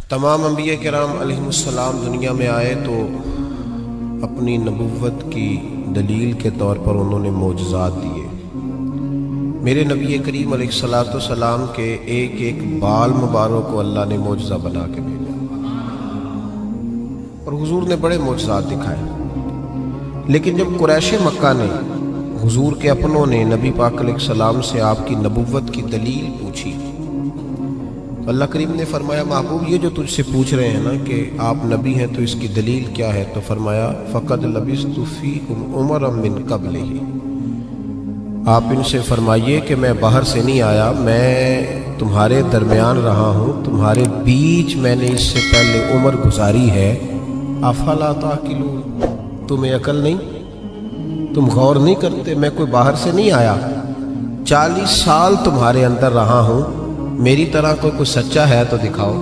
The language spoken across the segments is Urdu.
تمام انبیاء کرام علیہم السلام دنیا میں آئے تو اپنی نبوت کی دلیل کے طور پر انہوں نے معجزات دیے۔ میرے نبی کریم علیہ الصلوۃ والسلام کے ایک ایک بال مبارک کو اللہ نے معجزہ بنا کے بھیجا، اور حضور نے بڑے معجزات دکھائے۔ لیکن جب قریش مکہ نے، حضور کے اپنوں نے نبی پاک علیہ السلام سے آپ کی نبوت کی دلیل پوچھی، اللہ کریم نے فرمایا محبوب یہ جو تجھ سے پوچھ رہے ہیں نا کہ آپ نبی ہیں تو اس کی دلیل کیا ہے، تو فرمایا فقد لبثت فیکم عمرا من قبلہ، آپ ان سے فرمائیے کہ میں باہر سے نہیں آیا، میں تمہارے درمیان رہا ہوں، تمہارے بیچ میں نے اس سے پہلے عمر گزاری ہے۔ افلا تعقلون، تمہیں عقل نہیں، تم غور نہیں کرتے؟ میں کوئی باہر سے نہیں آیا، 40 سال تمہارے اندر رہا ہوں، میری طرح کوئی سچا ہے تو دکھاؤ،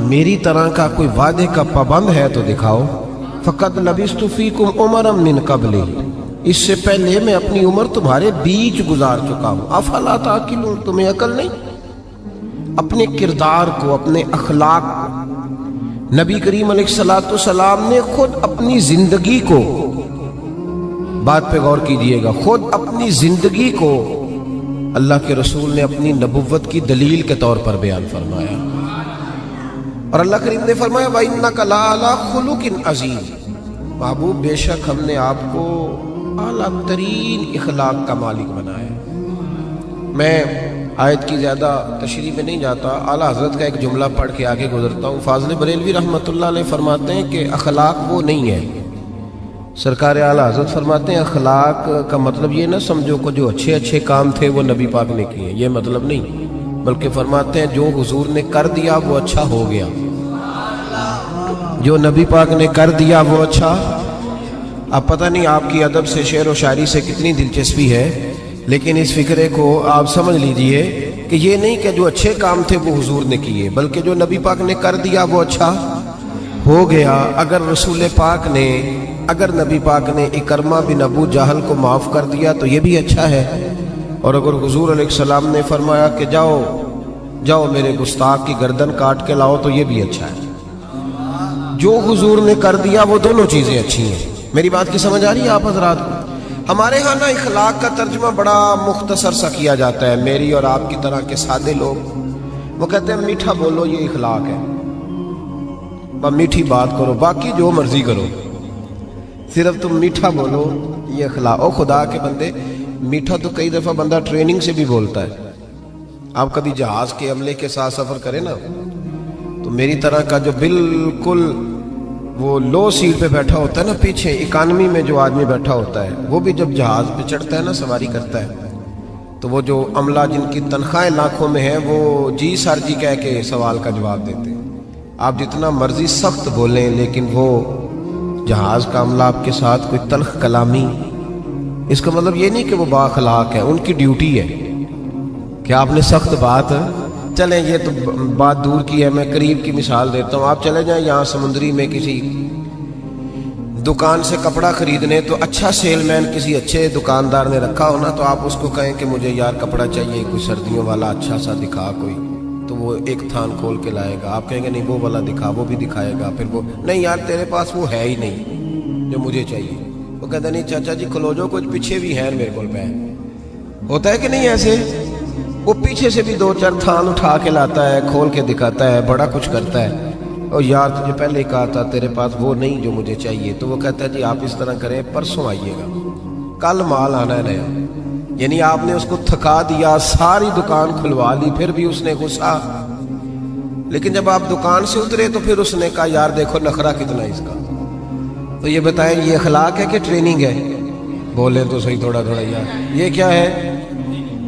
میری طرح کا کوئی وعدے کا پابند ہے تو دکھاؤ۔ فقد لبثت فیکم عمرا من قبلہ، اس سے پہلے میں اپنی عمر تمہارے بیچ گزار چکا ہوں۔ افلا تعقلون، تمہیں عقل نہیں؟ اپنے کردار کو، اپنے اخلاق کو، نبی کریم علیہ الصلوۃ والسلام نے خود اپنی زندگی کو، بات پہ غور کیجئے گا، خود اپنی زندگی کو اللہ کے رسول نے اپنی نبوت کی دلیل کے طور پر بیان فرمایا، اور اللہ کریم نے فرمایا وَإِنَّكَ لَعَلَىٰ خُلُقٍ عَظِيمٍ، محبوب بے شک ہم نے آپ کو اعلیٰ ترین اخلاق کا مالک بنایا۔ میں آیت کی زیادہ تشریح میں نہیں جاتا، اعلیٰ حضرت کا ایک جملہ پڑھ کے آگے گزرتا ہوں۔ فاضل بریلوی رحمۃ اللہ علیہ فرماتے ہیں کہ اخلاق وہ نہیں ہے، سرکار اعلیٰ حضرت فرماتے ہیں اخلاق کا مطلب یہ نہ سمجھو کہ جو اچھے اچھے کام تھے وہ نبی پاک نے کیے، یہ مطلب نہیں، بلکہ فرماتے ہیں جو حضور نے کر دیا وہ اچھا ہو گیا، جو نبی پاک نے کر دیا وہ اچھا۔ اب پتہ نہیں آپ کی ادب سے، شعر و شاعری سے کتنی دلچسپی ہے، لیکن اس فکرے کو آپ سمجھ لیجئے کہ یہ نہیں کہ جو اچھے کام تھے وہ حضور نے کیے، بلکہ جو نبی پاک نے کر دیا وہ اچھا ہو گیا۔ اگر نبی پاک نے اکرمہ بن ابو جہل کو معاف کر دیا تو یہ بھی اچھا ہے، اور اگر حضور علیہ السلام نے فرمایا کہ جاؤ میرے گستاخ کی گردن کاٹ کے لاؤ تو یہ بھی اچھا ہے۔ جو حضور نے کر دیا وہ دونوں چیزیں اچھی ہیں۔ میری بات کی سمجھ آ رہی ہے آپ حضرات کو؟ ہمارے ہاں نا اخلاق کا ترجمہ بڑا مختصر سا کیا جاتا ہے، میری اور آپ کی طرح کے سادے لوگ وہ کہتے ہیں میٹھا بولو یہ اخلاق ہے، میٹھی بات کرو، باقی جو مرضی کرو، صرف تم میٹھا بولو یہ اخلاق۔ او خدا کے بندے، میٹھا تو کئی دفعہ بندہ ٹریننگ سے بھی بولتا ہے۔ آپ کبھی جہاز کے عملے کے ساتھ سفر کریں نا، تو میری طرح کا جو بالکل وہ لو سیٹ پہ بیٹھا ہوتا ہے نا، پیچھے اکانومی میں جو آدمی بیٹھا ہوتا ہے، وہ بھی جب جہاز پہ چڑھتا ہے نا، سواری کرتا ہے، تو وہ جو عملہ جن کی تنخواہیں لاکھوں میں ہیں وہ جی سر جی کہہ کے سوال کا جواب دیتے ہیں۔ آپ جتنا مرضی سخت بولیں، لیکن وہ جہاز کا عملہ آپ کے ساتھ کوئی تلخ کلامی، اس کا مطلب یہ نہیں کہ وہ با اخلاق ہے، ان کی ڈیوٹی ہے کہ آپ نے سخت بات، چلیں یہ تو بات دور کی ہے، میں قریب کی مثال دیتا ہوں۔ آپ چلے جائیں یہاں سمندری میں کسی دکان سے کپڑا خریدنے، تو اچھا سیل مین کسی اچھے دکاندار نے رکھا ہونا، تو آپ اس کو کہیں کہ مجھے یار کپڑا چاہیے کوئی سردیوں والا اچھا سا دکھا کوئی، تو وہ ایک تھان کھول کے لائے گا، آپ کہیں گے نہیں وہ والا دکھا، وہ بھی دکھائے گا، پھر وہ نہیں یار تیرے پاس وہ ہے ہی نہیں جو مجھے چاہیے، وہ کہتا نہیں چاچا جی کھلو جو، کچھ پیچھے بھی ہیں میرے کول پہ، ہوتا ہے کہ نہیں ایسے؟ وہ پیچھے سے بھی 2-4 تھان اٹھا کے لاتا ہے، کھول کے دکھاتا ہے، بڑا کچھ کرتا ہے، اور یار تجھے پہلے ہی کہا تھا تیرے پاس وہ نہیں جو مجھے چاہیے، تو وہ کہتا ہے جی آپ اس طرح کریں پرسوں آئیے گا، کل مال آنا ہے نیا، یعنی آپ نے اس کو تھکا دیا، ساری دکان کھلوا لی، پھر بھی اس نے غصہ، لیکن جب آپ دکان سے اترے تو پھر اس نے کہا یار دیکھو نخرہ کتنا اس کا۔ تو یہ بتائیں یہ اخلاق ہے کہ ٹریننگ ہے؟ بولیں تو صحیح تھوڑا یار، یہ کیا ہے؟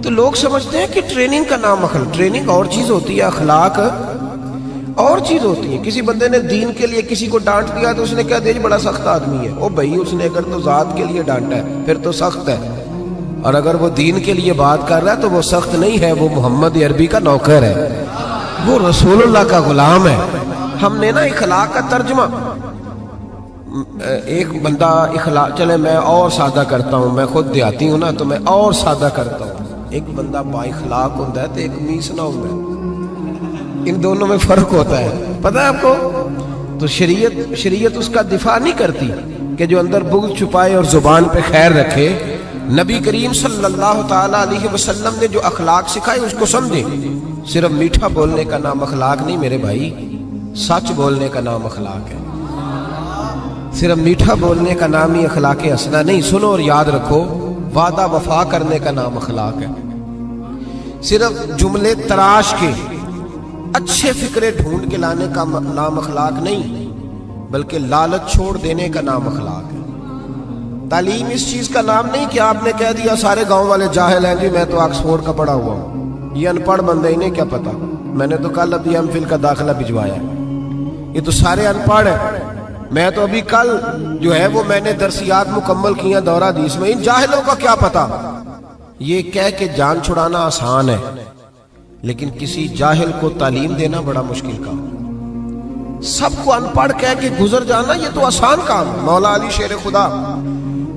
تو لوگ سمجھتے ہیں کہ ٹریننگ کا نام ٹریننگ اور چیز ہوتی ہے، اخلاق اور چیز ہوتی ہے۔ کسی بندے نے دین کے لیے کسی کو ڈانٹ دیا تو اس نے کہا دیکھ بڑا سخت آدمی ہے، او بھائی اس نے اگر تو ذات کے لیے ڈانٹا ہے پھر تو سخت ہے، اور اگر وہ دین کے لیے بات کر رہا ہے تو وہ سخت نہیں ہے، وہ محمد عربی کا نوکر ہے، وہ رسول اللہ کا غلام ہے۔ ہم نے نا اخلاق کا ترجمہ، ایک بندہ اخلاق، چلے میں اور سادہ کرتا ہوں، میں خود دیہاتی ہوں نا تو میں اور سادہ کرتا ہوں، ایک بندہ با اخلاق ہوتا ہے تو ایک میسنا ہوتا ہے، ان دونوں میں فرق ہوتا ہے، پتہ ہے آپ کو؟ تو شریعت اس کا دفاع نہیں کرتی کہ جو اندر بغض چھپائے اور زبان پہ خیر رکھے۔ نبی کریم صلی اللہ تعالی علیہ وسلم نے جو اخلاق سکھائے اس کو سمجھیں۔ صرف میٹھا بولنے کا نام اخلاق نہیں میرے بھائی، سچ بولنے کا نام اخلاق ہے۔ صرف میٹھا بولنے کا نام ہی اخلاق حسنہ نہیں، سنو اور یاد رکھو، وعدہ وفا کرنے کا نام اخلاق ہے۔ صرف جملے تراش کے اچھے فکرے ڈھونڈ کے لانے کا نام اخلاق نہیں، بلکہ لالچ چھوڑ دینے کا نام اخلاق ہے۔ تعلیم اس چیز کا نام نہیں کہ آپ نے کہہ دیا سارے گاؤں والے جاہل ہیں جی میں تو آکسفورڈ کا پڑھا ہوا ہوں، یہ ان پڑھ بندے انہیں کیا پتا، میں نے تو کل ابھی ایم فل کا داخلہ بھجوایا، یہ تو سارے ان پڑھ ہیں، میں تو ابھی کل جو ہے وہ میں نے درسیات مکمل کیا دورہ حدیث میں، ان جاہلوں کا کیا پتا۔ یہ کہہ کے جان چھڑانا آسان ہے، لیکن کسی جاہل کو تعلیم دینا بڑا مشکل کام۔ سب کو ان پڑھ کہہ کے گزر جانا یہ تو آسان کام ہے۔ مولا علی شیر خدا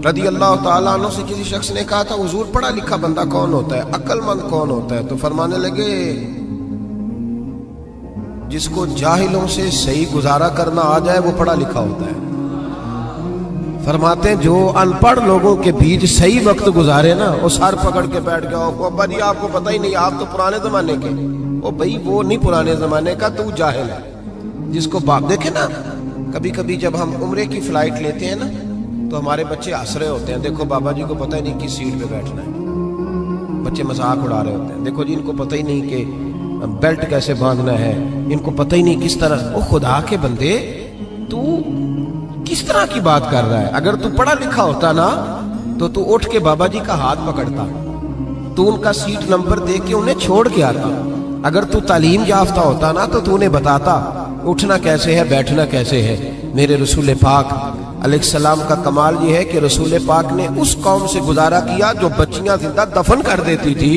رضی اللہ تعالیٰ عنہ سے کسی شخص نے کہا تھا حضور پڑھا لکھا بندہ کون ہوتا ہے، عقل مند کون ہوتا ہے؟ تو فرمانے لگے جس کو جاہلوں سے صحیح گزارا کرنا آ جائے وہ پڑھا لکھا ہوتا ہے۔ فرماتے ہیں جو ان پڑھ لوگوں کے بیچ صحیح وقت گزارے نا، وہ سر پکڑ کے بیٹھ گیا ابا جی آپ کو پتہ ہی نہیں، آپ تو پرانے زمانے کے۔ او بھائی وہ نہیں پرانے زمانے کا، تو جاہل ہے۔ جس کو باپ دیکھے نا، کبھی کبھی جب ہم عمرے کی فلائٹ لیتے ہیں نا تو ہمارے بچے ہنس رہے ہوتے ہیں، دیکھو بابا جی کو پتہ ہی نہیں کس سیٹ پہ بیٹھنا ہے، بچے مذاق اڑا رہے ہوتے ہیں، دیکھو جی ان کو پتہ ہی نہیں کہ بیلٹ کیسے باندھنا ہے، ان کو پتہ ہی نہیں کس طرح۔ او خدا کے بندے تو کس طرح کی بات کر رہا ہے؟ اگر تو پڑھا لکھا ہوتا نا تو تو اٹھ کے بابا جی کا ہاتھ پکڑتا، تو ان کا سیٹ نمبر دے کے انہیں چھوڑ کے آتا۔ اگر تو تعلیم یافتہ ہوتا نا تو انہیں بتاتا اٹھنا کیسے ہے، بیٹھنا کیسے ہے۔ میرے رسول پاک علیہ السلام کا کمال یہ ہے کہ رسول پاک نے اس قوم سے گزارا کیا جو بچیاں زندہ دفن کر دیتی تھی،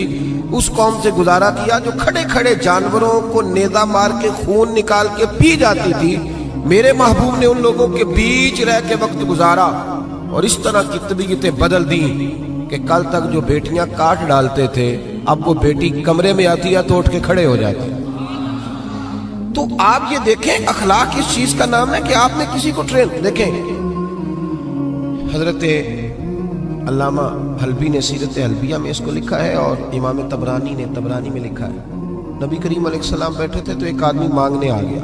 اس قوم سے گزارا کیا جو کھڑے کھڑے جانوروں کو نیزہ مار کے خون نکال کے پی جاتی تھی۔ میرے محبوب نے ان لوگوں کے بیچ رہ کے وقت گزارا اور اس طرح کی طبیعتیں بدل دی کہ کل تک جو بیٹیاں کاٹ ڈالتے تھے اب وہ بیٹی کمرے میں آتی ہے تو اٹھ کے کھڑے ہو جاتے۔ تو آپ یہ دیکھیں اخلاق اس چیز کا نام ہے کہ آپ نے کسی کو ٹرین۔ دیکھیں حضرت علامہ حلبی نے سیرت حلبیہ میں اس کو لکھا ہے اور امام طبرانی نے طبرانی میں لکھا ہے، نبی کریم علیہ السلام بیٹھے تھے تو ایک آدمی مانگنے آ گیا۔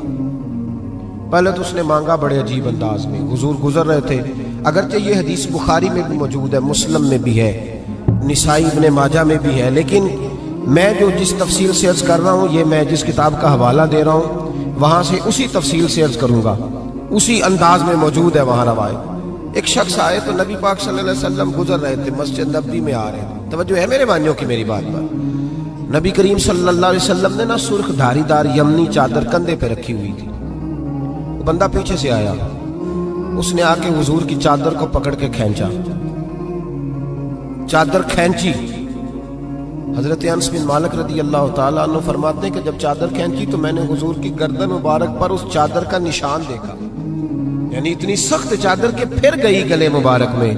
پہلے تو اس نے مانگا بڑے عجیب انداز میں، حضور گزر رہے تھے، اگرچہ یہ حدیث بخاری میں بھی موجود ہے، مسلم میں بھی ہے، نسائی ابن ماجہ میں بھی ہے، لیکن میں جو جس تفصیل سے عرض کر رہا ہوں یہ میں جس کتاب کا حوالہ دے رہا ہوں وہاں سے اسی تفصیل سے عرض کروں گا، اسی انداز میں موجود ہے وہاں روایت۔ ایک شخص آئے تو نبی پاک صلی اللہ علیہ وسلم گزر رہے تھے، مسجد نبوی میں آ رہے تھے، توجہ ہے میرے بھائیوں کی میری بات پر۔ نبی کریم صلی اللہ علیہ وسلم نے نا سرخ دھاری دار یمنی چادر کندھے پہ رکھی ہوئی تھی، بندہ پیچھے سے آیا، اس نے آ کے حضور کی چادر کو پکڑ کے کھینچا، چادر کھینچی۔ حضرت انس بن مالک رضی اللہ تعالیٰ عنہ فرماتے ہیں کہ جب چادر کھینچی تو میں نے حضور کی گردن مبارک پر اس چادر کا نشان دیکھا، یعنی اتنی سخت چادر کہ پھر گئی گلے مبارک میں۔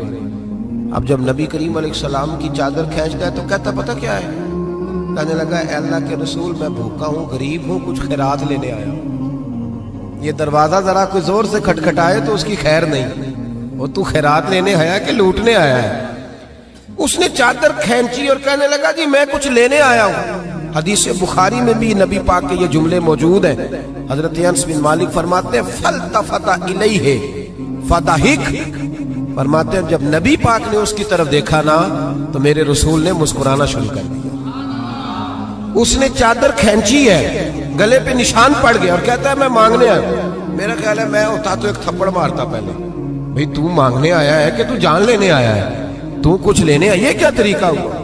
اب جب نبی کریم علیہ السلام کی چادر کھینچتا ہے تو کہتا پتہ کیا ہے؟ کہنے لگا اے اللہ کے رسول میں بھوکا ہوں، غریب ہوں، کچھ خیرات لینے آیا ہوں۔ یہ دروازہ ذرا کوئی زور سے کھٹکھٹائے تو اس کی خیر نہیں، وہ تو خیرات لینے آیا کہ لوٹنے آیا ہے؟ اس نے چادر کھینچی اور کہنے لگا جی میں کچھ لینے آیا ہوں۔ حدیث بخاری میں بھی نبی پاک کے یہ جملے موجود ہیں۔ حضرت انس بن مالک فرماتے ہیں فَالْتَفَتَ إِلَيْهِ فَضَحِكَ، فرماتے ہیں جب نبی پاک نے اس کی طرف دیکھا نا تو میرے رسول نے مسکرانا شروع کر دیا۔ اس نے چادر کھینچی ہے، گلے پہ نشان پڑ گیا اور کہتا ہے میں مانگنے آیا ہوں۔ میرا خیال ہے میں ہوتا تو ایک تھپڑ مارتا پہلے، بھئی تو مانگنے آیا ہے کہ تو جان لینے آیا ہے؟ تو کچھ لینے آیا، یہ کیا طریقہ ہوا؟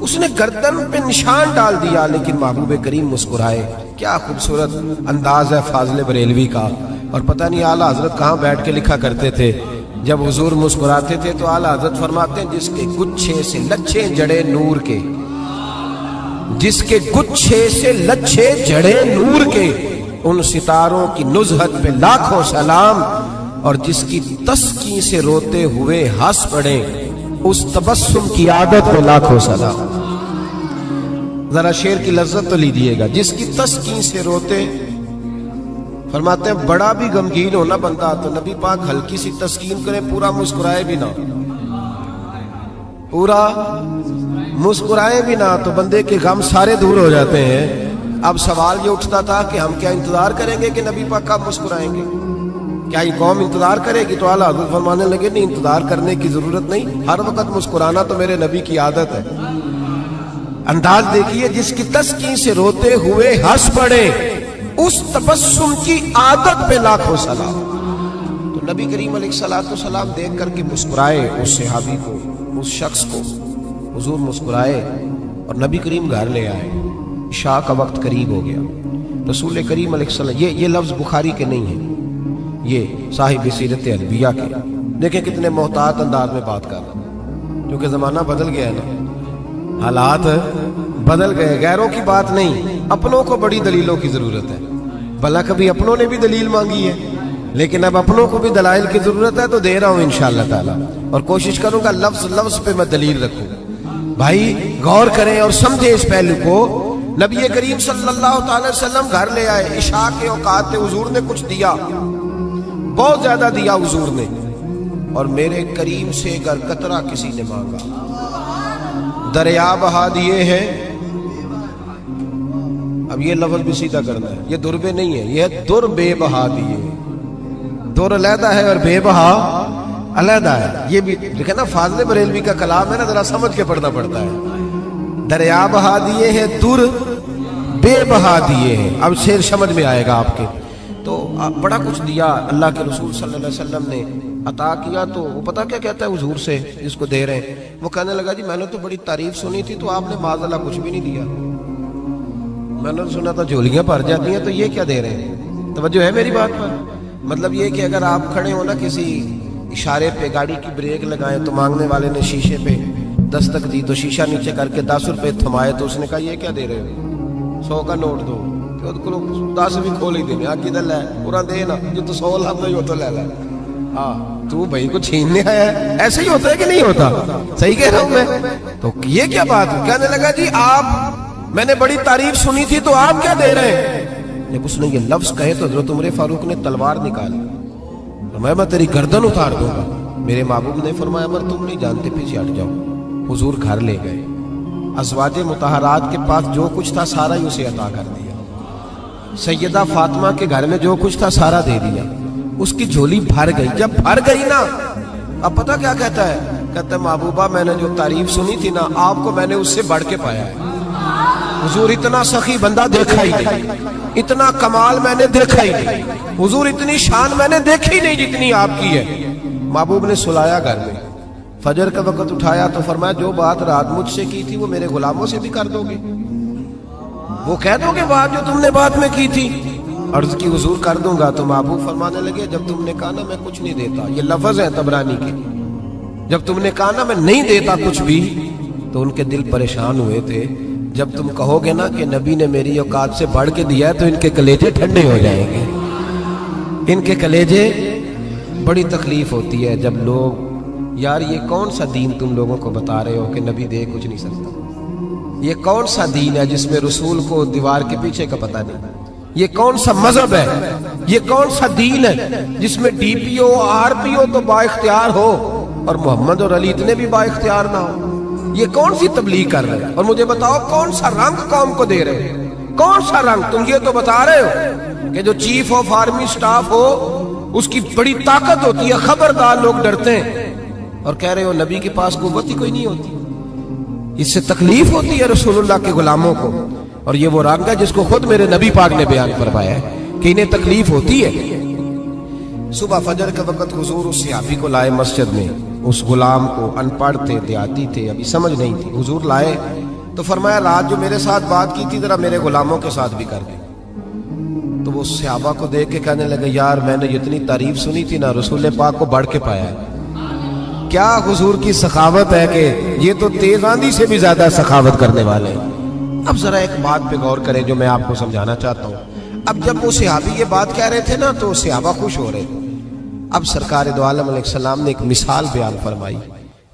اس نے گردن پہ نشان ڈال دیا، لیکن محبوب کریم مسکرائے۔ کیا خوبصورت انداز ہے فاضل بریلوی کا۔ اور پتہ نہیں اعلیٰ حضرت کہاں بیٹھ کے لکھا کرتے تھے، جب حضور مسکراتے تھے تو اعلیٰ حضرت فرماتے ہیں جس کے گچھے سے لچھے جڑے نور کے، جس کے گچھے سے لچھے جڑے نور کے، ان ستاروں کی نزہت پہ لاکھوں سلام، اور جس کی تسکی سے روتے ہوئے ہنس پڑے اس تبسم کی عادت پہ لاکھوں سلام۔ ذرا شعر کی لذت تو لیجیے گا. جس کی تسکین سے روتے، فرماتے ہیں بڑا بھی غمگین ہونا بندہ تو نبی پاک ہلکی سی تسکین کرے، پورا مسکرائے بھی نہ، پورا مسکرائے بھی نہ تو بندے کے غم سارے دور ہو جاتے ہیں. اب سوال یہ اٹھتا تھا کہ ہم کیا انتظار کریں گے کہ نبی پاک کب مسکرائیں گے؟ کیا یہ قوم انتظار کرے گی؟ تو اعلیٰ حضرت فرمانے لگے نہیں، انتظار کرنے کی ضرورت نہیں، ہر وقت مسکرانا تو میرے نبی کی عادت ہے. انداز دیکھیے، جس کی تسکین سے روتے ہوئے ہنس پڑے، اس تبسم کی عادت پہ لاکھوں سلام. تو نبی کریم علیہ السلام دیکھ کر کے مسکرائے اس صحابی کو، اس شخص کو. حضور مسکرائے اور نبی کریم گھر لے آئے. عشاء کا وقت قریب ہو گیا. رسول کریم علیہ السلام، یہ لفظ بخاری کے نہیں ہیں، یہ صاحب سیرت الانبیاء کے. دیکھیں کتنے محتاط انداز میں بات کر رہا ہوں، کیونکہ زمانہ بدل گیا ہے نا، حالات بدل گئے. غیروں کی بات نہیں، اپنوں کو بڑی دلیلوں کی ضرورت ہے. بھلا کبھی اپنوں نے بھی دلیل مانگی ہے، لیکن اب اپنوں کو بھی دلائل کی ضرورت ہے، تو دے رہا ہوں انشاءاللہ تعالی، اور کوشش کروں گا لفظ لفظ پہ میں دلیل رکھوں. بھائی غور کریں اور سمجھیں اس پہلو کو. نبی کریم صلی اللہ تعالی وسلم گھر لے آئے. عشاء کے اوقات تھے، حضور نے کچھ دیا، بہت زیادہ دیا حضور نے، اور میرے کریم سے اگر قطرہ کسی نے مانگا، دریا بہا دیے ہیں. اب یہ لفظ بھی سیدھا کرنا ہے، یہ دربے نہیں ہے، یہ در بے بہا دیے. در علیحدہ ہے اور بے بہا علیحدہ ہے. یہ بھی دیکھیں نا، فاضل بریلوی کا کلام ہے نا، ذرا سمجھ کے پڑھنا پڑتا ہے. دریا بہا دیے ہیں، در بے بہا دیے ہیں. اب شعر سمجھ میں آئے گا آپ کے. تو بڑا کچھ دیا اللہ کے رسول صلی اللہ علیہ وسلم نے، عطا کیا. تو وہ پتہ کیا کہتا ہے حضور سے جس کو دے رہے ہیں؟ وہ کہنے لگا جی میں نے تو بڑی تعریف سنی تھی، تو آپ نے معاذ اللہ کچھ بھی نہیں دیا. میں نے سنا تھا جھولیاں بھر جاتی ہیں، تو یہ کیا دے رہے ہیں؟ توجہ ہے میری بات پر؟ مطلب یہ کہ اگر آپ کھڑے ہو نا کسی اشارے پہ، گاڑی کی بریک لگائیں تو مانگنے والے نے شیشے پہ دستک دی، تو شیشہ نیچے کر کے 10 روپے تھمائے، تو اس نے کہا یہ کیا دے رہے ہو؟ 100 کا نوٹ دو. 10 بھی کھول ہی دینے، آگے دل ہے پورا دے نا، جو تو 100 لفظ ہی ہوتا لے لے. ہاں تو بھائی کو چھیننے آیا ہے، ایسے ہی ہوتا ہے کہ نہیں ہوتا؟ صحیح کہہ رہا ہوں میں؟ تو یہ کیا بات ہے؟ کہنے لگا جی آپ، میں نے بڑی تعریف سنی تھی، تو آپ کیا دے رہے ہیں؟ جب اس نے یہ لفظ کہے تو حضرت عمر فاروق نے تلوار نکالی، میں تیری گردن اتار دوں گا. میرے محبوب نے فرمایا عمر تم نہیں جانتے، پیچھے ہٹ جاؤ. حضور گھر لے گئے. ازواج مطہرات کے پاس جو کچھ تھا سارا ہی اسے عطا کر دیا. سیدہ فاطمہ کے گھر میں جو کچھ تھا سارا دے دیا. اس کی جھولی بھر گئی. جب بھر گئی نا، اب پتہ کیا کہتا ہے؟ کہتا ہے محبوبہ میں نے جو تعریف سنی تھی نا، آپ کو میں نے اس سے بڑھ کے پایا ہے. حضور اتنا سخی بندہ دیکھا ہی نہیں، اتنا کمال میں نے دیکھا ہی نہیں، حضور اتنی شان میں نے دیکھی نہیں جتنی آپ کی ہے. محبوب نے سلایا گھر میں. فجر کا وقت اٹھایا تو فرمایا جو بات رات مجھ سے کی تھی وہ میرے غلاموں سے بھی کر دو گے؟ وہ کہہ دو گے بات جو تم نے بات میں کی تھی؟ عرض کی حضور کر دوں گا. تو محبوب فرمانے لگے جب تم نے کہا نا میں کچھ نہیں دیتا، یہ لفظ ہے طبرانی کے، جب تم نے کہا نا میں نہیں دیتا کچھ بھی، تو ان کے دل پریشان ہوئے تھے. جب تم کہو گے نا کہ نبی نے میری اوقات سے بڑھ کے دیا ہے، تو ان کے کلیجے ٹھنڈے ہو جائیں گے. ان کے کلیجے، بڑی تکلیف ہوتی ہے جب لوگ، یار یہ کون سا دین تم لوگوں کو بتا رہے ہو کہ نبی دے کچھ نہیں سکتا؟ یہ کون سا دین ہے جس میں رسول کو دیوار کے پیچھے کا پتہ نہیں؟ یہ کون سا مذہب ہے؟ یہ کون سا دین ہے جس میں D P O R P او تو با اختیار ہو اور محمد اور علی اتنے بھی با اختیار نہ ہو؟ یہ کون سی تبلیغ کر رہے ہیں؟ اور مجھے بتاؤ کون سا رنگ قوم کو دے رہے ہیں؟ کون سا رنگ؟ تم یہ تو بتا رہے ہو کہ جو چیف آف آرمی سٹاف ہو اس کی بڑی طاقت ہوتی ہے، خبردار لوگ ڈرتے ہیں، اور کہہ رہے ہو نبی کے پاس قوت ہی کوئی نہیں ہوتی. اس سے تکلیف ہوتی ہے رسول اللہ کے غلاموں کو. اور یہ وہ رنگ ہے جس کو خود میرے نبی پاک نے بیان فرمایا ہے کہ انہیں تکلیف ہوتی ہے. صبح فجر کے وقت حضور اس صحابی کو لائے مسجد میں. اس غلام کو، ان پڑھ تھے، دیہاتی تھے، ابھی سمجھ نہیں تھی. حضور لائے تو فرمایا رات جو میرے ساتھ بات کی تھی ذرا میرے غلاموں کے ساتھ بھی کر دیں. تو وہ صحابہ کو دیکھ کے کہنے لگے یار میں نے جتنی تعریف سنی تھی نا، رسول پاک کو بڑھ کے پایا ہے. کیا حضور کی سخاوت ہے کہ یہ تو تیز آندھی سے بھی زیادہ سخاوت کرنے والے ہیں. اب ذرا ایک بات پہ غور کریں جو میں آپ کو سمجھانا چاہتا ہوں. اب جب وہ صحابی یہ بات کہہ رہے تھے نا تو صحابہ خوش ہو رہے تھے. اب سرکار دو عالم علیہ السلام نے ایک مثال بیان فرمائی،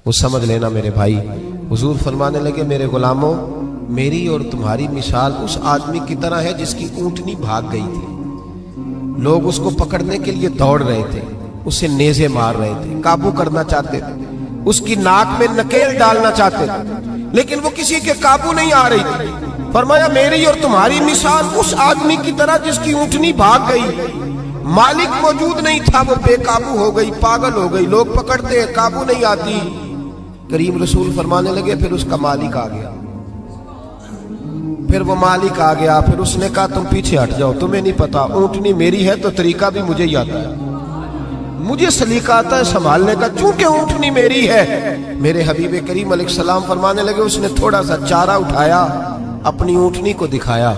وہ سمجھ لینا میرے بھائی. حضور فرمانے لگے میرے غلاموں میری اور تمہاری مثال اس آدمی کی طرح ہے جس کی اونٹنی بھاگ گئی تھی. لوگ اس کو پکڑنے کے لیے دوڑ رہے تھے, اسے نیزے مار رہے تھے, قابو کرنا چاہتے تھے, اس کی ناک میں نکیل ڈالنا چاہتے تھے, لیکن وہ کسی کے قابو نہیں آ رہی تھی. فرمایا میری اور تمہاری مثال اس آدمی کی طرح جس کی اونٹنی بھاگ گئی, مالک موجود نہیں تھا, وہ بے قابو ہو گئی, پاگل ہو گئی, لوگ پکڑتے ہیں, قابو نہیں آتی. کریم رسول فرمانے لگے پھر اس کا مالک آ گیا. پھر وہ مالک آ گیا, پھر اس نے کہا تم پیچھے ہٹ جاؤ, تمہیں نہیں پتا, اونٹنی میری ہے تو طریقہ بھی مجھے ہی آتا ہے, مجھے سلیقہ آتا ہے سنبھالنے کا, چونکہ اونٹنی میری ہے. میرے حبیب کریم علیہ السلام فرمانے لگے اس نے تھوڑا سا چارہ اٹھایا, اپنی اونٹنی کو دکھایا,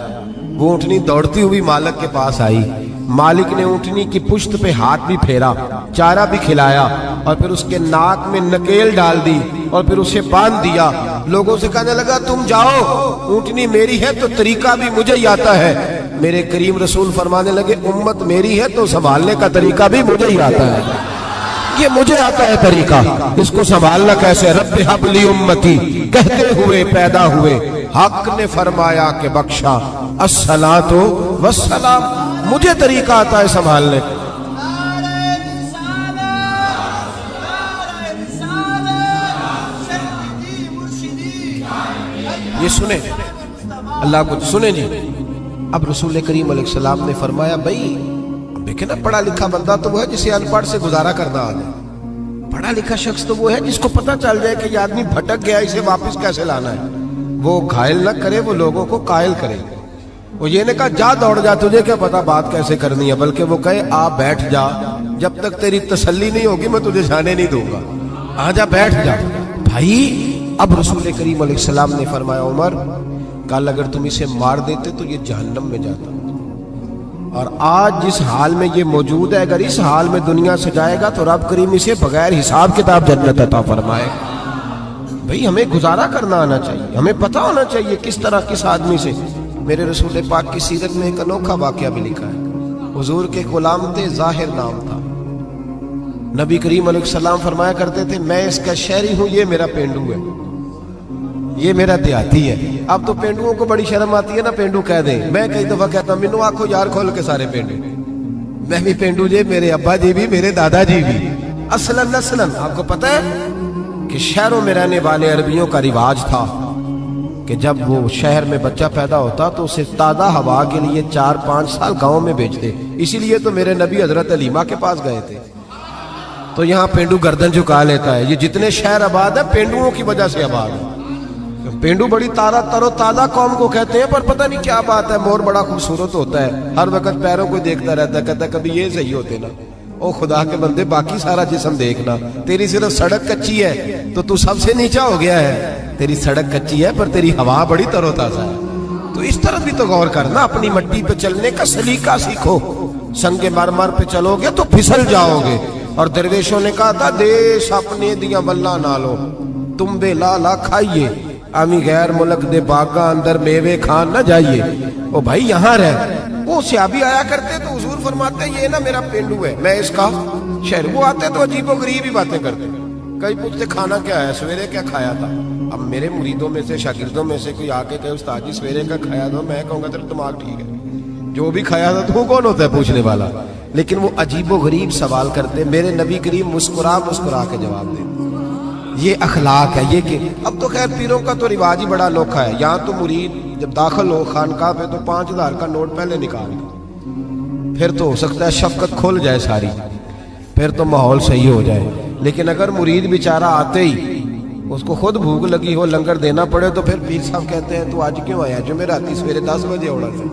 وہ اونٹنی دوڑتی ہوئی مالک کے پاس آئی. مالک نے اونٹنی کی پشت پہ ہاتھ بھی پھیرا, چارہ بھی کھلایا, اور پھر اس کے ناک میں نکیل ڈال دی, اور پھر اسے باندھ دیا. لوگوں سے کہنے لگا تم جاؤ, اونٹنی میری ہے تو طریقہ بھی مجھے ہی آتا ہے. میرے کریم رسول فرمانے لگے امت میری ہے تو سنبھالنے کا طریقہ بھی مجھے ہی آتا ہے, یہ مجھے آتا ہے طریقہ, اس کو سنبھالنا کیسے. رب ہب لی امتی کہتے ہوئے پیدا ہوئے, حق نے فرمایا کہ بخشا الصلاۃ والسلام, مجھے طریقہ آتا ہے سنبھالنے کا. یہ سنیں, اللہ کو سنیں جی. اب رسول کریم علیہ السلام نے فرمایا بھائی دیکھیں نا, پڑھا لکھا بندہ تو وہ ہے جسے ان پڑھ سے گزارا کرنا آ جائے, پڑھا لکھا شخص تو وہ ہے جس کو پتہ چل جائے کہ یہ آدمی بھٹک گیا, اسے واپس کیسے لانا ہے. وہ گھائل نہ کرے, وہ لوگوں کو قائل کرے. وہ یہ نے کہا جا دوڑ جا, تجھے کیا پتا بات کیسے کرنی ہے, بلکہ وہ کہے آ بیٹھ جا, جب تک تیری تسلی نہیں ہوگی میں تجھے جانے نہیں دوں گا, آ جا بیٹھ جا. بھائی اب رسول کریم علیہ السلام نے فرمایا عمر کل اگر تم اسے مار دیتے تو یہ جہنم میں جاتا, اور آج جس حال میں یہ موجود ہے اگر اس حال میں دنیا سے جائے گا تو رب کریم اسے بغیر حساب کتاب جنت عطا فرمائے. بھئی ہمیں گزارا کرنا آنا چاہیے, ہمیں پتہ ہونا چاہیے کس طرح کس آدمی سے. میرے رسول پاک کی سیرت میں ایک انوکھا واقعہ بھی لکھا ہے. حضور کے غلام تھے, ظاہر نام تھا. نبی کریم علیہ السلام فرمایا کرتے تھے میں اس کا شہری ہوں, یہ میرا پینڈو ہے, یہ میرا دیہاتی ہے. اب تو پینڈوؤں کو بڑی شرم آتی ہے نا پینڈو کہہ دیں. میں کئی دفعہ کہتا ہوں مینو آنکھوں یار کھول کے سارے پینڈو, میں بھی پینڈو جی, میرے ابا جی بھی, میرے دادا جی بھی. اصلاً آپ کو پتہ ہے کہ شہروں میں رہنے والے عربیوں کا رواج تھا کہ جب وہ شہر میں بچہ پیدا ہوتا تو اسے تازہ ہوا کے لیے 4-5 سال گاؤں میں بھیجتے. اسی لیے تو میرے نبی حضرت علیمہ کے پاس گئے تھے. تو یہاں پینڈو گردن جھکا لیتا ہے. یہ جتنے شہر آباد ہے پینڈوؤں کی وجہ سے آباد ہے. پینڈو بڑی تر و تازہ قوم کو کہتے ہیں, پر پتہ نہیں کیا بات ہے, مور بڑا خوبصورت ہوتا ہے, ہر وقت پیروں کو دیکھتا رہتا ہے, کہتا ہے کبھی یہ صحیح ہوتے نا. او خدا کے بندے باقی سارا جسم دیکھنا, تیری صرف سڑک کچی ہے تو سب سے نیچا ہو گیا ہے. تیری سڑک کچی ہے پر تیری ہوا بڑی تر و تازہ ہے. تو اس طرح بھی تو غور کرنا, اپنی مٹی پہ چلنے کا سلیقہ سیکھو. سنگ مرمر پہ چلو گے تو پھسل جاؤ گے. اور درویشوں نے کہا تھا دیش اپنے دیاں بلا نالو تم بے لالا کھائیے, امی غیر ملک دے باغاں اندر میوے کھان نہ جائیے. او بھائی یہاں رہ. وہ صحابی آیا کرتے تو حضور فرماتے یہ نا میرا پینڈو ہے, میں اس کا شہر. وہ آتے تو عجیب و غریب ہی باتیں کرتے. کئی پوچھتے کھانا کیا ہے, سویرے کیا کھایا تھا. اب میرے مریدوں میں سے شاگردوں میں سے کوئی آ کے کہے استاد جی سویرے کا کھایا تھا, میں کہوں گا تیرا دماغ ٹھیک ہے, جو بھی کھایا تھا تو کون ہوتا ہے پوچھنے والا. لیکن وہ عجیب و غریب سوال کرتے. میرے نبی کریم مسکرا کے جواب دیتے. یہ اخلاق ہے. یہ کہ اب تو خیر پیروں کا تو رواج ہی بڑا انوکھا ہے. یہاں تو مرید جب داخل ہو خانقاہ پہ تو 5000 کا نوٹ پہلے نکال, پھر تو ہو سکتا ہے شفقت کھل جائے ساری, پھر تو ماحول صحیح ہو جائے. لیکن اگر مرید بیچارہ آتے ہی اس کو خود بھوک لگی ہو, لنگر دینا پڑے, تو پھر پیر صاحب کہتے ہیں تو آج کیوں آیا, جو میں راتی سویرے 10 بجے اڑا تھا,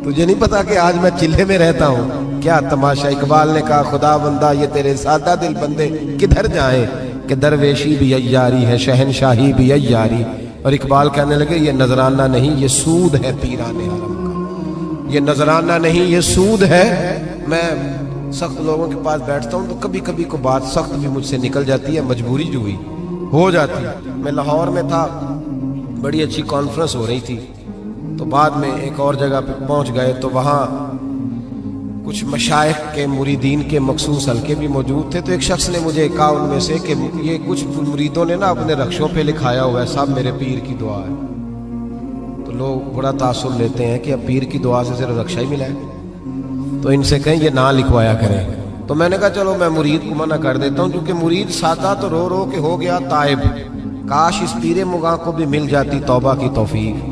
تجھے نہیں پتا کہ آج میں چلے میں رہتا ہوں. کیا تماشا. اقبال نے کہا خدا بندہ یہ تیرے سادہ دل بندے کدھر جائیں, کہ درویشی بھی عیاری ہے شہنشاہی بھی عیاری. اور اقبال کہنے لگے یہ نذرانہ نہیں یہ سود ہے پیران حرم کا, یہ نذرانہ نہیں یہ سود ہے. میں سخت لوگوں کے پاس بیٹھتا ہوں تو کبھی کبھی کو بات سخت بھی مجھ سے نکل جاتی ہے, مجبوری جو ہوئی ہو جاتی. میں لاہور میں تھا, بڑی اچھی کانفرنس ہو رہی تھی, تو بعد میں ایک اور جگہ پہ پہنچ گئے تو وہاں کچھ مشائخ کے مریدین کے مخصوص حلقے بھی موجود تھے. تو ایک شخص نے مجھے کہا ان میں سے کہ یہ کچھ مریدوں نے نا اپنے رخشوں پہ لکھایا ہوا ہے صاحب میرے پیر کی دعا ہے. تو لوگ بڑا تاثر لیتے ہیں کہ اب پیر کی دعا سے صرف رکشا ہی ملا ہے، تو ان سے کہیں یہ نہ لکھوایا کریں۔ تو میں نے کہا چلو میں مرید کو منع کر دیتا ہوں، کیونکہ مرید سادہ تو رو رو کے ہو گیا تائب، کاش اس پیر مغاں کو بھی مل جاتی توبہ کی توفیق۔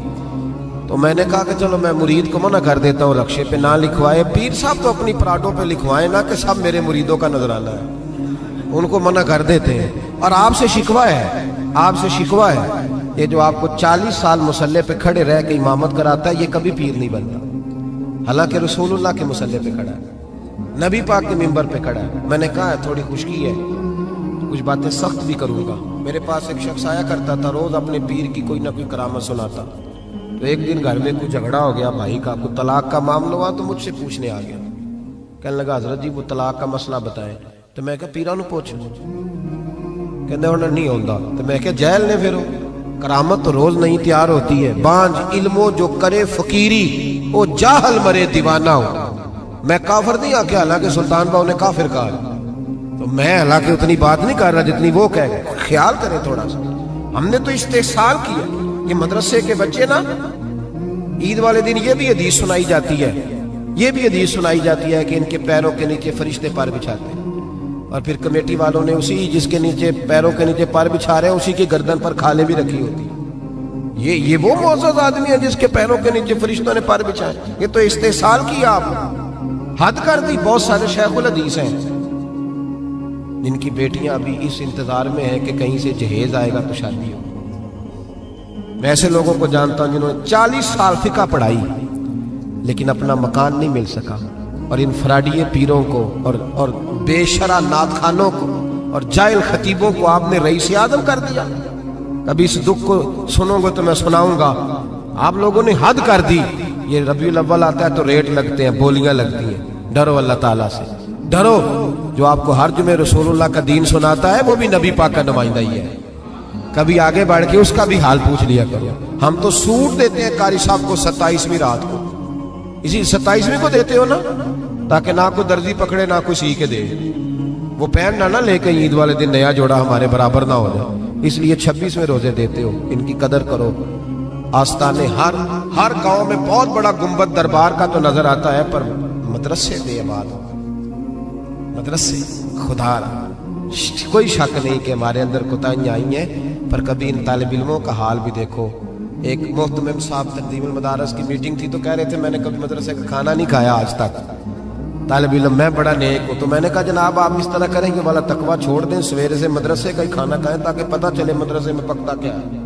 تو میں نے کہا کہ چلو میں مرید کو منع کر دیتا ہوں رکشے پہ نہ لکھوائے، پیر صاحب تو اپنی پراٹوں پہ لکھوائیں نا کہ سب میرے مریدوں کا نذرانہ ہے، ان کو منع کر دیتے ہیں۔ اور آپ سے شکوہ ہے، آپ سے شکوہ ہے، یہ جو آپ کو 40 سال مصلے پہ کھڑے رہ کے امامت کراتا ہے یہ کبھی پیر نہیں بنتا، حالانکہ رسول اللہ کے مصلے پہ کھڑا ہے، نبی پاک کے ممبر پہ کھڑا ہے۔ میں نے کہا ہے تھوڑی خشکی ہے، کچھ باتیں سخت بھی کروں گا۔ میرے پاس ایک شخص آیا کرتا تھا، روز اپنے پیر کی کوئی نہ کوئی کرامت سناتا، تو ایک دن گھر میں کوئی جھگڑا ہو گیا بھائی کا، کوئی طلاق کا معاملہ ہوا تو مجھ سے پوچھنے آ گیا، کہنے لگا حضرت جی وہ طلاق کا مسئلہ بتائیں۔ تو میں کہا پیرانو پوچھ، کہنے انہیں نہیں ہوتا۔ تو میں کہا جیل نے پھر کرامت تو روز نہیں تیار ہوتی ہے، بانج علمو جو کرے فقیری او جاہل مرے دیوانہ ہو۔ میں کافر نہیں آکے، حالانکہ سلطان باؤ نے کافر کہا، تو میں حالانکہ اتنی بات نہیں کر رہا جتنی وہ کہہ گئے۔ خیال کریں تھوڑا سا، ہم نے تو استحصال کیا۔ یہ مدرسے کے بچے نا عید والے دن یہ بھی حدیث سنائی جاتی ہے، یہ بھی حدیث سنائی جاتی ہے کہ ان کے پیروں کے نیچے فرشتے پر بچھاتے ہیں، اور پھر کمیٹی والوں نے اسی جس کے نیچے پیروں کے نیچے پر بچھا رہے ہیں اسی کی گردن پر کھالیں بھی رکھی ہوتی۔ یہ وہ معزز آدمی ہے جس کے پیروں کے نیچے فرشتوں نے پر بچھائے؟ یہ تو استحصال کیا، آپ حد کر دی۔ بہت سارے شیخ الحدیث ہیں جن کی بیٹیاں ابھی اس انتظار میں ہیں کہ کہیں سے جہیز آئے گا تو شادی ہو۔ میں ایسے لوگوں کو جانتا ہوں جنہوں نے 40 سال فقہ پڑھائی لیکن اپنا مکان نہیں مل سکا، اور ان فراڈیے پیروں کو اور بے شرع نعت خوانوں کو اور جاہل خطیبوں کو آپ نے رئیس اعظم کر دیا۔ کبھی اس دکھ کو سنو گے تو میں سناؤں گا، آپ لوگوں نے حد کر دی۔ یہ ربیع الاول آتا ہے تو ریٹ لگتے ہیں، بولیاں لگتی ہیں۔ ڈرو اللہ تعالیٰ سے، ڈرو۔ جو آپ کو ہر جمعے رسول اللہ کا دین سناتا ہے وہ بھی نبی پاک کا نمائندہ ہی ہے۔ کبھی آگے بڑھ کے اس کا بھی حال پوچھ لیا کرو۔ ہم تو سوٹ دیتے ہیں قاری صاحب کو 27ویں رات کو، اسی 27ویں کو دیتے ہو نا، تاکہ نہ کوئی درزی پکڑے نہ کوئی سی کے دے، وہ پہننا نہ لے کے عید والے دن نیا جوڑا ہمارے برابر نہ ہو جائے، اس لیے 26ویں روزے دیتے ہو۔ ان کی قدر کرو۔ آستانے ہر گاؤں میں بہت بڑا گنبد دربار کا تو نظر آتا ہے، پر مدرسے بے آباد، مدرسے خدا را کوئی شک نہیں کہ ہمارے اندر کوتاہیاں آئی ہیں، پر کبھی ان طالب علموں کا حال بھی دیکھو۔ ایک محتمم صاحب تقدیم المدارس کی میٹنگ تھی تو کہہ رہے تھے میں نے کبھی مدرسے کا کھانا نہیں کھایا آج تک، طالب علم میں بڑا نیک ہوں۔ تو میں نے کہا جناب آپ اس طرح کریں گے والا تقویٰ چھوڑ دیں، سویرے سے مدرسے کا ہی کھانا کھائیں تاکہ پتہ چلے مدرسے میں پکتا کیا ہے،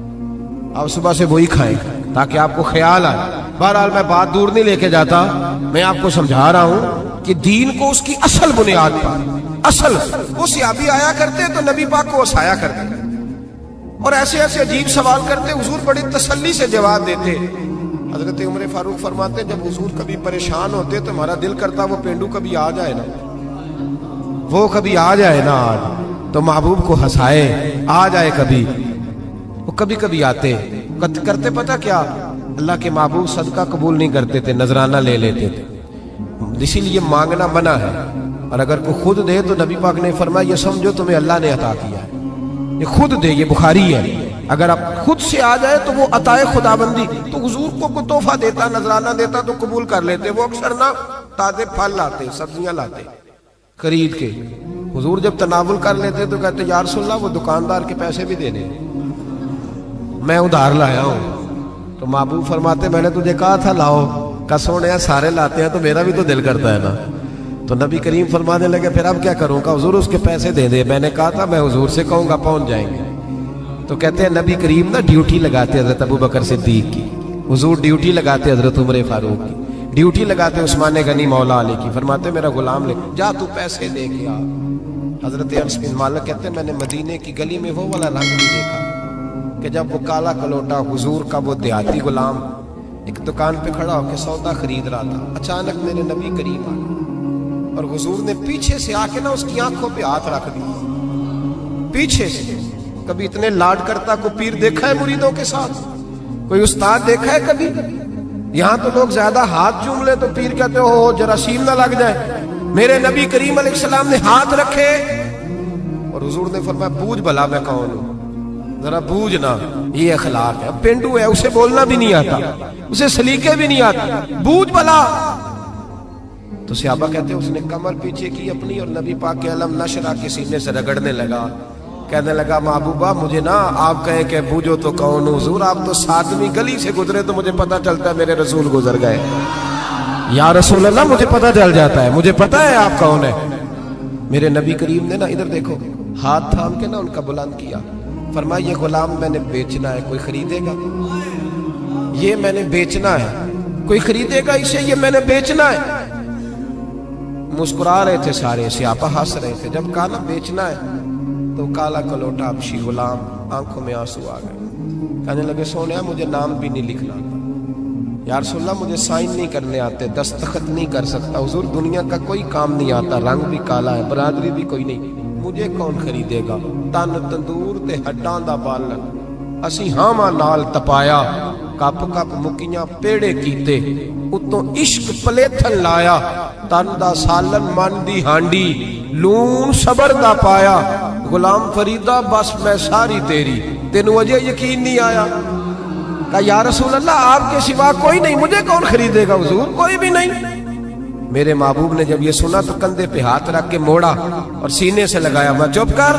آپ صبح سے وہی کھائیں تاکہ آپ کو خیال آئے۔ بہرحال میں بات دور نہیں لے کے جاتا، میں آپ کو سمجھا رہا ہوں کہ دین کو اس کی اصل بنیاد پر، اصل وہ صحابی آیا کرتے تو نبی پاک کو ہنسایا کرتے اور ایسے ایسے عجیب سوال کرتے، حضور بڑی تسلی سے جواب دیتے۔ حضرت عمر فاروق فرماتے جب حضور کبھی پریشان ہوتے تو ہمارا دل کرتا وہ پینڈو کبھی آ جائے نا، وہ کبھی آ جائے نا آج تو محبوب کو ہنسائے، آ جائے کبھی۔ وہ کبھی کبھی آتے کرتے پتہ کیا، اللہ کے محبوب صدقہ قبول نہیں کرتے تھے، نذرانہ لے لیتے تھے، اسی لیے مانگنا منع ہے، اور اگر کوئی خود دے تو نبی پاک نے فرمایا یہ سمجھو تمہیں اللہ نے عطا کیا ہے، یہ خود دے، یہ بخاری ہے۔ اگر آپ خود سے آ جائے تو وہ عطائے خداوندی، تو حضور کو کوئی تحفہ دیتا، نذرانہ دیتا تو قبول کر لیتے۔ وہ اکثر نہ تازے پھل لاتے، سبزیاں لاتے خرید کے، حضور جب تناول کر لیتے تو کہتے یا رسول اللہ وہ دکاندار کے پیسے بھی دے دے، میں ادھار لایا ہوں۔ تو محبوب فرماتے میں نے تجھے کہا تھا لاؤ، کسوڑے سارے لاتے ہیں تو میرا بھی تو دل کرتا ہے نا۔ تو نبی کریم فرمانے لگے پھر اب کیا کروں گا حضور، اس کے پیسے دے دے۔ میں نے کہا تھا میں حضور سے کہوں گا پہنچ جائیں گے۔ تو کہتے ہیں نبی کریم نا ڈیوٹی لگاتے حضرت ابو بکر صدیق کی، حضور ڈیوٹی لگاتے حضرت عمر فاروق کی، ڈیوٹی لگاتے عثمان غنی مولا علی کی، فرماتے میرا غلام لے جا تو پیسے دے کے آ۔ حضرت انس بن مالک کہتے ہیں میں نے مدینے کی گلی میں وہ والا رنگ بھی دیکھا کہ جب وہ کالا کلوٹا حضور کا وہ دیہاتی غلام ایک دکان پہ کھڑا ہو کے سودا خرید رہا تھا، اچانک میرے نبی کریم آ اور حضور نے پیچھے سے آ کے نا اس کی آنکھوں پہ ہاتھ رکھ دیا، پیچھے سے۔ کبھی اتنے لاڈ کرتا کوئی پیر دیکھا ہے مریدوں کے ساتھ؟ کوئی استاد دیکھا ہے کبھی؟ یہاں تو لوگ زیادہ ہاتھ چوم لے تو پیر کہتے ہو جراثیم نہ لگ جائے۔ میرے نبی کریم علیہ السلام نے ہاتھ رکھے اور حضور نے فرمایا پوچھ بھلا میں کون ہوں، ذرا بوجھنا یہ اخلاق ہے. پینڈو ہے اسے بولنا بھی نہیں آتا, اسے سلیقے بھی نہیں آتے, بوجھ بلا. تو صحابہ کہتے ہیں اس نے کمر پیچھے کی اپنی اور نبی پاک کے علم نشرہ کے سینے سے رگڑنے لگا, کہنے لگا محبوبہ مجھے نا آپ کہیں کہ بوجھو تو کون حضور, آپ تو 7ویں گلی سے گزرے تو مجھے پتا چلتا ہے میرے رسول گزر گئے. یا رسول اللہ مجھے پتا چل جاتا ہے, مجھے پتا ہے آپ کون ہے. میرے نبی کریم نے نا ادھر دیکھو ہاتھ تھام کے نا ان کا بلند کیا, فرمایا یہ غلام میں نے بیچنا ہے, کوئی خریدے گا؟ یہ میں نے بیچنا ہے, کوئی خریدے گا اسے؟ یہ میں نے بیچنا ہے. مسکرا رہے تھے سارے, صحابہ ہنس رہے تھے. جب کہا نا بیچنا ہے تو کالا کلوٹا ابشی غلام آنکھوں میں آنسو آ گئے. کہنے لگے سونیا مجھے نام بھی نہیں لکھنا آتا, یا رسول اللہ مجھے سائن نہیں کرنے آتے, دستخط نہیں کر سکتا. حضور دنیا کا کوئی کام نہیں آتا, رنگ بھی کالا ہے, برادری بھی کوئی نہیں, مجھے کون خریدے گا؟ تن تندور تے ہڈاں دا بالن, اسی ہاواں نال تپایا, کپ کپ مکیاں پیڑے کیتے, اتوں عشق پلیتھن لایا, تن دا سالن من دی ہانڈی, لون صبر دا پایا, غلام فریدہ بس میں ساری تیری, تینوں وجہ یقین نہیں آیا؟ کہا یا رسول اللہ آپ کے سوا کوئی نہیں, مجھے کون خریدے گا حضور؟ کوئی بھی نہیں. میرے محبوب نے جب یہ سنا تو کندھے پہ ہاتھ رکھ کے موڑا اور سینے سے لگایا, میں چپ کر,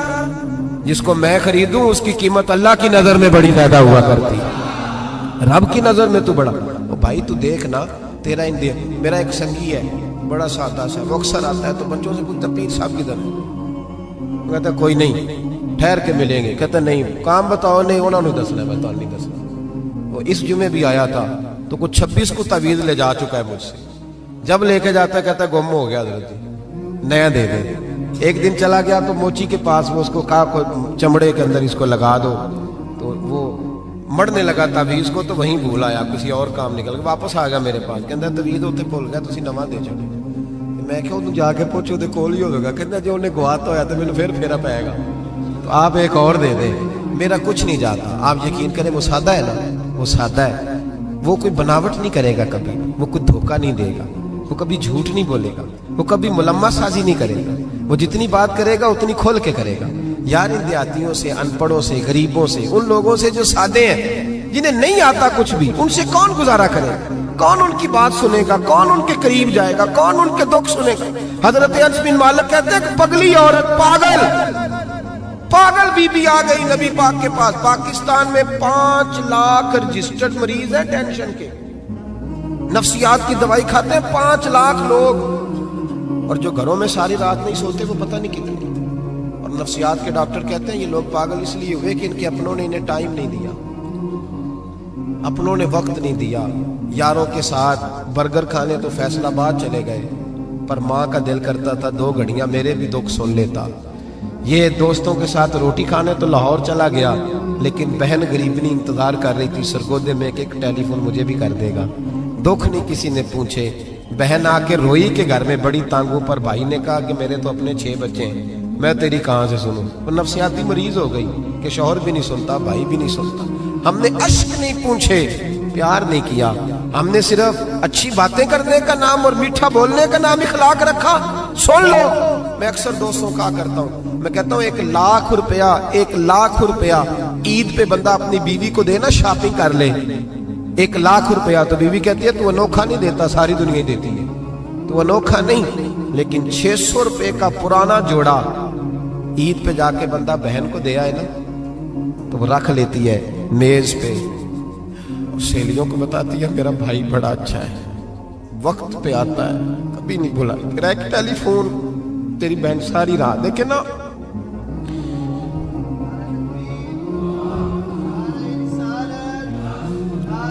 جس کو میں خریدوں اس کی قیمت اللہ کی نظر میں بڑی پیدا ہوا کرتی, رب کی نظر میں تو بڑا. او بھائی تو دیکھ نا تیرا اندیا. میرا ایک سنگی ہے بڑا سادہ سا, وہ اکثر آتا ہے تو بچوں سے پوچھتا پیر صاحب کدھر؟ کہتا کوئی نہیں, ٹھہر کے ملیں گے. کہتا نہیں کام بتاؤ, نہیں انہوں نے دسنا ہے, بتاؤ نہیں دسنا. وہ اس جمعے بھی آیا تھا تو کچھ 26 کو تعویذ لے جا چکا ہے مجھ سے. جب لے کے جاتا ہے کہتا ہے گم ہو گیا حضرت, نیا دے دے. ایک دن چلا گیا تو موچی کے پاس, وہ اس کو کہا چمڑے کے اندر اس کو لگا دو, تو وہ مڑنے لگا تعویذ کو, تو وہیں بھول آیا, کسی اور کام نکل گیا, واپس آ گیا میرے پاس. کہتا ہے تعویذ ہوتے بھول گیا, تسی نواں دے چڑے. میں کہا تو جا کے پوچھو دے کول ہی ہوگا. کہتا جو انہیں گواتا ہویا تو مینوں پھر پھیرا پائے گا, تو آپ ایک اور دے دیں, میرا کچھ نہیں جاتا. آپ یقین کریں وہ سادہ ہے نا, وہ سادہ ہے, وہ کوئی بناوٹ نہیں کرے گا کبھی, وہ کوئی دھوکہ نہیں دے گا, وہ کبھی جھوٹ نہیں بولے گا, وہ کبھی ملمہ سازی نہیں کرے گا, وہ جتنی بات کرے گا اتنی کھول کے کرے گا. یار ان دیہاتیوں سے, ان پڑھوں سے, غریبوں سے, ان لوگوں سے جو سادے ہیں, جنہیں نہیں آتا کچھ بھی, ان سے کون گزارا کرے, کون ان کی بات سنے گا, کون ان کے قریب جائے گا, کون ان کے دکھ سنے گا. حضرت انس بن مالک کہتے ہیں کہ پگلی عورت, پاگل بی بی آ گئی نبی پاک کے پاس. پاکستان میں 5 لاکھ رجسٹرڈ مریض ہیں ٹینشن کے, نفسیات کی دوائی کھاتے ہیں 5 لاکھ لوگ, اور جو گھروں میں ساری رات نہیں سوتے وہ پتہ نہیں کتنے. اور نفسیات کے ڈاکٹر کہتے ہیں یہ لوگ پاگل اس لیے ہوئے کہ ان کے اپنوں نے انہیں ٹائم نہیں دیا, اپنوں نے وقت نہیں دیا. یاروں کے ساتھ برگر کھانے تو فیصل آباد چلے گئے, پر ماں کا دل کرتا تھا 2 گھڑیاں میرے بھی دکھ سن لیتا. یہ دوستوں کے ساتھ روٹی کھانے تو لاہور چلا گیا, لیکن بہن غریبنی انتظار کر رہی تھی سرگودے میں کہ ایک ٹیلی فون مجھے بھی کر دے گا. دکھ نہیں کسی نے پوچھے, بہن آ کے روئی کے گھر میں بڑی تانگوں پر. بھائی نے کہا کہ میرے تو اپنے 6 بچے ہیں, میں تیری کہاں سے سنوں. وہ نفسیاتی مریض ہو گئی کہ شوہر بھی نہیں سنتا, بھائی بھی نہیں سنتا. ہم نے اشک نہیں پوچھے, پیار نہیں کیا, ہم نے صرف اچھی باتیں کرنے کا نام اور میٹھا بولنے کا نام اخلاق رکھا. سن لو, میں اکثر دوستوں کہا کرتا ہوں, میں کہتا ہوں 1 لاکھ روپیہ, 1 لاکھ روپیہ عید پہ بندہ اپنی بیوی کو دینا, شاپنگ کر لے. 1 لاکھ روپیہ تو بیوی کہتی ہے تو انوکھا نہیں دیتا, ساری دنیا ہی دیتی ہے, تو انوکھا نہیں. لیکن 600 روپے کا پرانا جوڑا عید پہ جا کے بندہ بہن کو دے آئے نا, تو وہ رکھ لیتی ہے میز پہ, سہیلیوں کو بتاتی ہے میرا بھائی بڑا اچھا ہے, وقت پہ آتا ہے, کبھی نہیں بھولا. پھر ایک ٹیلی فون, تیری بہن ساری رات دیکھے نا.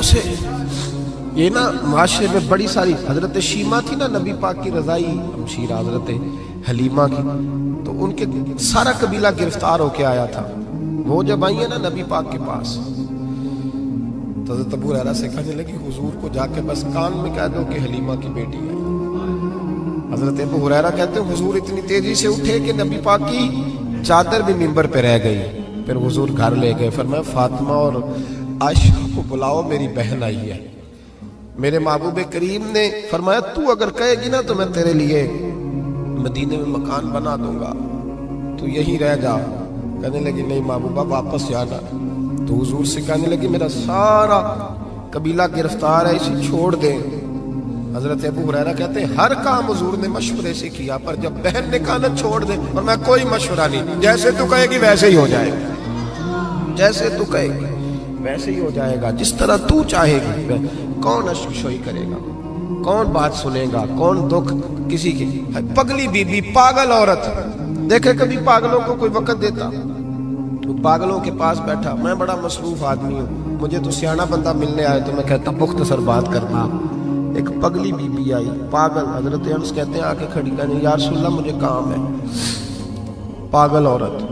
اسے یہ نا معاشرے میں بڑی ساری, حضرت شیمہ تھی نا نبی پاک کی رضائی ہمشیرہ, حضرت حلیمہ کی, تو ان کے سارا قبیلہ گرفتار ہو کے آیا تھا. وہ جب آئی ہیں نا نبی پاک کے پاس, تو حضرت ابو ہریرہ سے کہنے لگی حضور کو جا کے بس کان میں کہہ دو کہ حلیمہ کی بیٹی آئی. حضرت ابو ہریرہ کہتے ہیں حضور اتنی تیزی سے اٹھے کہ نبی پاک کی چادر بھی منبر پہ رہ گئی. پھر حضور گھر لے گئے, فرمایا فاطمہ اور عائشہ کو بلاؤ, میری بہن آئی ہے. میرے محبوب کریم نے فرمایا تو اگر کہے گی نا تو میں تیرے لیے مدینے میں مکان بنا دوں گا, تو یہی رہ جا, کہنے لگی نہیں محبوبہ واپس جانا. تو حضور سے کہنے لگی میرا سارا قبیلہ گرفتار ہے, اسے چھوڑ دیں. حضرت ابو ہریرہ کہتے ہیں ہر کام حضور نے مشورے سے کیا, پر جب بہن نے کہا نہ چھوڑ دیں, اور میں کوئی مشورہ نہیں, جیسے تو کہے گی ویسے ہی ہو جائے گا, جیسے تو کہے گی ویسے ہی ہو جائے گا, جس طرح تو چاہے گی. کون اشک شوئی کرے گا, کون بات سنے گا, کون دکھ کسی کی. پگلی بی بی, پاگل عورت. دیکھے کبھی پاگلوں کو کوئی وقت دیتا؟ پاگلوں کے پاس بیٹھا, میں بڑا مصروف آدمی ہوں, مجھے تو سیاںا بندہ ملنے آئے تو میں کہتا مختصر بات کرنا. ایک پگلی بی بی آئی, پاگل. حضرت انس کہتے ہیں آ کے کھڑی, کہنے یا رسول اللہ مجھے کام ہے. پاگل عورت.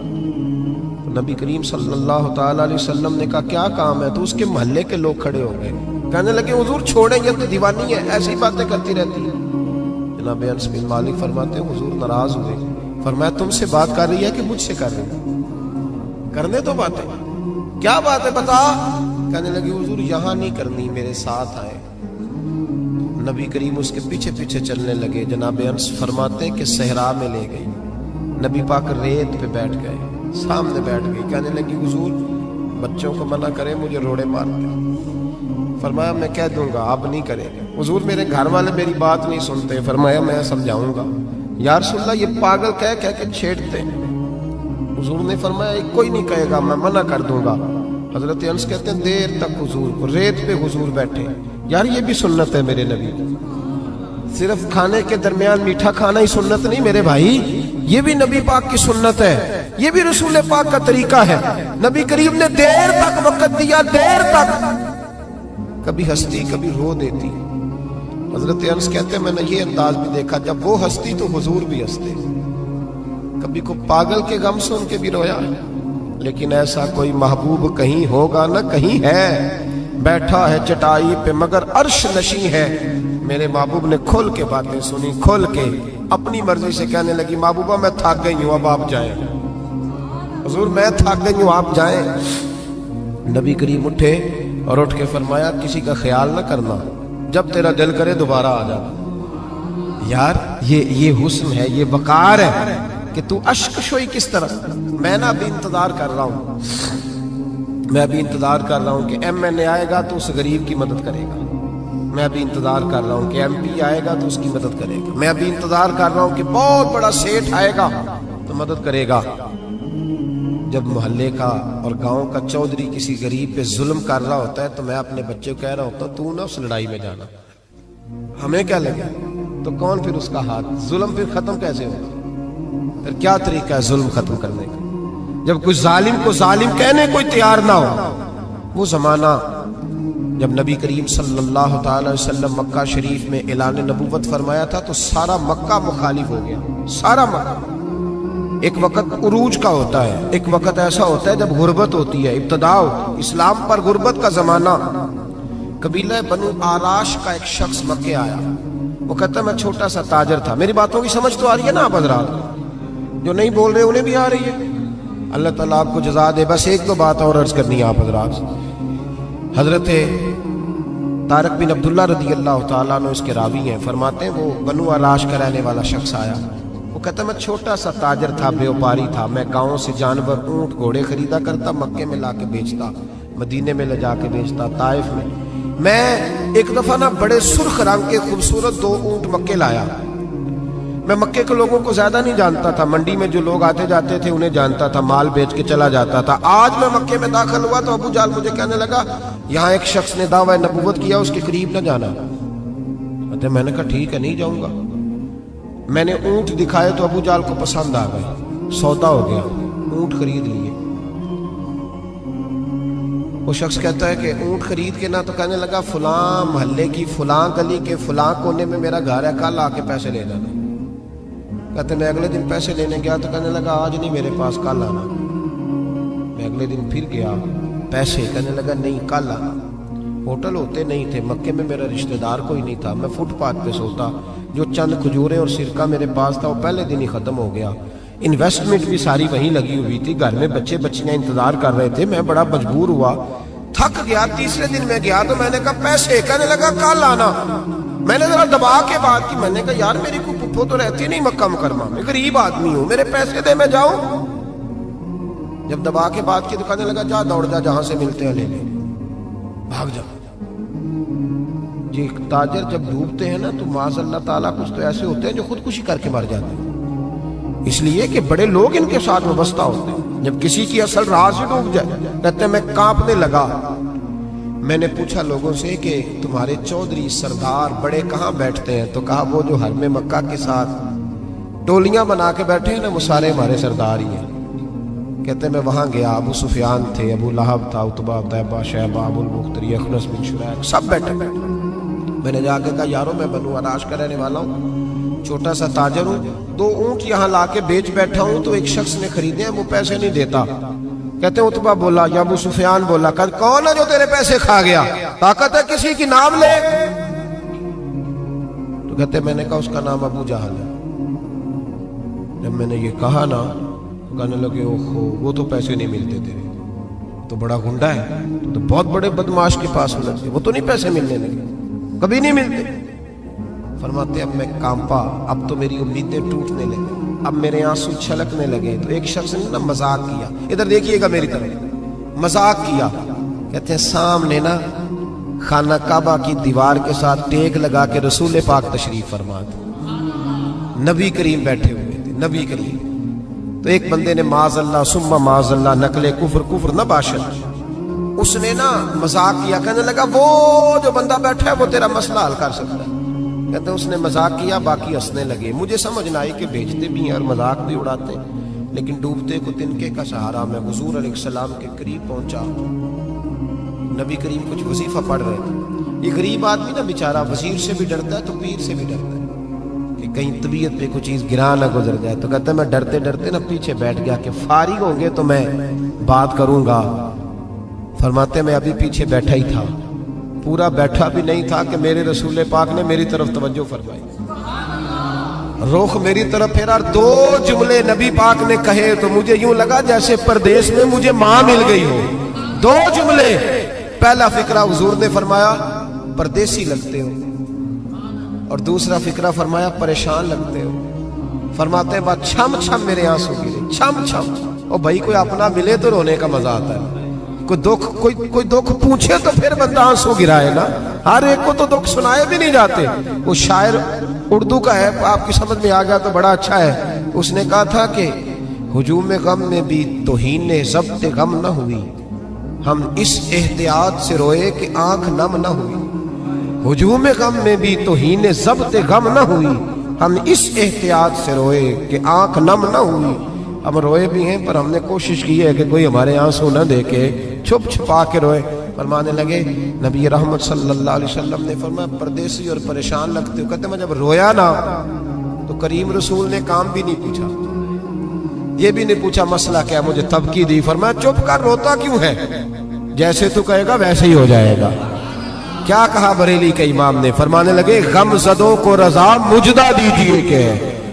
نبی کریم صلی اللہ تعالی علیہ وسلم نے کہا کیا کام ہے؟ تو اس کے محلے کے لوگ کھڑے ہو گئے, کہنے لگے حضور چھوڑیں, یہ تو دیوانی ہے, ایسی باتیں کرتی رہتی ہے. جناب انس بن مالک فرماتے ہیں حضور ناراض ہوئے, فرمایا تم سے بات کر رہی ہے کہ مجھ سے کر رہی ہے؟ کرنے تو باتیں, کیا بات ہے بتا. کہنے لگی حضور یہاں نہیں کرنی, میرے ساتھ آئے. نبی کریم اس کے پیچھے پیچھے چلنے لگے. جناب انس فرماتے ہیں کہ صحرا میں لے گئی, نبی پاک ریت پہ بیٹھ گئے, سامنے بیٹھ گئی. کہنے لگی حضور بچوں کو منع کریں, مجھے روڑے مارتے. فرمایا میں کہہ دوں گا, آپ نہیں کریں گے. حضور میرے گھر والے میری بات نہیں سنتے. فرمایا میں سمجھاؤں گا. یا رسول اللہ یہ پاگل کہہ کے چھیڑتے. حضور نے فرمایا کوئی نہیں کہے گا, میں منع کر دوں گا. حضرت انس کہتے ہیں دیر تک حضور ریت پہ حضور بیٹھے. یار یہ بھی سنت ہے میرے نبی, صرف کھانے کے درمیان میٹھا کھانا ہی سنت نہیں میرے بھائی, یہ بھی نبی پاک کی سنت ہے, یہ بھی رسول پاک کا طریقہ ہے. نبی کریم نے دیر تک وقت دیا, دیر تک. کبھی ہستی کبھی رو دیتی. حضرت انس کہتے ہیں میں نے یہ انداز بھی دیکھا, جب وہ ہستی تو حضور بھی ہستے. کبھی کو پاگل کے غم سن کے بھی رویا, لیکن ایسا کوئی محبوب کہیں ہوگا نہ کہیں ہے. بیٹھا ہے چٹائی پہ مگر عرش نشیں ہے. میرے محبوب نے کھل کے باتیں سنی, کھل کے اپنی مرضی سے. کہنے لگی محبوبہ میں تھک گئی ہوں, اب آپ جائیں. حضور میں تھک گئی ہوں, آپ جائیں. نبی کریم اٹھے اور اٹھ کے فرمایا کسی کا خیال نہ کرنا, جب تیرا دل کرے دوبارہ آ جا. یار یہ حسن ہے, یہ وقار ہے کہ تو اشک شوئی کس طرح. میں نہ ابھی انتظار کر رہا ہوں, میں ابھی انتظار کر رہا ہوں کہ ایم این اے آئے گا تو اس غریب کی مدد کرے گا. میں ابھی انتظار کر رہا ہوں کہ ایم پی آئے گا تو اس کی مدد کرے گا. میں ابھی انتظار کر رہا ہوں کہ بہت بڑا سیٹھ آئے گا تو مدد کرے گا. جب محلے کا اور گاؤں کا چودھری کسی غریب پہ ظلم کر رہا ہوتا ہے تو میں اپنے بچے کو کہہ رہا ہوتا تو نہ اس لڑائی میں جانا, ہمیں کیا لگے. تو کون پھر اس کا ہاتھ, ظلم پھر ختم کیسے ہوگا؟ پھر کیا طریقہ ہے ظلم ختم کرنے کا؟ جب کوئی ظالم کو ظالم کہنے کوئی تیار نہ ہو. وہ زمانہ جب نبی کریم صلی اللہ تعالی وسلم مکہ شریف میں اعلان نبوت فرمایا تھا تو سارا مکہ مخالف ہو گیا, سارا مکہ. ایک وقت عروج کا ہوتا ہے, ایک وقت ایسا ہوتا ہے جب غربت ہوتی ہے, ابتدا ہوتی اسلام پر غربت کا زمانہ. قبیلہ بنو آراش کا ایک شخص مکے آیا, وہ کہتا میں چھوٹا سا تاجر تھا. میری باتوں کی سمجھ تو آ رہی ہے نا آپ حضرات؟ جو نہیں بول رہے انہیں بھی آ رہی ہے. اللہ تعالیٰ آپ کو جزا دے. بس ایک دو بات اور عرض کرنی ہے آپ حضرات. حضرت طارق بن عبداللہ رضی اللہ تعالیٰ عنہ اس کے راوی ہیں, فرماتے ہیں وہ بنو آراش کا رہنے والا شخص آیا. وہ کہتا میں چھوٹا سا تاجر تھا, بیوپاری تھا. میں گاؤں سے جانور اونٹ گھوڑے خریدا کرتا, مکے میں لا کے بیچتا, مدینے میں لے جا کے بیچتا, طائف میں. میں ایک دفعہ نا بڑے سرخ رنگ کے خوبصورت 2 اونٹ مکے لایا. میں مکے کے لوگوں کو زیادہ نہیں جانتا تھا, منڈی میں جو لوگ آتے جاتے تھے انہیں جانتا تھا, مال بیچ کے چلا جاتا تھا. آج میں مکے میں داخل ہوا تو ابو جال مجھے کہنے لگا یہاں ایک شخص نے دعویٰ نبوت کیا, اس کے قریب نہ جانا. میں نے کہا ٹھیک ہے نہیں جاؤں گا. میں نے اونٹ دکھائے تو ابو جال کو پسند آ گئے, سودا ہو گیا, اونٹ خرید لیے. وہ شخص کہتا ہے کہ اونٹ خرید کے نہ تو کہنے لگا فلاں محلے کی فلاں گلی کے فلاں کونے میں میرا گھر ہے, کل آ کے پیسے لے جانا. کہتے میں اگلے دن پیسے لینے گیا تو کہنے لگا آج نہیں میرے پاس, کل آنا. میں اگلے دن پھر گیا, پیسے, کہنے لگا نہیں کل آنا. ہوٹل ہوتے نہیں تھے, مکے میں میرا رشتہ دار کوئی نہیں تھا, میں فٹ پاتھ پہ سوتا. جو چند کھجوریں اور سرکہ میرے پاس تھا وہ پہلے دن ہی ختم ہو گیا. انویسٹمنٹ بھی ساری وہیں لگی ہوئی تھی, گھر میں بچے بچیاں انتظار کر رہے تھے. میں بڑا مجبور ہوا, تھک گیا. تیسرے دن میں گیا تو میں نے کہا پیسے, کہنے لگا کل آنا. میں نے ذرا دبا کے بات کی, میں نے کہا یار میری کوئی پھپھو تو رہتی نہیں مکہ مکرمہ میں, غریب آدمی ہوں, میرے پیسے دے میں جاؤں. جب دبا کے بات کی تو کہنے لگا جا دوڑ جا، جہاں سے ملتے ہیں لے لے، بھاگ جا۔ جی تاجر جب ڈوبتے ہیں نا تو معاذ اللہ تعالیٰ کچھ تو ایسے ہوتے ہیں جو خودکشی کر کے مر جاتے ہیں، اس لیے کہ بڑے لوگ ان کے ساتھ وابستہ ہوتے ہیں۔ جب کسی کی اصل راز ہی ڈوب جائے، کہتے ہیں میں کانپنے لگا۔ میں نے پوچھا لوگوں سے کہ تمہارے چودھری سردار بڑے کہاں بیٹھتے ہیں؟ تو کہا وہ جو حرم مکہ کے ساتھ ٹولیاں بنا کے بیٹھے ہیں نا، وہ سارے ہمارے سردار ہی ہیں۔ کہتے ہیں میں وہاں گیا، ابو سفیان تھے، ابو لہب تھا، عتبہ، طیبہ، شیبہ، ابو المختری، اخنس بن شریح، سب بیٹھے۔ میں نے جا کے کہا یارو میں بنو عراش کا رہنے والا ہوں، چھوٹا سا تاجر ہوں، 2 اونٹ یہاں لا کے بیچ بیٹھا ہوں تو ایک شخص نے خریدے ہیں، وہ پیسے نہیں دیتا۔ کہتے ہیں عتبہ بولا یا ابو سفیان بولا، کون ہے جو تیرے پیسے کھا گیا؟ طاقت ہے کسی کی، نام لے۔ تو کہتے ہیں میں نے کہا اس کا نام ابو جہل ہے۔ جب میں نے یہ کہا نا تو کہنے لگے اوہو وہ تو پیسے نہیں ملتے تیرے، تو بڑا گنڈا ہے، تو بہت بڑے بدماش کے پاس لگتے، وہ تو نہیں پیسے ملنے لگے، کبھی نہیں ملتے۔ فرماتے اب میں کانپا، اب تو میری امیدیں ٹوٹنے لگی، اب میرے آنسو چھلکنے لگے۔ تو ایک شخص نے نا مذاق کیا، ادھر دیکھیے گا میری طرف، مذاق کیا۔ کہتے ہیں سامنے نا خانہ کعبہ کی دیوار کے ساتھ ٹیک لگا کے رسول پاک تشریف فرما تھے، نبی کریم بیٹھے ہوئے تھے، نبی کریم۔ تو ایک بندے نے معاذ اللہ ثم معاذ اللہ نقل کفر نہ باشد، اس نے نا مذاق کیا، کہنے لگا وہ جو بندہ بیٹھا ہے وہ تیرا مسئلہ حل کر سکتا ہے۔ کہتے ہیں اس نے مذاق کیا، باقی ہنسنے لگے۔ مجھے سمجھ نہ آئی کہ بھیجتے بھی ہیں اور مذاق بھی اڑاتے ہیں، لیکن ڈوبتے کو تنکے کا سہارا میں حضور علیہ السلام کے قریب پہنچا۔ نبی کریم کچھ وظیفہ پڑھ رہے تھے۔ یہ غریب آدمی نا بیچارہ وزیر سے بھی ڈرتا ہے تو پیر سے بھی ڈرتا ہے کہ کہیں طبیعت پہ کوئی چیز گرا نہ گزر جائے۔ تو کہتا ہے میں ڈرتے ڈرتے نا پیچھے بیٹھ گیا کہ فارغ ہوں گے تو میں بات کروں گا۔ فرماتے میں ابھی پیچھے بیٹھا ہی تھا، پورا بیٹھا بھی نہیں تھا کہ میرے رسول پاک نے میری طرف توجہ فرمائی، رخ میری طرف پھیرا، 2 جملے نبی پاک نے کہے تو مجھے یوں لگا جیسے پردیس میں مجھے ماں مل گئی ہو۔ 2 جملے، پہلا فقرہ حضور نے فرمایا پردیسی لگتے ہو، اور دوسرا فقرہ فرمایا پریشان لگتے ہو۔ فرماتے ہیں بات چھم چھم میرے آنسو گرے، چھم چھم۔ اور بھائی کوئی اپنا ملے تو رونے کا مزہ آتا ہے، کوئی دکھ پوچھے تو پھر بندہ آنسو گرائے نا، ہر ایک کو تو دکھ سنائے بھی نہیں جاتے۔ وہ شاعر اردو کا ہے، آپ کی سمجھ میں آ گیا تو بڑا اچھا ہے۔ اس نے کہا تھا کہ ہجوم غم میں بھی توہین ضبط غم نہ ہوئی، ہم اس احتیاط سے روئے کہ آنکھ نم نہ ہوئی۔ ہجوم غم میں بھی توہین ضبط غم نہ ہوئی، ہم اس احتیاط سے روئے کہ آنکھ نم نہ ہوئی۔ ہم روئے بھی ہیں پر ہم نے کوشش کی ہے کہ کوئی ہمارے آنسو نہ دیکھے، چھپ چھپا کے روئے۔ فرمانے لگے نبی رحمت صلی اللہ علیہ وسلم نے فرمایا پردیسی اور پریشان لگتے ہو۔ کہتے میں جب رویا نا تو کریم رسول نے کام بھی نہیں پوچھا، یہ بھی نہیں پوچھا مسئلہ کیا، مجھے تبکی دی۔ فرمایا چپ کر، روتا کیوں ہے؟ جیسے تو کہے گا ویسے ہی ہو جائے گا۔ کیا کہا بریلی کے امام نے؟ فرمانے لگے غم زدوں کو رضا مجدہ دیجئے کہ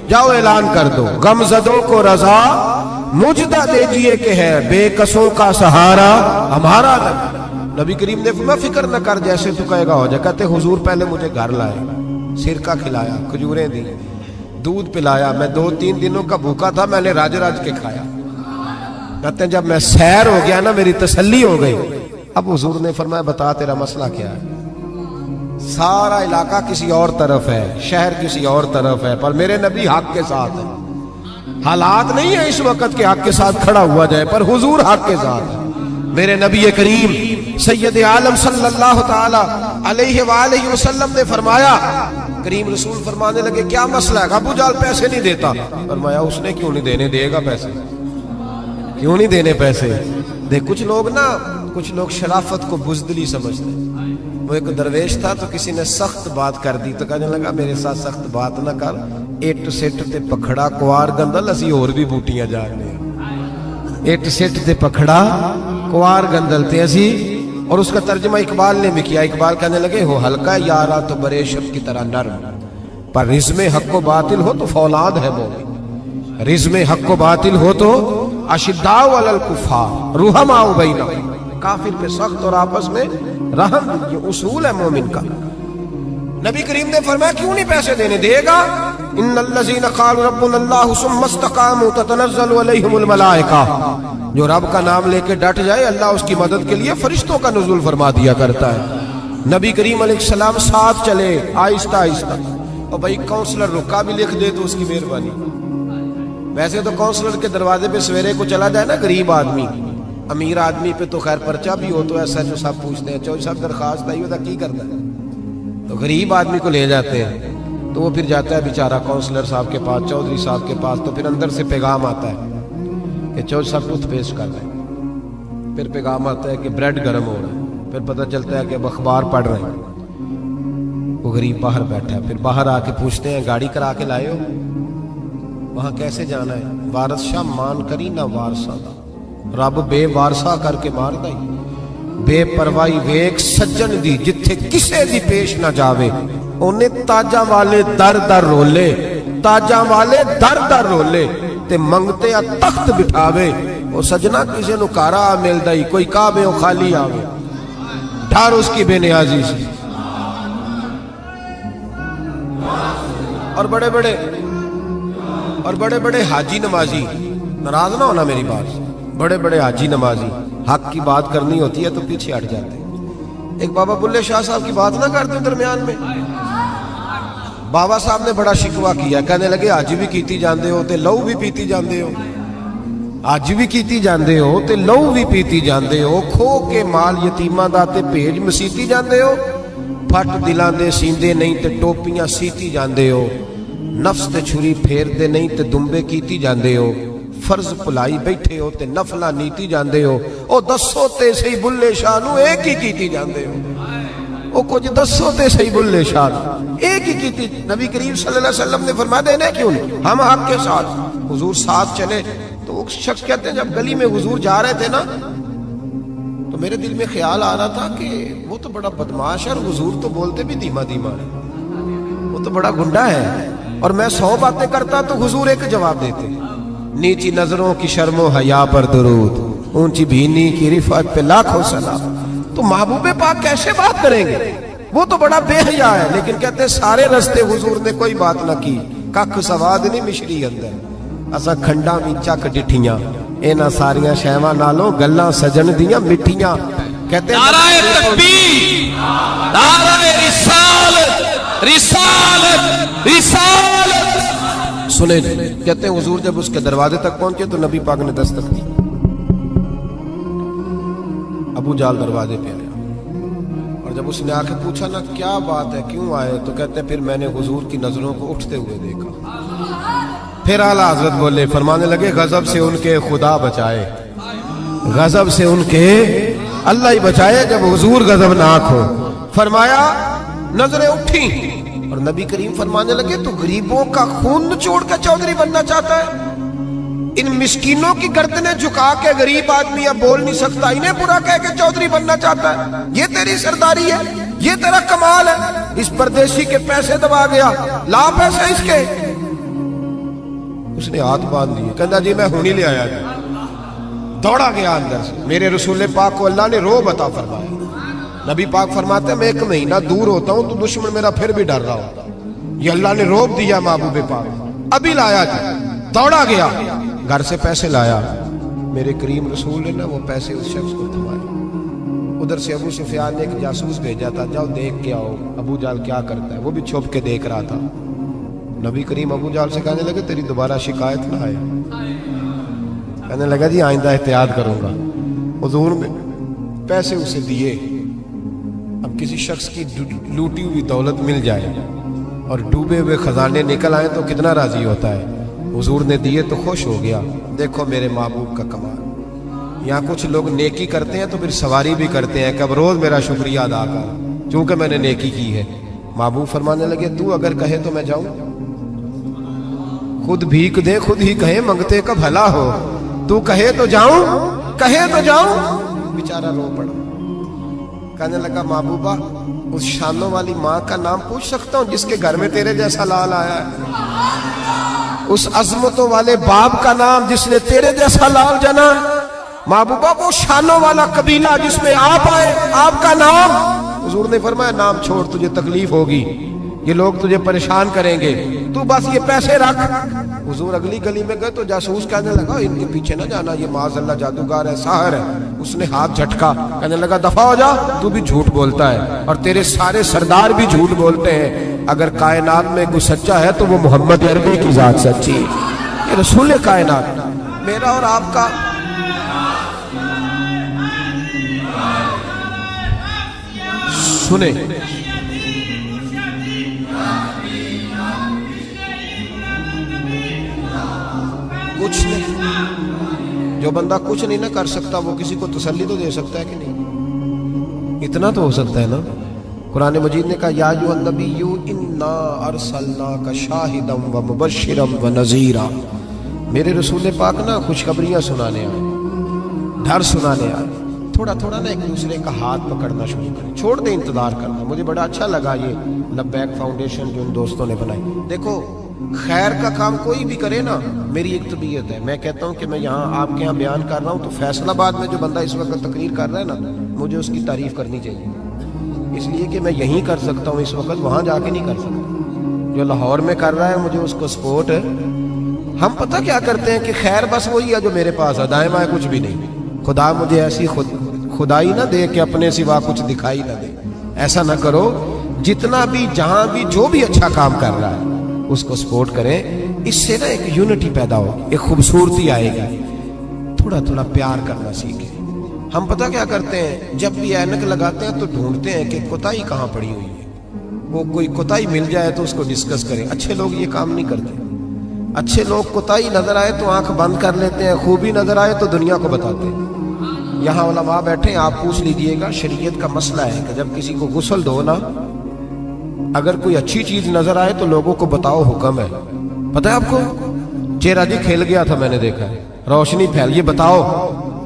جاؤ اعلان کر دو، غم زدوں کو رضا مجدہ دیجئے کہ ہے بے کسوں کا سہارا ہمارا نبی۔ نبی کریم نے فرمایا فکر نہ کر، جیسے تو کہے گا ہو جائے۔ کہتے حضور پہلے مجھے گھر لائے، سرکہ کھلایا، کھجوریں دی، دودھ پلایا، میں 2-3 دنوں کا بھوکا تھا، میں نے راج کے کھایا۔ کہتے ہیں جب میں سیر ہو گیا نا میری تسلی ہو گئی۔ اب حضور نے فرمایا بتا تیرا مسئلہ کیا ہے؟ سارا علاقہ کسی اور طرف ہے، شہر کسی اور طرف ہے، پر میرے نبی حق کے ساتھ ہے۔ حالات نہیں ہے اس وقت کہ حق کے ساتھ کھڑا ہوا جائے، پر حضور حق کے ساتھ ہے۔ میرے نبی کریم سید عالم صلی اللہ تعالی علیہ وآلہ وسلم نے فرمایا، کریم رسول فرمانے لگے کیا مسئلہ ہے؟ ابو جہل پیسے نہیں دیتا۔ فرمایا اس نے کیوں نہیں دینے، دے گا پیسے، کیوں نہیں دینے پیسے؟ دیکھ کچھ لوگ شرافت کو بزدلی سمجھتے ہیں۔ وہ ایک درویش تھا تو کسی نے سخت بات کر دی تو کہنے لگا میرے ساتھ سخت بات نہ کر، اٹ سٹ تے پکھڑا کوار گندل، اسی اور بھی بوٹیاں جا رہے ہیں۔ اٹ سٹ تے پکھڑا کوار گندل تے اسی، اور اس کا ترجمہ اقبال نے بھی کیا۔ اقبال کہنے لگے ہو ہلکا یارا تو برے شب کی طرح نرم، پر رزم حق و باطل ہو تو فولاد ہے مومن۔ رزم حق و باطل ہو تو اشداء علی الکفار رحماء بینہم، کافر پہ سخت اور آپس میں رحم، یہ اصول ہے مومن کا۔ نبی کریم نے فرمایا کیوں نہیں پیسے دینے، دے گا؟ ان الذین قالوا ربنا اللہ ثم استقاموا تتنزل علیہم الملائکہ، جو رب کا نام لے کے ڈٹ جائے اللہ اس کی مدد کے لیے فرشتوں کا نزول فرما دیا کرتا ہے۔ نبی کریم علیہ السلام ساتھ چلے آہستہ آہستہ، اور بھائی کونسلر رکا بھی لکھ دے تو اس کی مہربانی۔ ویسے تو کونسلر کے دروازے پہ سویرے کو چلا جائے نا غریب آدمی، امیر آدمی پہ تو خیر پرچہ بھی ہو تو ایسا جو صاحب پوچھتے ہیں چوہدری صاحب درخواست آئی ہوتا کی کرنا ہے، تو غریب آدمی کو لے جاتے ہیں، تو وہ پھر جاتا ہے بیچارہ کونسلر صاحب کے پاس، چودھری صاحب کے پاس، تو پھر اندر سے پیغام آتا ہے کہ چودھری صاحب ٹوتھ پیسٹ کر رہے ہیں، پھر پیغام آتا ہے کہ بریڈ گرم ہو رہا ہے، پھر پتہ چلتا ہے کہ اب اخبار پڑھ رہے ہیں۔ وہ غریب باہر بیٹھا ہے، پھر باہر آ کے پوچھتے ہیں گاڑی کرا کے لائے ہو؟ وہاں کیسے جانا ہے؟ وارث شاہ مان کری نہ وارثہ دا، رب بے وارثہ کر کے مار دائی، بے پرواہی ویک سجن دی جتھے کسے دی پیش نہ جاوے، انہیں تاجاں والے در در رولے، تاجاں والے در در رولے تے منگتے آ تخت بٹھاوے، وہ سجنا کسے نو کارا مل دائی، کوئی کعبے او خالی آوے، ڈھار اس کی بے نیازی سے۔ اور بڑے بڑے حاجی نمازی، ناراض نہ ہونا میری بات سے، بڑے بڑے حاجی نمازی حق کی بات کرنی ہوتی ہے تو پیچھے ہٹ جاتے ہیں۔ ایک بابا بلے شاہ صاحب کی بات نہ کرتے درمیان میں، بابا صاحب نے بڑا شکوہ کیا، کہنے لگے حج بھی کیتی جاندے ہو تے لہو بھی پیتی جاندے ہو، حج بھی کیتی جاندے ہو تے لہو بھی پیتی جاندے ہو، کھو کے مال یتیماں دا تے بھیج مسیتی جاندے ہو، پھٹ دلاں دے سیندے نہیں تے ٹوپیاں سیتی جاندے ہو، نفس تے چھری پھیر دے نہیں تے دمبے کیتی جاندے ہو، فرض پلائی بیٹھے ہو تے نفلہ نیتی جاندے ہو، او دسو تے صحیح بلے شاہ نو ایک ہی کیتی جاندے ہو، او کچھ دسو تے صحیح بلے شاہ نو ایک ہی کیتی۔ نبی کریم صلی اللہ علیہ وسلم نے فرمایا دینے کیوں نہیں، ہم حق کے ساتھ، حضور ساتھ چلے۔ تو وہ شخص کہتے ہیں جب گلی میں حضور جا رہے تھے نا تو میرے دل میں خیال آ رہا تھا کہ وہ تو بڑا بدماش ہے اور حضور تو بولتے بھی دھیما دھیما ہے، وہ تو بڑا گنڈا ہے، اور میں 100 باتیں کرتا تو حضور ایک جواب دیتے، نیچی نظروں کی شرم و حیا پر درود، اونچی بینی کی رفعت پہ لاکھوں سلام۔ تو محبوب پاک کیسے بات کریں گے، وہ تو بڑا بے حیا ہے، لیکن کہتے ہیں سارے رستے حضور نے کوئی بات نہ کی، ککھ سواد نہیں مشری اندر، اسا کھنڈا میں چک ڈٹھیاں، اینا ساریاں شہواں نالوں گلاں سجن دیاں مٹھیاں۔ کہتے ہیں نعرہ تکبیر، نعرہ رسالت، رسالت، رسالت۔ سنیں، کہتے ہیں حضور جب اس کے دروازے تک پہنچے تو نبی پاک نے دستک دی، ابو جال دروازے پہ آیا، اور جب اس نے آ کے پوچھا نا کیا بات ہے کیوں آئے، تو کہتے ہیں پھر میں نے حضور کی نظروں کو اٹھتے ہوئے دیکھا۔ پھر اعلیٰ حضرت بولے، فرمانے لگے غضب سے ان کے خدا بچائے، غضب سے ان کے اللہ ہی بچائے جب حضور غضبناک ہو۔ فرمایا نظریں اٹھی، اور نبی کریم فرمانے لگے تو غریبوں کا خون نچوڑ کے چودھری بننا چاہتا ہے؟ ان مسکینوں کی گردنیں جھکا کے غریب آدمی اب بول نہیں سکتا، انہیں برا کہہ کے چودھری بننا چاہتا ہے؟ یہ تیری سرداری ہے، یہ تیرا کمال ہے؟ اس پردیسی کے پیسے دبا گیا، لا پیسے اس کے۔ اس نے ہاتھ باندھ لیے، کہتا جی میں ہونی لے آیا، دوڑا گیا اندر سے۔ میرے رسول پاک کو اللہ نے رعب عطا فرمایا، نبی پاک فرماتے ہیں میں 1 مہینہ دور ہوتا ہوں تو دشمن میرا پھر بھی ڈر رہا ہوتا، یہ اللہ نے رعب دیا محبوب پاک۔ ابھی لایا جی، دوڑا گیا، گھر سے پیسے لایا، میرے کریم رسول نے نا وہ پیسے اس شخص کو تھمائے۔ ادھر سے ابو سفیان نے ایک جاسوس بھیجا تھا، جاؤ دیکھ کے آؤ ابو جال کیا کرتا ہے، وہ بھی چھپ کے دیکھ رہا تھا۔ نبی کریم ابو جال سے کہنے لگے تیری دوبارہ شکایت نہ آئے، کہنے لگا جی آئندہ احتیاط کروں گا۔ حضور نے پیسے اسے دیے، اب کسی شخص کی لوٹی ہوئی دولت مل جائے اور ڈوبے ہوئے خزانے نکل آئیں تو کتنا راضی ہوتا ہے۔ حضور نے دیے تو خوش ہو گیا، دیکھو میرے محبوب کا کمال۔ یہاں کچھ لوگ نیکی کرتے ہیں تو پھر سواری بھی کرتے ہیں کہ اب روز میرا شکریہ ادا کر چونکہ میں نے نیکی کی ہے۔ محبوب فرمانے لگے تو اگر کہے تو میں جاؤں، خود بھیک دے خود ہی کہے منگتے کا بھلا ہو، تو کہے تو جاؤں، کہے تو جاؤں۔ بیچارہ رو پڑا، کہنے لگا محبوبہ اس شانوں والی ماں کا نام پوچھ سکتا ہوں جس کے گھر میں تیرے جیسا لال آیا ہے؟ اس عظمتوں والے باپ کا نام جس نے تیرے جیسا لال جنا؟ محبوبہ وہ شانوں والا قبیلہ جس میں آپ آئے، آپ کا نام؟ حضور نے فرمایا نام چھوڑ، تجھے تکلیف ہوگی، یہ لوگ تجھے پریشان کریں گے، تو بس یہ پیسے رکھ۔ حضور اگلی گلی میں گئے تو جاسوس کہنے لگا ان کے پیچھے نہ جانا، یہ معاذ اللہ جادوگر ہے، ساحر ہے۔ اس نے ہاتھ جھٹکا، کہنے لگا دفع ہو جا، تو بھی جھوٹ بولتا ہے اور تیرے سارے سردار بھی جھوٹ بولتے ہیں، اگر کائنات میں کوئی سچا ہے تو وہ محمد عربی کی ذات سچی ہے، یہ رسول کائنات۔ میرا اور آپ کا سنیں، کچھ نہیں، جو بندہ کچھ نہیں نہ کر سکتا وہ کسی کو تسلی تو دے سکتا ہے کہ نہیں؟ اتنا تو ہو سکتا ہے نا۔ قرآن مجید نے کہا یا ایھا النبی انا ارسلناک شاہدا ومبشرا ونذیرا، میرے رسول پاک نا خوشخبریاں سنانے آئے، ڈر سنانے آئے۔ تھوڑا تھوڑا نا ایک دوسرے کا ہاتھ پکڑنا شروع کریں، چھوڑ دیں انتظار کرنا۔ مجھے بڑا اچھا لگا یہ لبیک فاؤنڈیشن جو ان دوستوں نے بنائی۔ دیکھو خیر کا کام کوئی بھی کرے نا، میری ایک طبیعت ہے، میں کہتا ہوں کہ میں یہاں آپ کے یہاں بیان کر رہا ہوں تو فیصل آباد میں جو بندہ اس وقت تقریر کر رہا ہے نا، مجھے اس کی تعریف کرنی چاہیے، اس لیے کہ میں یہیں کر سکتا ہوں اس وقت، وہاں جا کے نہیں کر سکتا۔ جو لاہور میں کر رہا ہے مجھے اس کو سپورٹ ہے۔ ہم پتہ کیا کرتے ہیں کہ خیر بس وہی ہے جو میرے پاس ہے، دائیں بائیں کچھ بھی نہیں۔ خدا مجھے ایسی خدائی نہ دے کہ اپنے سوا کچھ دکھائی نہ دے، ایسا نہ کرو۔ جتنا بھی جہاں بھی جو بھی اچھا کام کر رہا ہے اس کو سپورٹ کریں، اس سے نا ایک یونٹی پیدا ہوگی، ایک خوبصورتی آئے گی۔ تھوڑا تھوڑا پیار کرنا سیکھیں۔ ہم پتہ کیا کرتے ہیں، جب بھی اینک لگاتے ہیں تو ڈھونڈتے ہیں کہ کوتاہی کہاں پڑی ہوئی ہے، وہ کوئی کوتاہی مل جائے تو اس کو ڈسکس کریں۔ اچھے لوگ یہ کام نہیں کرتے۔ اچھے لوگ کوتاہی نظر آئے تو آنکھ بند کر لیتے ہیں، خوبی نظر آئے تو دنیا کو بتاتے ہیں۔ یہاں علماء بیٹھے ہیں، آپ پوچھ لیجئے گا، شریعت کا مسئلہ ہے کہ جب کسی کو غسل دو نا، اگر کوئی اچھی چیز نظر آئے تو لوگوں کو بتاؤ، حکم ہے۔ پتہ ہے آپ کو، چہرہ جی کھل گیا تھا، میں نے دیکھا ہے، روشنی پھیل، یہ بتاؤ۔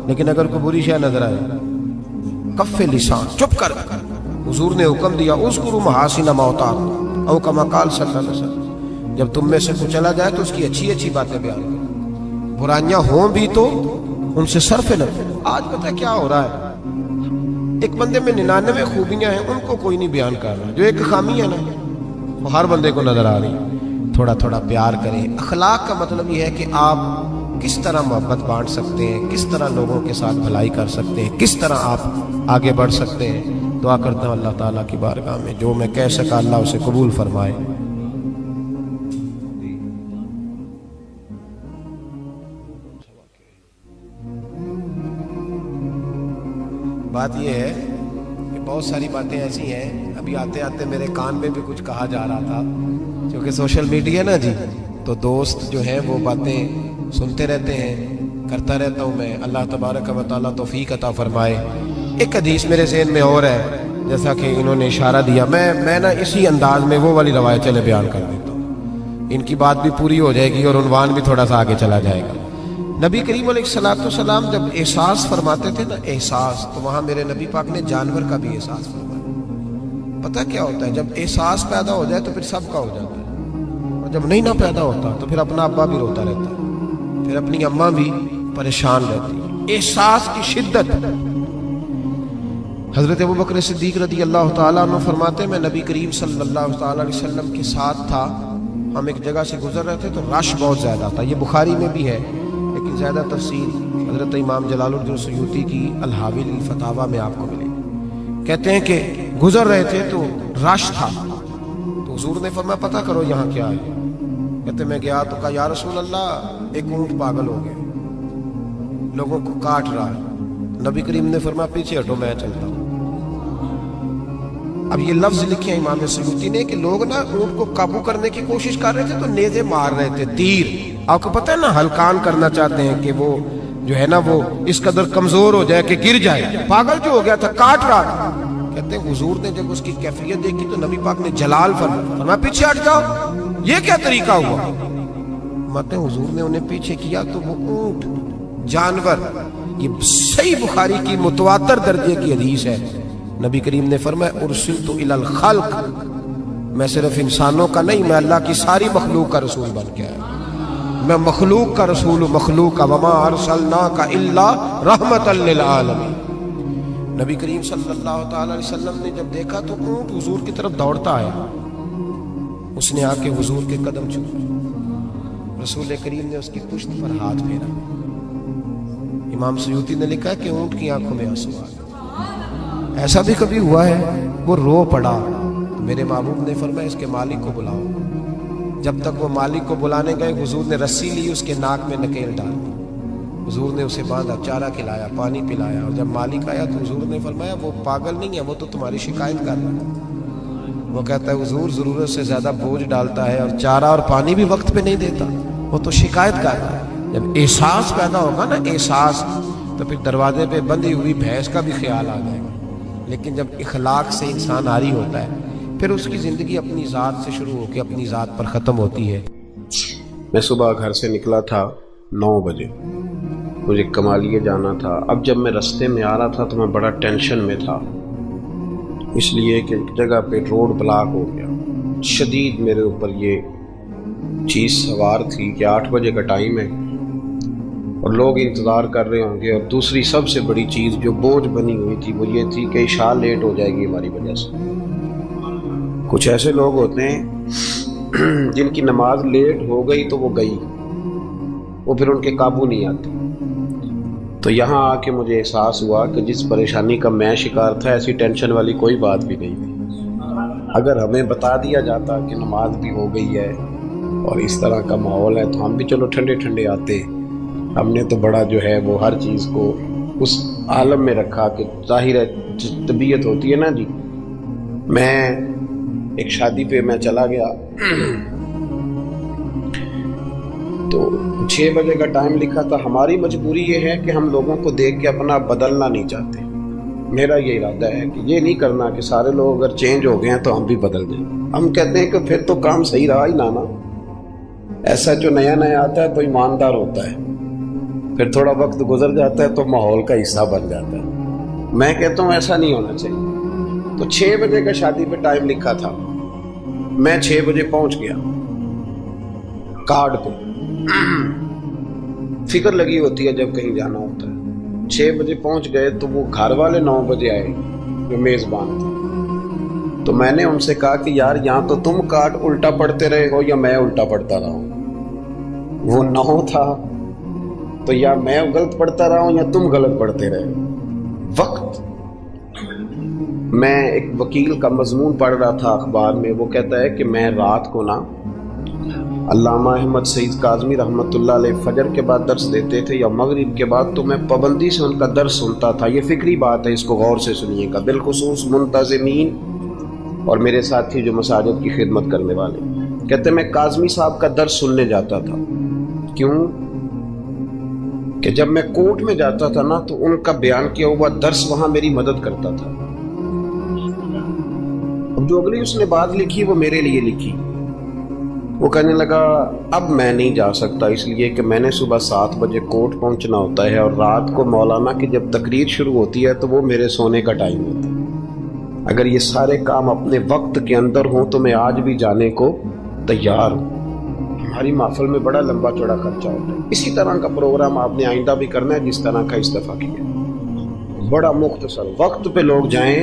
لیکن اگر کوئی بری شے نظر آئے، کف لسان، چپ کر۔ حضور نے حکم دیا اذکروا محاسن موتاکم، او کما قال صلی اللہ علیہ وسلم، جب تم میں سے کوئی چلا جائے تو اس کی اچھی اچھی باتیں بیان کرو، برائیاں ہوں بھی تو ان سے صرف نظر۔ آج پتہ کیا ہو رہا ہے، ایک بندے میں 99 خوبیاں ہیں، ان کو کوئی نہیں بیان کر رہا، جو ایک خامی ہے نا وہ ہر بندے کو نظر آ رہی۔ تھوڑا تھوڑا پیار کریں۔ اخلاق کا مطلب یہ ہے کہ آپ کس طرح محبت بانٹ سکتے ہیں، کس طرح لوگوں کے ساتھ بھلائی کر سکتے ہیں، کس طرح آپ آگے بڑھ سکتے ہیں۔ دعا کرتا ہوں اللہ تعالیٰ کی بارگاہ میں جو میں کہہ سکا اللہ اسے قبول فرمائے۔ بات یہ ہے کہ بہت ساری باتیں ایسی ہیں، ابھی آتے آتے میرے کان میں بھی کچھ کہا جا رہا تھا، کیونکہ سوشل میڈیا نا جی، تو دوست جو ہیں وہ باتیں سنتے رہتے ہیں، کرتا رہتا ہوں میں۔ اللہ تبارک و تعالیٰ توفیق عطا فرمائے۔ ایک حدیث میرے ذہن میں اور ہے، جیسا کہ انہوں نے اشارہ دیا، میں نا اسی انداز میں وہ والی روایت چلے بیان کر دیتا ہوں، ان کی بات بھی پوری ہو جائے گی اور عنوان بھی تھوڑا سا آگے چلا جائے گا۔ نبی کریم علیہ السلام جب احساس فرماتے تھے نا، احساس، تو وہاں میرے نبی پاک نے جانور کا بھی احساس فرمایا۔ پتہ کیا ہوتا ہے، جب احساس پیدا ہو جائے تو پھر سب کا ہو جاتا ہے، اور جب نہیں نہ پیدا ہوتا تو پھر اپنا ابا بھی روتا رہتا ہے، پھر اپنی اماں بھی پریشان رہتی ہے۔ احساس کی شدت۔ حضرت ابوبکر صدیق رضی اللہ تعالیٰ عنہ فرماتے ہیں، میں نبی کریم صلی اللہ تعالیٰ علیہ وسلم کے ساتھ تھا، ہم ایک جگہ سے گزر رہے تھے تو رش بہت زیادہ تھا۔ یہ بخاری میں بھی ہے لیکن زیادہ تفصیل حضرت امام جلال الدین سیوطی کی الحاوی للفتاوی میں آپ کو ملے گی۔ کہتے ہیں کہ گزر رہے تھے تو رش تھا، تو حضور نے فرمایا پتہ کرو یہاں کیا ہے۔ کہتے میں گیا تو کہا یا رسول اللہ، ایک اونٹ پاگل ہو گیا، لوگوں کو کاٹ رہا ہے۔ نبی کریم نے فرمایا پیچھے ہٹو، میں چلتا ہوں۔ اب یہ لفظ لکھے ہیں امام سیوطی نے کہ لوگ نا اونٹ کو قابو کرنے کی کوشش کر رہے تھے تو نیزے مار رہے تھے، تیر، آپ کو پتہ ہے نا، ہلکان کرنا چاہتے ہیں کہ وہ جو ہے نا وہ اس قدر کمزور ہو جائے کہ گر جائے۔ پاگل جو ہو گیا تھا، کاٹ رہا تھا۔ کہتے ہیں حضور نے جب اس کی کیفیت دیکھی تو نبی پاک نے جلال فرمایا پیچھے ہٹ جاؤ، یہ کیا طریقہ ہوا؟ مت حضور نے انہیں پیچھے کیا تو وہ اونٹ، جانور، یہ صحیح بخاری کی متواتر درجے کی حدیث ہے، نبی کریم نے فرمایا ارسلت الی الخلق، میں صرف انسانوں کا نہیں، میں اللہ کی ساری مخلوق کا رسول بن کے آیا، میں مخلوق کا رسول ہوں، مخلوق کا، وما ارسلناک الا رحمۃ للعالمین۔ نبی کریم صلی اللہ تعالی علیہ وسلم نے جب دیکھا تو اونٹ حضور کی طرف دوڑتا آیا، اس نے آ کے حضور کے قدم چومے، رسول کریم نے اس کی پشت پر ہاتھ پھیرا۔ امام سیوطی نے لکھا کہ اونٹ کی آنکھوں میں آنسو آ گئے۔ ایسا بھی کبھی ہوا ہے وہ رو پڑا، میرے محبوب نے فرمایا اس کے مالک کو بلاؤ۔ جب تک وہ مالک کو بلانے گئے، حضور نے رسی لی، اس کے ناک میں نکیل ڈال دی، حضور نے اسے باندھا، چارہ کھلایا، پانی پلایا، اور جب مالک آیا تو حضور نے فرمایا وہ پاگل نہیں ہے، وہ تو تمہاری شکایت کر رہا ہے۔ وہ کہتا ہے حضور ضرورت سے زیادہ بوجھ ڈالتا ہے اور چارہ اور پانی بھی وقت پہ نہیں دیتا، وہ تو شکایت کر رہا ہے۔ جب احساس پیدا ہوگا نا، احساس، تو پھر دروازے پہ بندھی ہوئی بھینس کا بھی خیال آ جائے گا۔ لیکن جب اخلاق سے انسان عاری ہوتا ہے، پھر اس کی زندگی اپنی ذات سے شروع ہو کے اپنی ذات پر ختم ہوتی ہے۔ میں صبح گھر سے نکلا تھا 9 بجے، مجھے کمالیہ جانا تھا۔ اب جب میں رستے میں آ رہا تھا تو میں بڑا ٹینشن میں تھا، اس لیے کہ ایک جگہ پہ روڈ بلاک ہو گیا۔ شدید میرے اوپر یہ چیز سوار تھی کہ 8 بجے کا ٹائم ہے اور لوگ انتظار کر رہے ہوں گے، اور دوسری سب سے بڑی چیز جو بوجھ بنی ہوئی تھی وہ یہ تھی کہ عشاء لیٹ ہو جائے گی ہماری وجہ سے۔ کچھ ایسے لوگ ہوتے ہیں جن کی نماز لیٹ ہو گئی تو وہ گئی، وہ پھر ان کے قابو نہیں آتے۔ تو یہاں آ کے مجھے احساس ہوا کہ جس پریشانی کا میں شکار تھا، ایسی ٹینشن والی کوئی بات بھی نہیں تھی۔ اگر ہمیں بتا دیا جاتا کہ نماز بھی ہو گئی ہے اور اس طرح کا ماحول ہے تو ہم بھی چلو ٹھنڈے ٹھنڈے آتے۔ ہم نے تو بڑا جو ہے وہ ہر چیز کو اس عالم میں رکھا کہ ظاہر ہے طبیعت ہوتی ہے نا جی۔ میں ایک شادی پہ میں چلا گیا تو 6 بجے کا ٹائم لکھا تھا۔ ہماری مجبوری یہ ہے کہ ہم لوگوں کو دیکھ کے اپنا بدلنا نہیں چاہتے۔ میرا یہ ارادہ ہے کہ یہ نہیں کرنا کہ سارے لوگ اگر چینج ہو گئے ہیں تو ہم بھی بدل جائیں۔ ہم کہتے ہیں کہ پھر تو کام صحیح رہا ہی نہ۔ ایسا جو نیا نیا آتا ہے تو ایماندار ہوتا ہے، پھر تھوڑا وقت گزر جاتا ہے تو ماحول کا حصہ بن جاتا ہے۔ میں کہتا ہوں ایسا نہیں ہونا چاہیے۔ تو 6 بجے کا شادی پہ ٹائم لکھا تھا، میں 6 بجے پہنچ گیا کارڈ پہ۔ فکر لگی ہوتی ہے جب کہیں جانا ہوتا ہے۔ 6 بجے پہنچ گئے تو وہ گھر والے 9 بجے آئے جو میزبان تھے۔ تو میں نے ان سے کہا کہ یار یہاں تو تم کارڈ الٹا پڑھتے رہے ہو یا میں الٹا پڑھتا رہا ہوں۔ وہ 9 تھا تو یا میں غلط پڑھتا رہا ہوں یا تم غلط پڑھتے رہے۔ وقت، میں ایک وکیل کا مضمون پڑھ رہا تھا اخبار میں، وہ کہتا ہے کہ میں رات کو نا علامہ احمد سعید کاظمی رحمۃ اللہ علیہ فجر کے بعد درس دیتے تھے یا مغرب کے بعد، تو میں پابندی سے ان کا درس سنتا تھا۔ یہ فکری بات ہے، اس کو غور سے سنیے گا، بالخصوص منتظمین اور میرے ساتھی جو مساجد کی خدمت کرنے والے۔ کہتے ہیں میں کاظمی صاحب کا درس سننے جاتا تھا۔ کیوں؟ کہ جب میں کورٹ میں جاتا تھا نا تو ان کا بیان کیا ہوا درس وہاں میری مدد کرتا تھا۔ اب جو اگلی اس نے بات لکھی وہ میرے لیے لکھی۔ وہ کہنے لگا اب میں نہیں جا سکتا، اس لیے کہ میں نے صبح 7 بجے کورٹ پہنچنا ہوتا ہے اور رات کو مولانا کی جب تقریر شروع ہوتی ہے تو وہ میرے سونے کا ٹائم ہوتا ہے۔ اگر یہ سارے کام اپنے وقت کے اندر ہوں تو میں آج بھی جانے کو تیار ہوں۔ ہماری محفل میں بڑا لمبا چوڑا خرچہ ہوتا ہے، اسی طرح کا پروگرام آپ نے آئندہ بھی کرنا ہے جس طرح کا اس دفعہ کیا، بڑا مختصر وقت پہ لوگ جائیں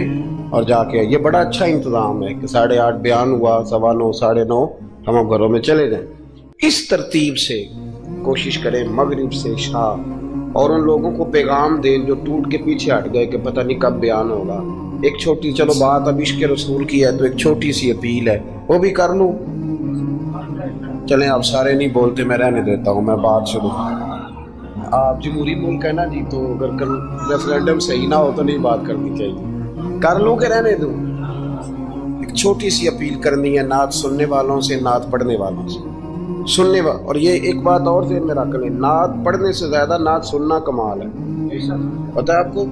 اور جا کے۔ یہ بڑا اچھا انتظام ہے کہ 8:30 بیان ہوا، 9:15 9:30 ہم اب گھروں میں چلے جائیں۔ اس ترتیب سے کوشش کریں مغرب سے عشاء، اور ان لوگوں کو پیغام دیں جو ٹوٹ کے پیچھے ہٹ گئے کہ پتہ نہیں کب بیان ہوگا۔ ایک چھوٹی، چلو بات اب عشق رسول کی ہے تو ایک چھوٹی سی اپیل ہے، وہ بھی کر لوں۔ چلیں آپ سارے نہیں بولتے، میں رہنے دیتا ہوں، میں بات شروع۔ آپ جمہوری ملک ہے نا جی، تو اگر ریفرینڈم صحیح نہ ہو تو نہیں بات کرنی چاہیے، کر لوں کہ رہنے دوں۔ ایک چھوٹی سی اپیل کرنی ہے نعت سننے والوں سے، نعت پڑھنے والوں سے، اور یہ ایک بات اور ذہن میں رکھ لیں، نعت پڑھنے سے زیادہ نعت سننا کمال ہے، پتہ ہے آپ کو؟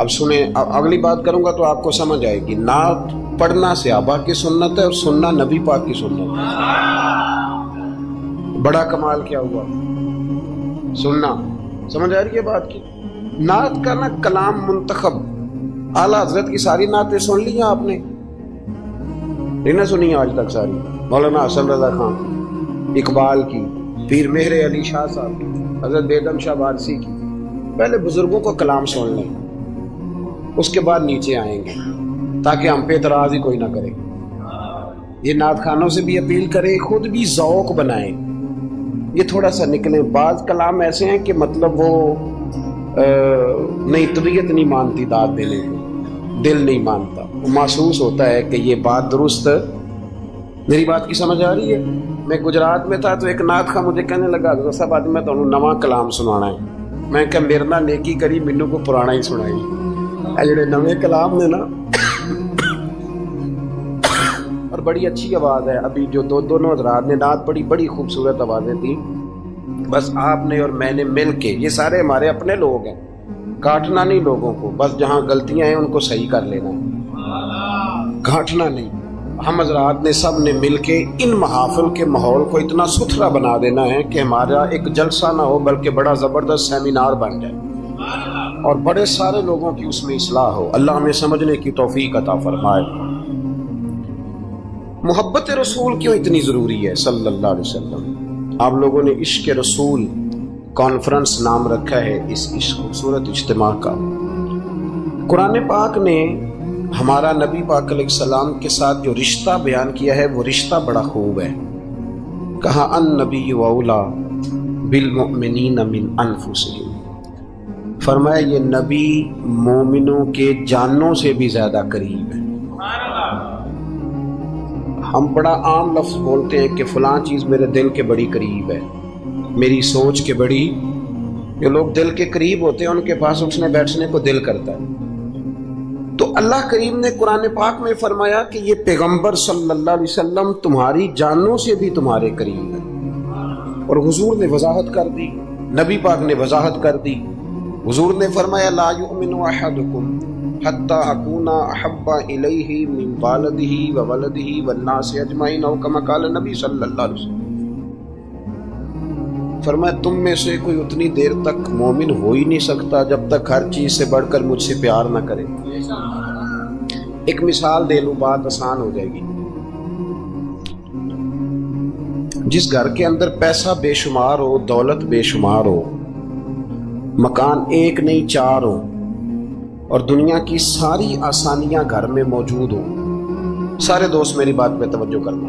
اب سنیں، اگلی بات کروں گا تو آپ کو سمجھ آئے گی۔ نعت پڑھنا صحابہ کی سنت ہے اور سننا نبی پاک کی سنت ہے۔ بڑا کمال کیا ہوا، سننا، سمجھ آ رہی ہے بات کی؟ نعت کا نا کلام منتخب، اعلیٰ حضرت کی ساری نعتیں سن لی ہیں آپ نے؟ نہیں نہ سنی آج تک ساری؟ مولانا حسن رضا خان، اقبال کی، پیر مہر علی شاہ صاحب کی، حضرت بیگم شاہ وارسی کی۔ پہلے بزرگوں کا کلام سن لیں، اس کے بعد نیچے آئیں گے تاکہ ہم پہ اعتراض ہی کوئی نہ کرے۔ یہ نعت خانوں سے بھی اپیل کریں، خود بھی ذوق بنائیں، یہ تھوڑا سا نکلیں۔ بعض کلام ایسے ہیں کہ مطلب وہ نہیں، طبیعت نہیں مانتی داد دینے کو، دل نہیں مانتا، محسوس ہوتا ہے کہ یہ بات درست۔ میری بات کی سمجھ آ رہی ہے؟ میں گجرات میں تھا تو ایک نعت خواں مجھے کہنے لگا تو سب آدمی میں تمہیں نواں کلام سنانا ہے۔ میں کہ میرے نہ نیکی کری، مینوں کو پرانا ہی سنائی۔ جڑے نویں کلام نے نا، اور بڑی اچھی آواز ہے۔ ابھی جو دونوں حضرات نے نعت پڑھی، بڑی خوبصورت آوازیں تھیں۔ بس آپ نے اور میں نے مل کے، یہ سارے ہمارے اپنے لوگ ہیں، کاٹنا نہیں لوگوں کو، بس جہاں غلطیاں ہیں ان کو صحیح کر لینا ہے، کاٹنا نہیں۔ ہم حضرات نے سب نے مل کے ان محافل کے ماحول کو اتنا ستھرا بنا دینا ہے کہ ہمارا ایک جلسہ نہ ہو بلکہ بڑا زبردست سیمینار بن جائے اور بڑے سارے لوگوں کی اس میں اصلاح ہو۔ اللہ ہمیں سمجھنے کی توفیق عطا فرمائے۔ محبت رسول کیوں اتنی ضروری ہے صلی اللہ علیہ وسلم؟ آپ لوگوں نے عشق رسول کانفرنس نام رکھا ہے اس خوبصورت اجتماع کا۔ قرآن پاک نے ہمارا نبی پاک علیہ السلام کے ساتھ جو رشتہ بیان کیا ہے وہ رشتہ بڑا خوب ہے۔ کہا النبی اولا بالمؤمنین من انفسہم، فرمایا یہ نبی مومنوں کے جانوں سے بھی زیادہ قریب ہے۔ ہم بڑا عام لفظ بولتے ہیں کہ فلاں چیز میرے دل کے بڑی قریب ہے، میری سوچ کے بڑی۔ جو لوگ دل کے قریب ہوتے ہیں ان کے پاس اٹھنے بیٹھنے کو دل کرتا ہے۔ تو اللہ کریم نے قرآن پاک میں فرمایا کہ یہ پیغمبر صلی اللہ علیہ وسلم تمہاری جانوں سے بھی تمہارے قریب ہے۔ اور حضور نے وضاحت کر دی، نبی پاک نے وضاحت کر دی۔ حضور نے فرمایا لا یؤمن احدکم حتی اکون احب الیہ من والدہ وولدہ والناس اجمعین، او کما قال نبی صلی اللہ علیہ وسلم۔ فرمایا تم میں سے کوئی اتنی دیر تک مومن ہو ہی نہیں سکتا جب تک ہر چیز سے بڑھ کر مجھ سے پیار نہ کرے۔ ایک مثال دے لوں، بات آسان ہو جائے گی۔ جس گھر کے اندر پیسہ بے شمار ہو، دولت بے شمار ہو، مکان ایک نہیں چار ہو، اور دنیا کی ساری آسانیاں گھر میں موجود ہو، سارے دوست میری بات پہ توجہ کرنا،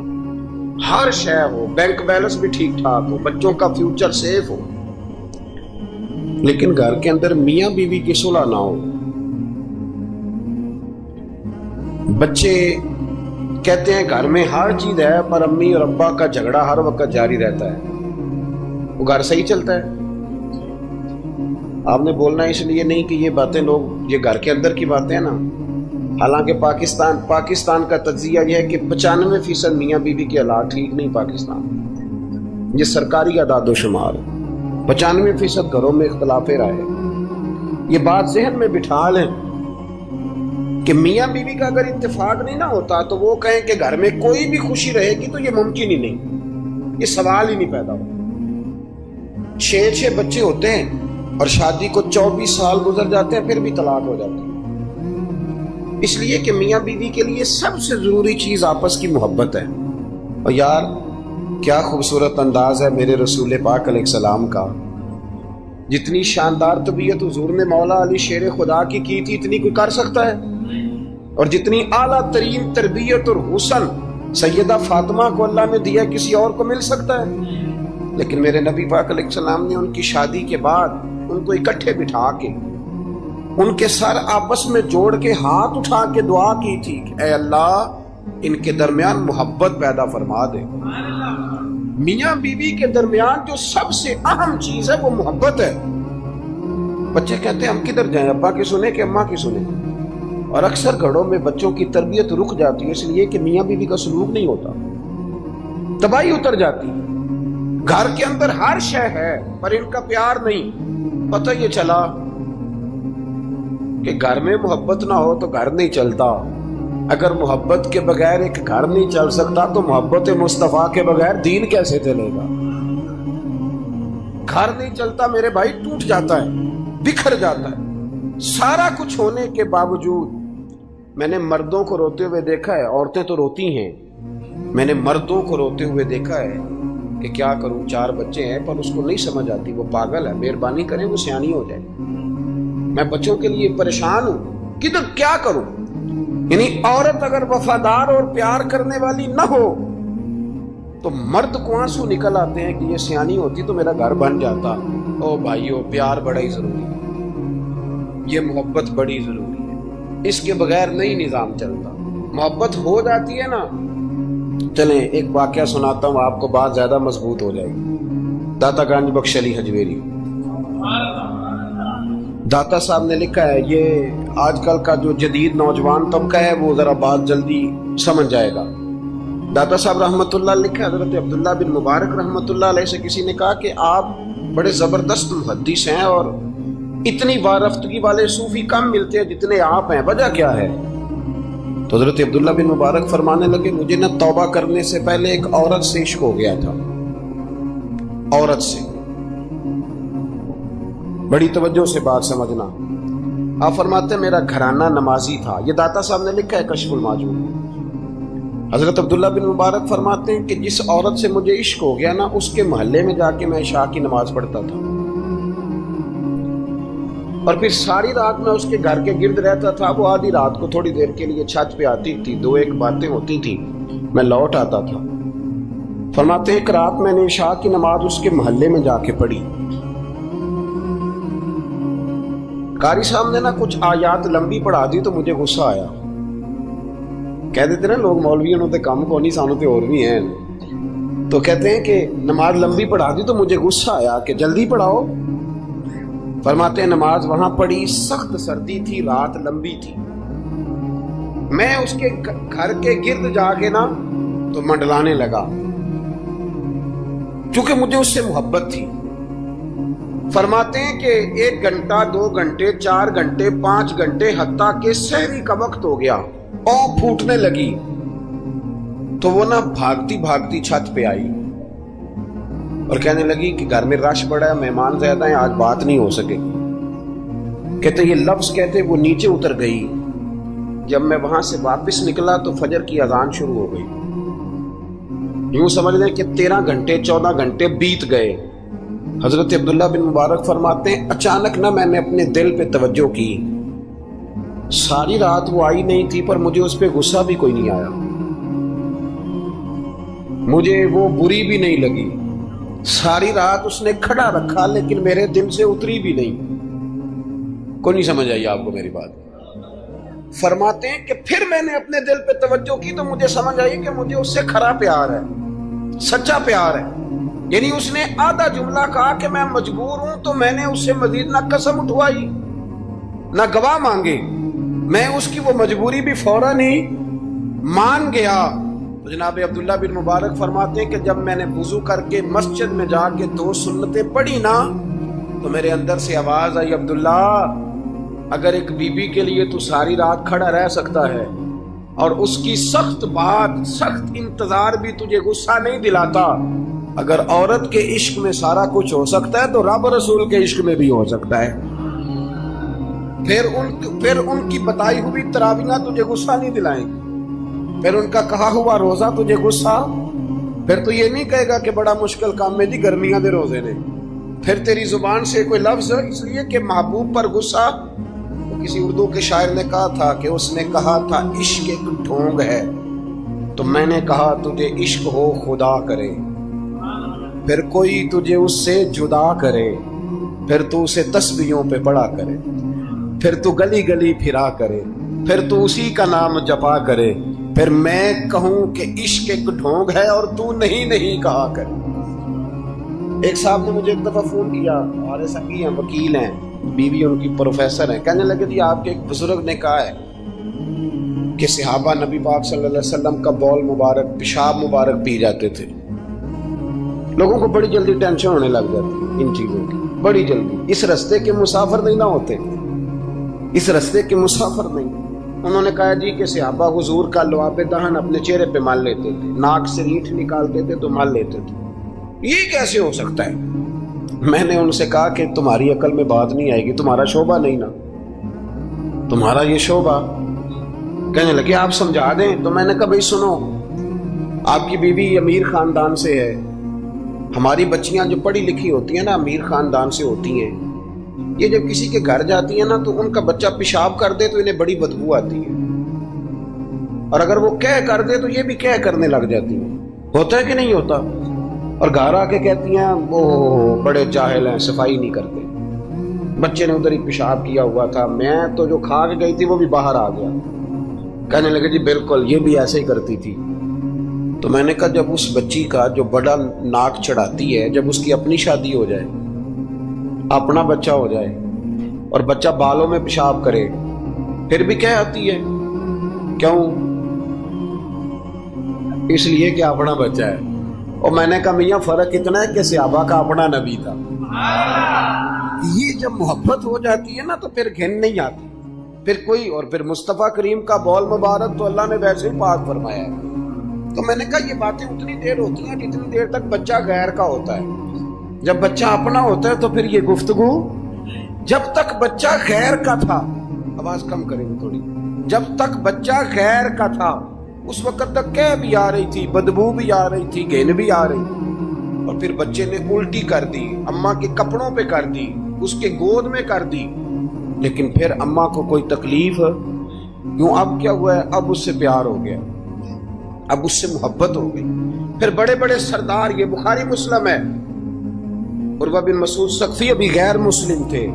ہر شے ہو، بینک بیلنس بھی ٹھیک ٹھاک ہو، بچوں کا فیوچر سیف ہو، لیکن گھر کے اندر میاں بیوی کی صلح نہ ہو۔ بچے کہتے ہیں گھر میں ہر چیز ہے پر امی اور ابا کا جھگڑا ہر وقت جاری رہتا ہے، وہ گھر صحیح چلتا ہے؟ آپ نے بولنا اس لیے نہیں کہ یہ باتیں لوگ، یہ گھر کے اندر کی باتیں ہیں نا۔ حالانکہ پاکستان کا تجزیہ یہ ہے کہ 95% میاں بیوی کے حالات ٹھیک نہیں پاکستان، یہ سرکاری اعداد و شمار، 95% گھروں میں اختلاف رائے۔ یہ بات ذہن میں بٹھا لیں کہ میاں بیوی کا اگر اتفاق نہیں نہ ہوتا تو وہ کہیں کہ گھر میں کوئی بھی خوشی رہے گی تو یہ ممکن ہی نہیں، یہ سوال ہی نہیں پیدا ہو۔ 6 بچے ہوتے ہیں اور شادی کو 24 سال گزر جاتے ہیں، پھر بھی طلاق ہو جاتی ہے، اس لیے کہ میاں بیوی کے لیے سب سے ضروری چیز آپس کی محبت ہے۔ اور یار کیا خوبصورت انداز ہے میرے رسول پاک علیہ السلام کا، جتنی شاندار طبیعت حضور نے مولا علی شیر خدا کی تھی اتنی کوئی کر سکتا ہے؟ اور جتنی اعلیٰ ترین تربیت اور حسن سیدہ فاطمہ کو اللہ نے دیا کسی اور کو مل سکتا ہے؟ لیکن میرے نبی پاک علیہ السلام نے ان کی شادی کے بعد ان کو اکٹھے بٹھا کے ان کے سر آپس میں جوڑ کے ہاتھ اٹھا کے دعا کی تھی کہ اے اللہ ان کے درمیان محبت پیدا فرما دے۔ میاں بیوی کے درمیان جو سب سے اہم چیز ہے وہ محبت ہے۔ بچے کہتے ہیں ہم کدھر جائیں، ابا کی سنیں کہ اماں کی سنیں؟ اور اکثر گھروں میں بچوں کی تربیت رک جاتی ہے اس لیے کہ میاں بیوی کا سلوک نہیں ہوتا، تباہی اتر جاتی ہے۔ گھر کے اندر ہر شے ہے پر ان کا پیار نہیں۔ پتہ یہ چلا کہ گھر میں محبت نہ ہو تو گھر نہیں چلتا۔ اگر محبت کے بغیر ایک گھر نہیں چل سکتا تو محبت مصطفیٰ کے بغیر دین کیسے چلے گا؟ گھر نہیں چلتا میرے بھائی، ٹوٹ جاتا ہے، بکھر جاتا ہے۔ سارا کچھ ہونے کے باوجود میں نے مردوں کو روتے ہوئے دیکھا ہے، عورتیں تو روتی ہیں، میں نے مردوں کو روتے ہوئے دیکھا ہے کہ کیا کروں 4 بچے ہیں پر اس کو نہیں سمجھ آتی، وہ پاگل ہے، مہربانی کریں وہ سیانی ہو جائے، میں بچوں کے لیے پریشان ہوں، کدھر کیا کروں؟ یعنی عورت اگر وفادار اور پیار کرنے والی نہ ہو تو مرد کو آنسو نکل آتے ہیں کہ یہ سیانی ہوتی تو میرا گھر بن جاتا. او بھائیو، پیار بڑا ہی ضروری ہے، یہ محبت بڑی ضروری ہے، اس کے بغیر نہیں نظام چلتا. محبت ہو جاتی ہے نا. چلیں ایک واقعہ سناتا ہوں آپ کو، بات زیادہ مضبوط ہو جائے گی. داتا گنج بخش علی حجویری، داتا صاحب نے لکھا ہے، یہ آج کل کا جو جدید نوجوان طبقہ ہے وہ ذرا بات جلدی سمجھ جائے گا. داتا صاحب رحمۃ اللہ لکھا ہے، حضرت عبداللہ بن مبارک رحمۃ اللہ علیہ سے کسی نے کہا کہ آپ بڑے زبردست محدث ہیں اور اتنی وارفتگی والے صوفی کم ملتے ہیں جتنے آپ ہیں، وجہ کیا ہے؟ تو حضرت عبداللہ بن مبارک فرمانے لگے، مجھے نہ توبہ کرنے سے پہلے ایک عورت سے عشق ہو گیا تھا. عورت سے. بڑی توجہ سے بات سمجھنا. آپ فرماتے ہیں میرا گھرانہ نمازی تھا. یہ داتا صاحب نے لکھا ہے کشف المعجون. حضرت عبداللہ بن مبارک فرماتے ہیں کہ جس عورت سے مجھے عشق ہو گیا نا، اس کے محلے میں جا کے میں عشاء کی نماز پڑھتا تھا اور پھر ساری رات میں اس کے گھر کے گرد رہتا تھا. وہ آدھی رات کو تھوڑی دیر کے لیے چھت پہ آتی تھی، دو ایک باتیں ہوتی تھی، میں لوٹ آتا تھا. فرماتے ہیں ایک رات میں نے عشاء کی نماز اس کے محلے میں جا کے پڑھی. قاری صاحب نے نا کچھ آیات لمبی پڑھا دی تو مجھے غصہ آیا. کہہ دیتے نا لوگ مولوی انہوں نے کام کو نہیں، سانوں تے اور بھی ہیں. تو کہتے ہیں کہ نماز لمبی پڑھا دی تو مجھے غصہ آیا کہ جلدی پڑھاؤ. فرماتے ہیں نماز وہاں پڑھی، سخت سردی تھی، رات لمبی تھی. میں اس کے گھر کے گرد جا کے نا تو منڈلانے لگا چونکہ مجھے اس سے محبت تھی. فرماتے ہیں کہ 1 گھنٹہ 2 گھنٹے 4 گھنٹے 5 گھنٹے حتیٰ کہ سحری کا وقت ہو گیا، اونگ پھوٹنے لگی تو وہ نا بھاگتی بھاگتی چھت پہ آئی اور کہنے لگی کہ گھر میں رش بڑا ہے، مہمان زیادہ ہیں، آج بات نہیں ہو سکے. کہتے یہ لفظ کہتے وہ نیچے اتر گئی. جب میں وہاں سے واپس نکلا تو فجر کی اذان شروع ہو گئی. یوں سمجھ لیں کہ 13 گھنٹے 14 گھنٹے بیت گئے. حضرت عبداللہ بن مبارک فرماتے ہیں اچانک نہ میں نے اپنے دل پہ توجہ کی. ساری رات وہ آئی نہیں تھی پر مجھے اس پہ غصہ بھی کوئی نہیں آیا، مجھے وہ بری بھی نہیں لگی. ساری رات اس نے کھڑا رکھا لیکن میرے دل سے اتری بھی نہیں. کوئی نہیں سمجھ آئی آپ کو میری بات؟ فرماتے ہیں کہ پھر میں نے اپنے دل پہ توجہ کی تو مجھے سمجھ آئی کہ مجھے اس سے کھرا پیار ہے، سچا پیار ہے. یعنی اس نے آدھا جملہ کہا کہ میں مجبور ہوں تو میں نے اس سے مزید نہ قسم اٹھوائی نہ گواہ مانگے، میں اس کی وہ مجبوری بھی فوراً ہی مان گیا. تو جناب عبداللہ بن مبارک فرماتے ہیں کہ جب میں نے وضو کر کے مسجد میں جا کے 2 سنتیں پڑھی نا تو میرے اندر سے آواز آئی، عبداللہ اگر ایک بی بی کے لیے تو ساری رات کھڑا رہ سکتا ہے اور اس کی سخت بات سخت انتظار بھی تجھے غصہ نہیں دلاتا، اگر عورت کے عشق میں سارا کچھ ہو سکتا ہے تو رب رسول کے عشق میں بھی ہو سکتا ہے. پھر ان کی بتائی ہوئی تراویحاں تجھے غصہ نہیں دلائیں گی، پھر ان کا کہا ہوا روزہ تجھے غصہ، پھر تو یہ نہیں کہے گا کہ بڑا مشکل کام میں جی گرمیاں دے روزے نے. پھر تیری زبان سے کوئی لفظ اس لیے کہ محبوب پر غصہ. تو کسی اردو کے شاعر نے کہا تھا کہ اس نے کہا تھا عشق ایک ڈھونگ ہے، تو میں نے کہا تجھے عشق ہو خدا کرے، پھر کوئی تجھے اس سے جدا کرے، پھر تو اسے تسبیحوں پہ پڑا کرے، پھر تو گلی گلی پھرا کرے، پھر تو اسی کا نام جپا کرے، پھر میں کہوں کہ عشق ایک ڈھونگ ہے اور تو نہیں کہا کرے. ایک صاحب نے مجھے ایک دفعہ فون کیا، ہمارے سنگی ہیں، وکیل ہیں، بیوی ان کی پروفیسر ہیں. کہنے لگے جی آپ کے ایک بزرگ نے کہا ہے کہ صحابہ نبی پاک صلی اللہ علیہ وسلم کا بول مبارک پیشاب مبارک پی جاتے تھے. لوگوں کو بڑی جلدی ٹینشن ہونے لگ جاتی ان چیزوں کی، بڑی جلدی. اس رستے کے مسافر نہیں نہ ہوتے، اس رستے کے مسافر نہیں. انہوں نے کہا جی کہ صحابہ حضور کا لعاب دہن اپنے چہرے پہ مال لیتے تھے، ناک سے ریٹھ نکالتے تھے تو مال لیتے تھے. یہ کیسے ہو سکتا ہے؟ میں نے ان سے کہا کہ تمہاری عقل میں بات نہیں آئے گی، تمہارا شعبہ نہیں نا، تمہارا یہ شعبہ. کہنے لگے آپ سمجھا دیں. تو میں نے کہا بھائی سنو، آپ کی بیوی امیر خاندان سے ہے، ہماری بچیاں جو پڑھی لکھی ہوتی ہیں نا امیر خاندان سے ہوتی ہیں، یہ جب کسی کے گھر جاتی ہیں نا تو ان کا بچہ پیشاب کر دے تو انہیں بڑی بدبو آتی ہے. اور اگر وہ کہہ کر دے تو یہ بھی کہہ کرنے لگ جاتی ہیں. ہوتا ہے کہ نہیں ہوتا؟ اور گھر آ کے کہتی ہیں وہ بڑے جاہل ہیں، صفائی نہیں کرتے. بچے نے ادھر ہی پیشاب کیا ہوا تھا، میں تو جو کھا کے گئی تھی وہ بھی باہر آ گیا. کہنے لگے جی بالکل یہ بھی ایسے ہی کرتی تھی. تو میں نے کہا جب اس بچی کا جو بڑا ناک چڑھاتی ہے، جب اس کی اپنی شادی ہو جائے، اپنا بچہ ہو جائے اور بچہ بالوں میں پیشاب کرے، پھر بھی کیا آتی ہے؟ کیوں؟ اس لیے کہ اپنا بچہ ہے. اور میں نے کہا میاں فرق اتنا ہے کہ صحابہ کا اپنا نبی تھا. یہ جب محبت ہو جاتی ہے نا تو پھر گھن نہیں آتی پھر کوئی. اور پھر مصطفیٰ کریم کا بول مبارک تو اللہ نے ویسے ہی پاک فرمایا ہے. تو میں نے کہا یہ باتیں اتنی دیر ہوتی ہیں جتنی دیر تک بچہ غیر کا ہوتا ہے. جب بچہ اپنا ہوتا ہے تو پھر یہ گفتگو. جب تک بچہ غیر کا تھا، آواز کم کریں گے تھوڑی، جب تک بچہ غیر کا تھا اس وقت تک کہہ بھی آ رہی تھی، بدبو بھی آ رہی تھی، گھن بھی آ رہی تھی. اور پھر بچے نے الٹی کر دی، اماں کے کپڑوں پہ کر دی، اس کے گود میں کر دی. لیکن پھر اماں کو کوئی تکلیف کیوں؟ اب کیا ہوا ہے؟ اب اس سے پیار ہو گیا، اب اس سے محبت ہو گئی. پھر بڑے بڑے سردار، یہ بخاری مسلم ہے، عروہ بن مسعود ثقفی ابھی غیر مسلم تھے،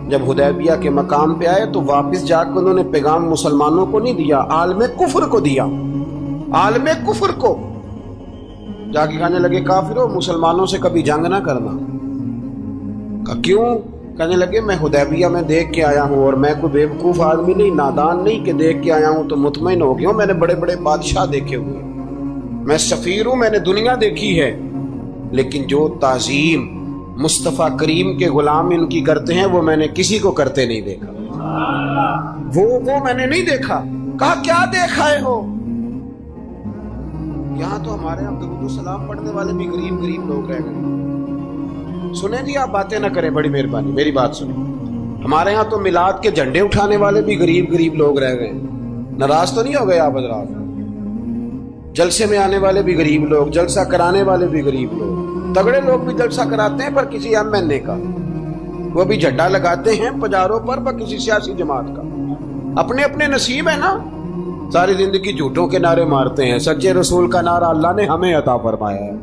جب حدیبیہ کے مقام پہ آئے تو واپس جا کے انہوں نے پیغام مسلمانوں کو نہیں دیا، عالم کفر کو دیا. عالم کفر کو جا کے کہنے لگے کافرو، مسلمانوں سے کبھی جنگ نہ کرنا. کہا کیوں؟ کہنے لگے میں حدیبیہ میں دیکھ کے آیا ہوں، اور میں کوئی بیوقوف آدمی نہیں، نادان نہیں کہ دیکھ کے آیا ہوں تو مطمئن ہو گیا ہوں. میں نے بڑے بڑے بادشاہ دیکھے ہوئے، میں سفیر ہوں، میں نے دنیا دیکھی ہے، لیکن جو تعظیم مصطفیٰ کریم کے غلام ان کی کرتے ہیں وہ میں نے کسی کو کرتے نہیں دیکھا. وہ میں نے نہیں دیکھا. کہا کیا دیکھا ہے ہو؟ یہاں تو ہمارے یہاں درود و سلام پڑھنے والے بھی غریب غریب لوگ رہ گئے. سنیں جی، آپ باتیں نہ کریں، بڑی مہربانی میری بات سنیں. ہمارے ہاں تو میلاد کے جھنڈے اٹھانے والے بھی غریب غریب لوگ رہ گئے. ناراض تو نہیں ہو گئے آپ حضرات؟ جلسے میں آنے والے بھی غریب لوگ، جلسہ کرانے والے بھی غریب لوگ. تگڑے لوگ بھی جلسہ کراتے ہیں پر کسی MNA کا، وہ بھی جھنڈا لگاتے ہیں پجاروں پر کسی سیاسی جماعت کا. اپنے اپنے نصیب ہے نا. ساری زندگی جھوٹوں کے نعرے مارتے ہیں، سچے رسول کا نعرہ اللہ نے ہمیں عطا فرمایا ہے.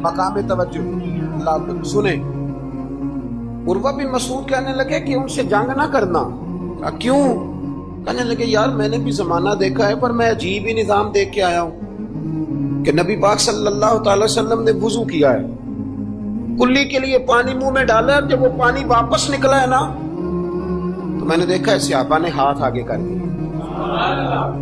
مقام توجہ اللہ سنیں. عروہ بن مسعود کہنے لگے کہ ان سے جنگ نہ کرنا. کیوں؟ کہنے لگے یار میں نے بھی زمانہ دیکھا ہے پر میں عجیب ہی نظام دیکھ کے آیا ہوں کہ نبی پاک صلی اللہ تعالی وسلم نے وضو کیا ہے، کلی کے لیے پانی منہ میں ڈالا ہے، جب وہ پانی واپس نکلا ہے نا تو میں نے دیکھا ہے صحابہ نے ہاتھ آگے کر دیے.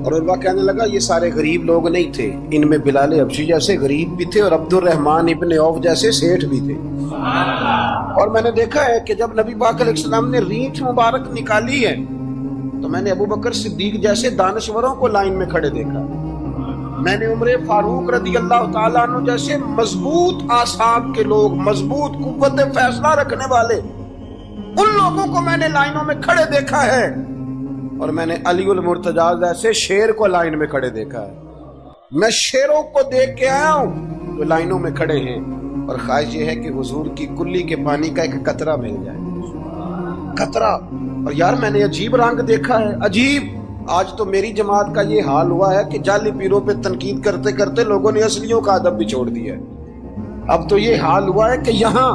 اور عروہ کہنے لگا یہ سارے غریب لوگ نہیں تھے، ان میں بلال حبشی جیسے غریب بھی تھے اور عبد الرحمن ابن عوف جیسے سیٹھ بھی تھے. اور میں نے دیکھا ہے کہ جب نبی پاک علیہ السلام نے ریچھ مبارک نکالی ہے تو میں نے ابو بکر صدیق جیسے دانشوروں کو لائن میں کھڑے دیکھا. میں نے عمر فاروق رضی اللہ تعالیٰ عنہ جیسے مضبوط اعصاب کے لوگ، مضبوط قوت فیصلہ رکھنے والے، ان لوگوں کو میں نے لائنوں میں کھڑے دیکھا ہے. اور میں نے علی المرتضیٰ جیسے شیر کو لائن میں کھڑے دیکھا ہے. میں شیروں کو دیکھ کے آیا ہوں جو لائنوں میں کھڑے ہیں، اور خواہش یہ ہے کہ حضور کی کلی کے پانی کا ایک قطرہ مل جائے، قطرہ. اور یار میں نے عجیب رنگ دیکھا ہے، عجیب. آج تو میری جماعت کا یہ حال ہوا ہے کہ جعلی پیروں پہ تنقید کرتے کرتے لوگوں نے اصلیوں کا ادب بھی چھوڑ دیا ہے. اب تو یہ حال ہوا ہے کہ یہاں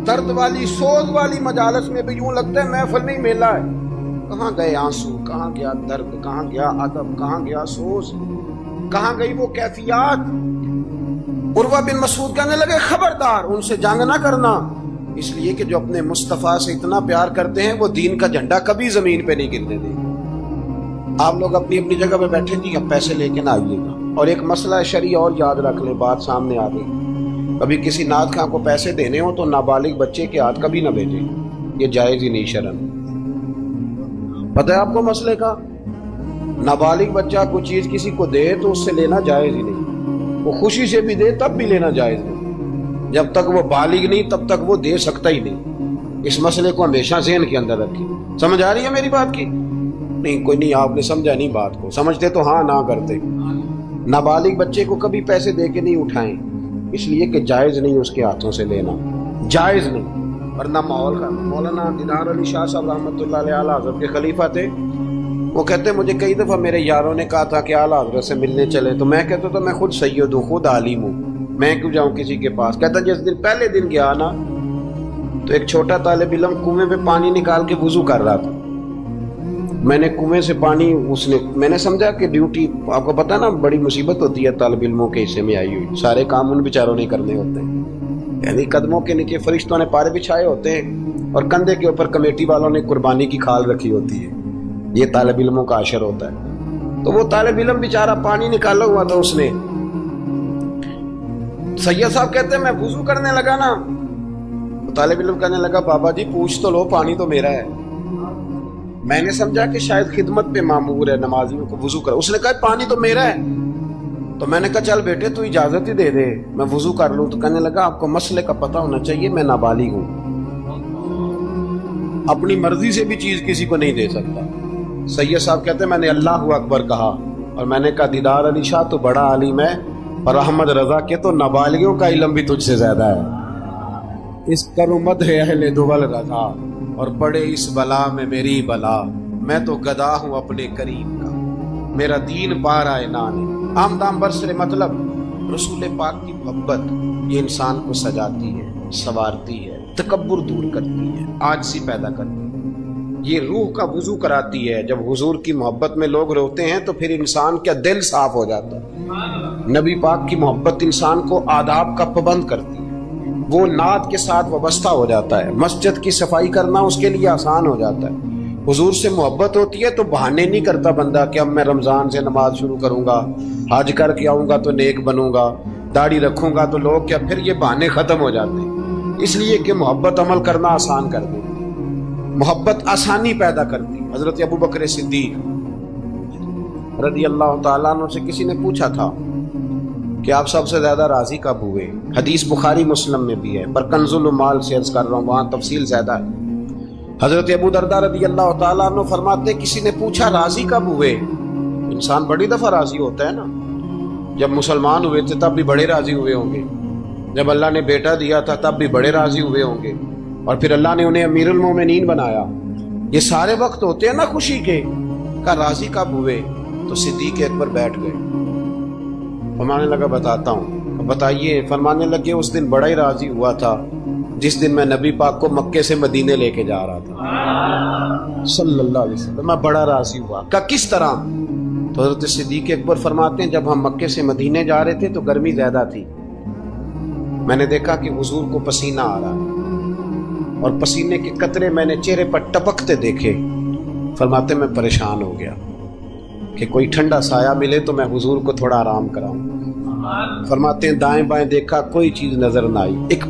درد والی سوز والی مجالس میں بھی یوں لگتا ہے محفل نہیں میلہ ہے. کہاں گئے آنسو، کہاں گیا درد، کہاں گیا ادب، کہاں گیا سوز، کہاں گئی وہ کیفیات. عروہ بن مسعود کہنے لگے خبردار ان سے جنگ نہ کرنا، اس لیے کہ جو اپنے مصطفیٰ سے اتنا پیار کرتے ہیں وہ دین کا جھنڈا کبھی زمین پہ نہیں گرنے دیں گے. آپ لوگ اپنی اپنی جگہ پہ بیٹھے تھے، اب پیسے لے کے نہ آئیے گا. اور ایک مسئلہ شرعی اور یاد رکھ لیں، بات سامنے آ گئی، کبھی کسی نعت خواں کو پیسے دینے ہو تو نابالغ بچے کے ہاتھ کبھی نہ بھیجیں، یہ جائز ہی نہیں شرعن. پتہ ہے آپ کو مسئلے کا؟ نابالغ بچہ کوئی چیز کسی کو دے تو اس سے لینا جائز ہی نہیں. وہ خوشی سے بھی دے تب بھی لینا جائز نہیں. جب تک وہ بالغ نہیں تب تک وہ دے سکتا ہی نہیں. اس مسئلے کو ہمیشہ ذہن کے اندر رکھیں. سمجھ آ رہی ہے میری بات کی؟ نہیں کوئی نہیں، آپ نے سمجھا نہیں بات کو. سمجھتے تو ہاں نہ کرتے. نابالغ بچے کو کبھی پیسے دے کے نہیں اٹھائیں. اس لیے کہ جائز نہیں اس کے ہاتھوں سے لینا، جائز نہیں۔ ورنہ ماحول کا مولانا دیدار علی شاہ صاحب رحمۃ اللہ علیہ اعلیٰ حضرت کے خلیفہ تھے، وہ کہتے ہیں مجھے کئی دفعہ میرے یاروں نے کہا تھا کہ اعلیٰ حضرت سے ملنے چلے، تو میں کہتا تھا میں خود سید ہوں، خود عالم ہوں، میں کیوں جاؤں کسی کے پاس۔ کہتا جس دن پہلے دن گیا نا تو ایک چھوٹا طالب علم کنویں پہ پانی نکال کے وضو کر رہا تھا، میں نے کنویں سے پانی میں نے سمجھا کہ ڈیوٹی، آپ کو پتا نا بڑی مصیبت ہوتی ہے طالب علموں کے حصے میں آئی ہوئی، سارے کام ان بیچاروں نہیں کرنے ہوتے ہیں، یعنی قدموں کے نیچے فرشتوں نے پارے بچھائے ہوتے ہیں اور کندھے کے اوپر کمیٹی والوں نے قربانی کی کھال رکھی ہوتی ہے، یہ طالب علموں کا عشر ہوتا ہے۔ تو وہ طالب علم بیچارہ پانی نکالا ہوا تھا، اس نے، سید صاحب کہتے ہیں میں وضو کرنے لگا نا، طالب علم کہنے لگا بابا جی پوچھ تو لو، پانی تو میرا ہے۔ میں نے سمجھا کہ شاید خدمت پہ مامور ہے، نمازیوں کو وضو کرا، اس نے کہا پانی تو میرا ہے۔ تو میں نے کہا چل بیٹے تو اجازت ہی دے دے میں وضو کر لوں۔ تو کہنے لگا آپ کو مسئلے کا پتہ ہونا چاہیے، میں نابالغ ہوں، اپنی مرضی سے بھی چیز کسی کو نہیں دے سکتا۔ سید صاحب کہتے ہیں میں نے اللہ اکبر کہا اور میں نے کہا دیدار علی شاہ تو بڑا عالم ہے اور احمد رضا کے تو نابالغوں کا علم بھی تجھ سے زیادہ ہے۔ اس کرمد ہے اہل دول رضا اور پڑے اس بلا میں میری بلا، میں تو گدا ہوں اپنے کریم کا، میرا دین پار آئے نانے۔ عام دام برسر مطلب رسول پاک کی محبت یہ انسان کو سجاتی ہے، سنوارتی ہے، تکبر دور کرتی ہے، عاجزی پیدا کرتی ہے، یہ روح کا وضو کراتی ہے۔ جب حضور کی محبت میں لوگ روتے ہیں تو پھر انسان کا دل صاف ہو جاتا ہے۔ نبی پاک کی محبت انسان کو آداب کا پابند کرتی ہے، وہ نعت کے ساتھ وابستہ ہو جاتا ہے، مسجد کی صفائی کرنا اس کے لیے آسان ہو جاتا ہے۔ حضور سے محبت ہوتی ہے تو بہانے نہیں کرتا بندہ کہ اب میں رمضان سے نماز شروع کروں گا، حج کر کے آؤں گا تو نیک بنوں گا، داڑھی رکھوں گا تو لوگ کیا، پھر یہ بہانے ختم ہو جاتے ہیں۔ اس لیے کہ محبت عمل کرنا آسان کر دے، محبت آسانی پیدا کرتی۔ حضرت ابو بکر صدیق رضی اللہ تعالیٰ عنہ سے کسی نے پوچھا تھا کہ آپ سب سے زیادہ راضی کب ہوئے؟ حدیث بخاری مسلم میں بھی ہے، پر کنز المال سے عرض کر رہا ہوں، وہاں تفصیل زیادہ ہے۔ حضرت ابو درداء رضی اللہ تعالیٰ عنہ فرماتے کسی نے پوچھا راضی کب ہوئے؟ انسان بڑی دفعہ راضی ہوتا ہے نا، جب مسلمان ہوئے تھے تب بھی بڑے راضی ہوئے ہوں گے، جب اللہ نے بیٹا دیا تھا تب بھی بڑے راضی ہوئے ہوں گے، اور پھر اللہ نے انہیں امیر المومنین بنایا، یہ سارے وقت ہوتے ہیں نا خوشی کے۔ کہا راضی کب ہوئے؟ تو صدیق اکبر بیٹھ گئے، فرمانے لگا بتاتا ہوں۔ بتائیے۔ فرمانے لگے اس دن بڑا ہی راضی ہوا تھا جس دن میں نبی پاک کو مکے سے مدینے لے کے جا رہا تھا صلی اللہ علیہ وسلم، میں بڑا راضی ہوا۔ کہ کس طرح؟ تو حضرت صدیق اکبر فرماتے ہیں جب ہم مکے سے مدینے جا رہے تھے تو گرمی زیادہ تھی، میں نے دیکھا کہ حضور کو پسینہ آ رہا ہے اور پسینے کے قطرے میں نے چہرے پر ٹپکتے دیکھے۔ فرماتے میں پریشان ہو گیا کہ کوئی ٹھنڈا سایہ ملے تو میں حضور کو تھوڑا آرام کراؤں۔ فرماتے ہیں دائیں بائیں دیکھا کوئی چیز نظر نہ آئی، ایک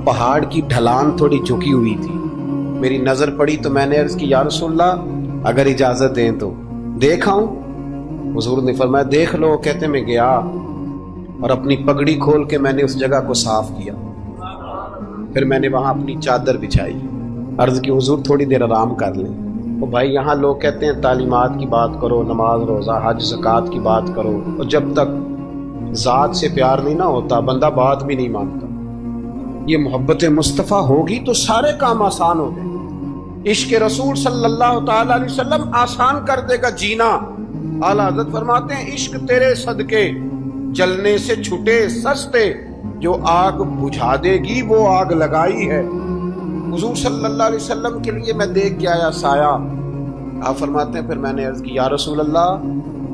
پہاڑ کی ڈھلان تھوڑی جھکی ہوئی تھی، میری نظر پڑی تو میں نے عرض کی یا رسول اللہ اگر اجازت دیں تو دیکھ آؤں؟ حضور نے فرمایا دیکھ لو۔ کہتے میں گیا اور اپنی پگڑی کھول کے میں نے اس جگہ کو صاف کیا، پھر میں نے وہاں اپنی چادر بچھائی، عرض کی حضور تھوڑی دیر آرام کر لیں۔ اور بھائی یہاں لوگ کہتے ہیں تعلیمات کی بات کرو، نماز روزہ حج زکوٰۃ کی بات کرو، اور جب تک ذات سے پیار نہیں نہ ہوتا بندہ بات بھی نہیں مانتا۔ یہ محبت مصطفیٰ ہوگی تو سارے کام آسان ہو گئے۔ عشق رسول صلی اللہ تعالی علیہ وسلم آسان کر دے گا جینا۔ اعلیٰ حضرت فرماتے ہیں عشق تیرے صدقے جلنے سے چھٹے سستے، جو آگ بجھا دے گی وہ آگ لگائی ہے۔ حضور صلی اللہ علیہ وسلم کے لیے میں دیکھ کے آیا سایہ۔ آپ فرماتے ہیں پھر میں نے عرض کی یا رسول اللہ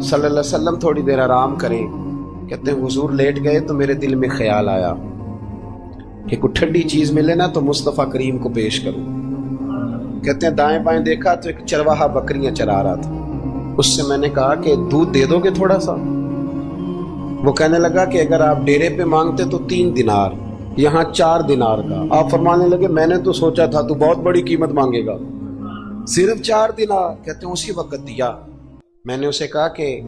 صلی اللہ علیہ وسلم تھوڑی دیر آرام کریں۔ کہتے ہیں حضور لیٹ گئے تو میرے دل میں خیال آیا کہ کوئی ٹھنڈی چیز ملے نا تو مصطفیٰ کریم کو پیش کروں۔ کہتے ہیں دائیں بائیں دیکھا تو ایک چرواہا بکریاں چرا رہا تھا، اس سے میں نے کہا کہ دودھ دے دو گے تھوڑا سا؟ وہ کہنے لگا کہ اگر آپ ڈیرے پہ مانگتے تو 3 دینار، یہاں 4 دینار کا۔ آپ فرمانے لگے میں نے تو سوچا تھا تو بہت بڑی قیمت مانگے گا، صرف 4 دینار۔ کہتے ہیں اسی وقت دیا۔ میں نے اسے کہا کہ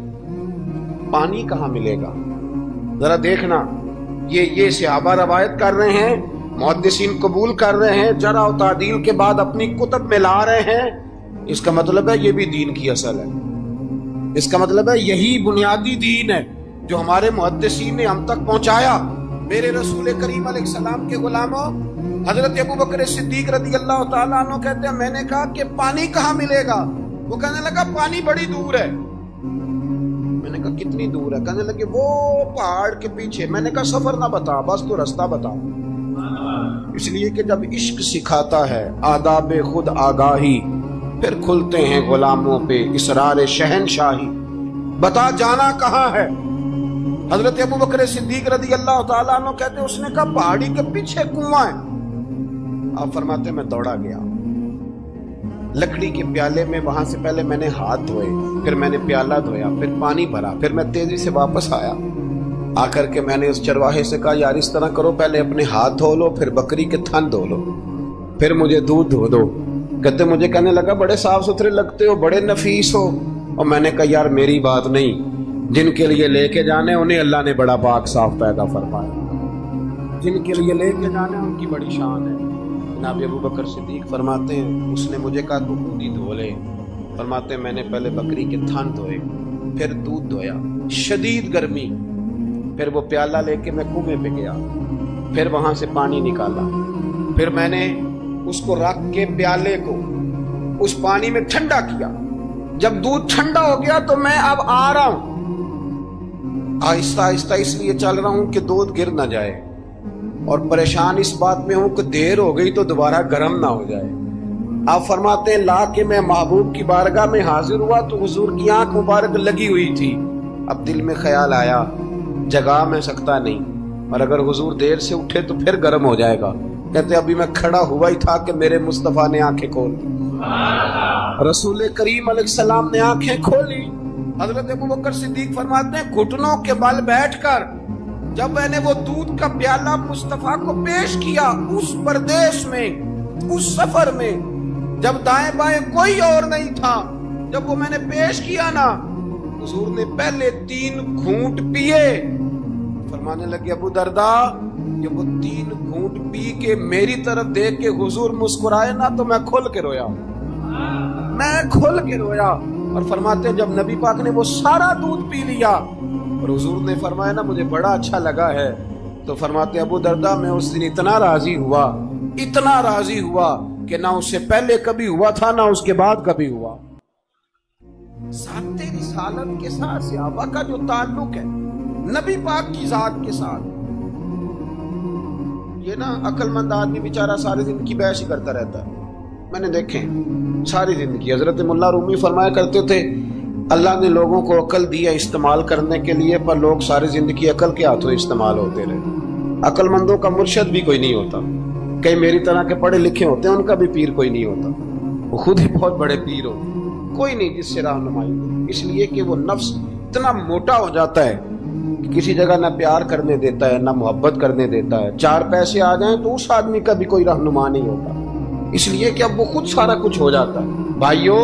پانی کہاں ملے گا؟ ذرا دیکھنا، یہ صحابہ روایت کر رہے ہیں، محدثین قبول کر رہے ہیں، جرح و تعدیل کے بعد اپنی کتب میں لا رہے ہیں، اس کا مطلب ہے یہ بھی دین کی اصل ہے، اس کا مطلب ہے یہی بنیادی دین ہے جو ہمارے محدثین نے ہم تک پہنچایا۔ میرے رسول کریم علیہ السلام کے غلاموں، حضرت ابو بکر صدیق رضی اللہ تعالیٰ عنہ کہتے ہیں میں نے کہا کہ پانی کہاں ملے گا؟ وہ کہنے لگا پانی بڑی دور ہے۔ میں نے کہا کتنی دور ہے؟ کہنے لگے وہ پہاڑ کے پیچھے۔ میں نے کہا سفر نہ بتا، بس تو رستہ بتا۔ اس لیے کہ جب عشق سکھاتا ہے آداب خود آگاہی، پھر کھلتے ہیں غلاموں پہ اسرار شہنشاہی۔ بتا جانا کہاں ہے؟ حضرت ابو بکر صدیق رضی اللہ تعالیٰ عنہ کہتے ہیں اس نے کہا پہاڑی کے پیچھے کنواں ہے۔ آپ فرماتے میں دوڑا گیا، لکڑی کے پیالے میں وہاں سے پہلے میں نے ہاتھ دھوئے، پھر میں نے پیالہ دھویا، پھر پانی بھرا، پھر میں تیزی سے واپس آیا۔ آ کر کے میں نے اس چرواہے سے کہا یار اس طرح کرو، پہلے اپنے ہاتھ دھو لو، پھر بکری کے تھن دھو لو، پھر مجھے دودھ دھو دو۔ کہتے مجھے کہنے لگا بڑے صاف ستھرے لگتے ہو، بڑے نفیس ہو۔ اور میں نے کہا یار میری بات نہیں، جن کے لیے لے کے جانے انہیں اللہ نے بڑا پاک صاف پیدا فرمایا، جن کے لیے لے کے جانے ان کی بڑی شان ہے۔ جناب ابو بکر صدیق فرماتے ہیں اس نے مجھے کہا تو خود ہی دھو لے۔ فرماتے ہیں میں نے پہلے بکری کے تھن دھوئے، پھر دودھ دھویا، شدید گرمی، پھر وہ پیالہ لے کے میں کنویں پہ گیا، پھر وہاں سے پانی نکالا، پھر میں نے اس کو رکھ کے پیالے کو اس پانی میں ٹھنڈا کیا۔ جب دودھ ٹھنڈا ہو گیا تو میں اب آ رہا ہوں، آہستہ آہستہ اس لیے چل رہا ہوں کہ دودھ گر نہ جائے، اور پریشان اس بات میں ہوں کہ دیر ہو گئی تو دوبارہ گرم نہ ہو جائے۔ آپ فرماتے ہیں لا کے میں محبوب کی بارگاہ میں حاضر ہوا تو حضور کی آنکھ مبارک لگی ہوئی تھی۔ اب دل میں خیال آیا جگا میں سکتا نہیں، اور اگر حضور دیر سے اٹھے تو پھر گرم ہو جائے گا۔ کہتے ابھی میں کھڑا ہوا ہی تھا کہ میرے مصطفیٰ نے آنکھیں کھول دی، رسول کریم علیہ السلام نے آنکھیں کھولی۔ حضرت ابو بکر صدیق فرماتے ہیں گھٹنوں کے بل بیٹھ کر جب میں نے وہ دودھ کا پیالہ مصطفیٰ کو پیش کیا، اس پردیش میں، اس سفر میں، جب دائیں بائیں کوئی اور نہیں تھا، جب وہ میں نے پیش کیا نا، حضور نے پہلے 3 گھونٹ پیے۔ فرمانے لگے ابو درداء جب وہ 3 گھونٹ پی کے میری طرف دیکھ کے حضور مسکرائے نا تو میں کھل کے رویا، میں کھل کے رویا۔ اور فرماتے ہیں جب نبی پاک نے وہ سارا دودھ پی لیا اور حضور نے فرمایا نا مجھے بڑا اچھا لگا ہے، تو فرماتے ابو درداء میں اس دن اتنا راضی ہوا، اتنا راضی ہوا کہ نہ اس سے پہلے کبھی ہوا تھا نہ اس کے بعد کبھی ہوا۔ ذات رسالت کے ساتھ صحابہ کا جو تعلق ہے نبی پاک کی ذات کے ساتھ، یہ نا عقل مند آدمی بیچارہ ساری زندگی بحث ہی کرتا رہتا ہے۔ میں نے دیکھے ساری زندگی، حضرت ملا رومی فرمایا کرتے تھے اللہ نے لوگوں کو عقل دیا استعمال کرنے کے لیے، پر لوگ ساری زندگی عقل کے ہاتھوں استعمال ہوتے رہے۔ عقل مندوں کا مرشد بھی کوئی نہیں ہوتا، کئی میری طرح کے پڑھے لکھے ہوتے ہیں ان کا بھی پیر کوئی نہیں ہوتا، وہ خود ہی بہت بڑے پیر ہوتے، کوئی نہیں جس سے رہنمائی ہو، اس لیے کہ وہ نفس اتنا موٹا ہو جاتا ہے کہ کسی جگہ نہ پیار کرنے دیتا ہے نہ محبت کرنے دیتا ہے۔ 4 پیسے آ جائیں تو اس آدمی کا بھی کوئی رہنما نہیں ہوتا، اس لیے کہ اب وہ خود سارا کچھ ہو جاتا ہے۔ بھائیو،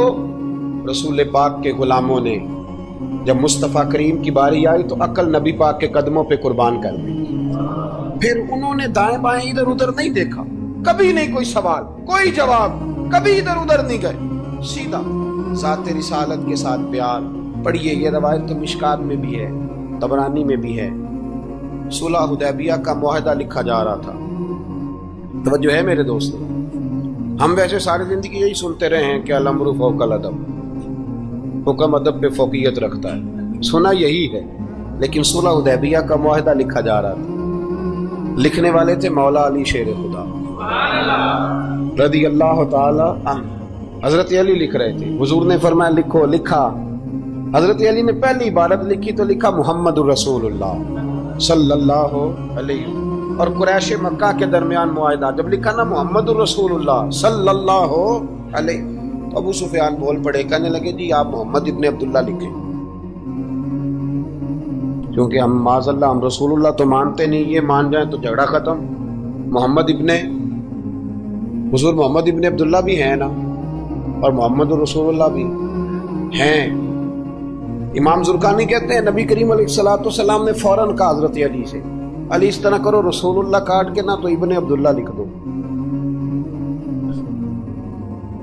رسول پاک کے غلاموں نے جب مصطفیٰ کریم کی باری آئی تو عقل نبی پاک کے قدموں پہ قربان کر دی، پھر انہوں نے دائیں بائیں ادھر ادھر نہیں دیکھا، کبھی نہیں کوئی سوال کوئی جواب، کبھی ادھر ادھر نہیں گئے، سیدھا ذات رسالت کے ساتھ پیار۔ پڑھیے یہ روایت تو مشکات میں بھی ہے، طبرانی میں بھی ہے۔ صلح حدیبیہ کا معاہدہ لکھا جا رہا تھا، توجہ ہے میرے دوستو، ہم ویسے ساری زندگی یہی سنتے رہے ہیں کہ الامر فوق الادب، حکم ادب پہ فوقیت رکھتا ہے، سنا یہی ہے، لیکن صلح حدیبیہ کا معاہدہ لکھا جا رہا تھا، لکھنے والے تھے مولا علی شیر خدا رضی اللہ تعالی عنہ، حضرت علی لکھ رہے تھے، حضور نے فرمایا لکھو، لکھا۔ حضرت علی نے پہلی عبارت لکھی تو لکھا محمد الرسول اللہ صلی اللہ علیہ وسلم، اور قریش مکہ کے درمیان معاہدہ جب لکھا نا محمد الرسول اللہ صلی اللہ علیہ، تو ابو سفیان بول پڑے، کہنے لگے جی آپ محمد ابن عبداللہ لکھیں، کیونکہ ہم معاذ اللہ ہم رسول اللہ تو مانتے نہیں، یہ مان جائیں تو جھگڑا ختم۔ محمد ابن حضور محمد ابن عبداللہ بھی ہیں نا، اور محمد الرسول اللہ بھی ہیں۔ امام زرقانی کہتے ہیں نبی کریم علیہ السلام نے فوراً کہا حضرت علی سے، علی اس طرح کرو رسول اللہ کاٹ کے نہ تو ابن عبداللہ لکھ دو۔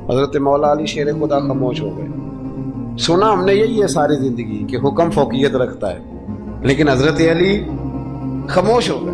حضرت مولا علی شیر خدا خاموش ہو گئے۔ سنا ہم نے یہی ہے ساری زندگی کہ حکم فوقیت رکھتا ہے، لیکن حضرت علی خاموش ہو گئے۔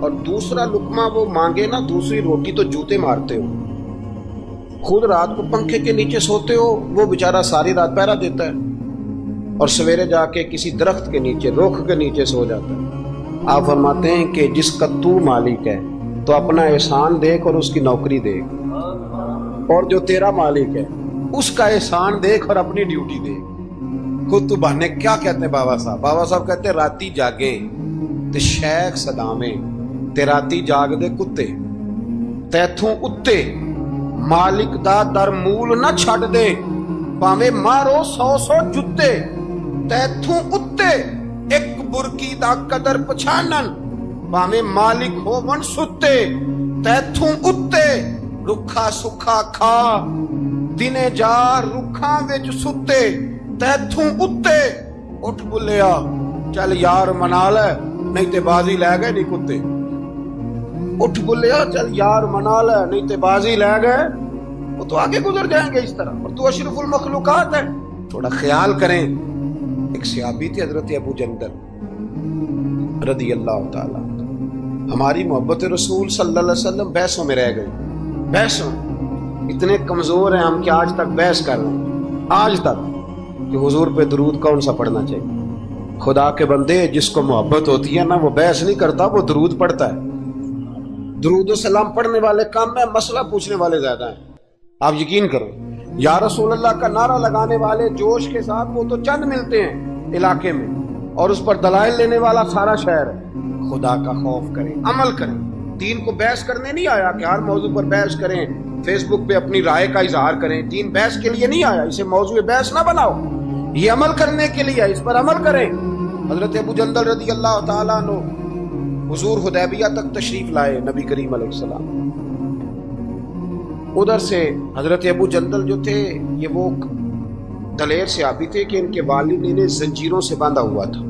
اور دوسرا لقمہ وہ مانگے نا, دوسری روٹی تو جوتے مارتے ہو. خود رات کو پنکھے کے نیچے سوتے ہو, وہ بیچارہ ساری رات پہرا دیتا ہے اور سویرے جا کے کسی درخت کے نیچے, رخ کے نیچے سو جاتا ہے. آپ فرماتے ہیں کہ جس کا تو مالک ہے تو اپنا احسان دیکھ اور اس کی نوکری دیکھ, اور جو تیرا مالک ہے اس کا احسان دیکھ اور اپنی ڈیوٹی دیکھ. خود تو بہانے کیا کہتے ہیں بابا صاحب کہتے ہیں راتی جاگے تے شیخ صدامے تے راتی جاگ دے کتے, تیتھوں اتے مالک دا در مول نہ چھڑ دے, پاویں مارو 100 جتے, تیتھوں اتے ایک برکی دا قدر پچھانن, پاویں مالک ہو ون ستے, تیتھوں اتے رکھا سکھا کھا دنے جا رکھاں وچ ستے, تیتھوں اتے اٹھ بلیا چل یار منا لے نہیں تے بازی لے گئے نہیں کتے, اٹھ بلیا چل یار منا لے نہیں تے بازی لے گئے. وہ تو آگے گزر جائیں گے اس طرح, اور تو اشرف المخلوقات ہے. تھوڑا خیال کریں. ایک صحابی تھے حضرت ابو جندل رضی اللہ تعالیٰ, ہماری محبت رسول صلی اللہ علیہ وسلم بحثوں میں رہ گئے. بحثوں اتنے کمزور ہیں ہم کہ آج تک بحث کر رہے ہیں, آج تک, کہ حضور پہ درود کون سا پڑھنا چاہیے. خدا کے بندے جس کو محبت ہوتی ہے نا وہ بحث نہیں کرتا, وہ درود پڑھتا ہے. درود و سلام پڑھنے والے کام میں, مسئلہ پوچھنے والے زیادہ ہیں. آپ یقین کرو, یا رسول اللہ کا نعرہ لگانے والے جوش کے ساتھ وہ تو چند ملتے ہیں علاقے میں, اور اس پر دلائل لینے والا سارا شہر ہے. خدا کا خوف کریں, عمل کریں. دین کو بحث کرنے نہیں آیا کہ ہر موضوع پر بحث کریں, فیس بک پہ اپنی رائے کا اظہار کریں. دین بحث کے لیے نہیں آیا, اسے موضوع بحث نہ بناؤ, یہ عمل کرنے کے لیے, اس پر عمل کریں. حضرت ابو جندل رضی اللہ تعالیٰ عنہ حضور حدیبیہ تک تشریف لائے نبی کریم علیہ السلام. ادھر سے حضرت ابو جندل جو تھے یہ وہ دلیر صحابی تھے کہ ان کے والد انہیں زنجیروں سے باندھا ہوا تھا,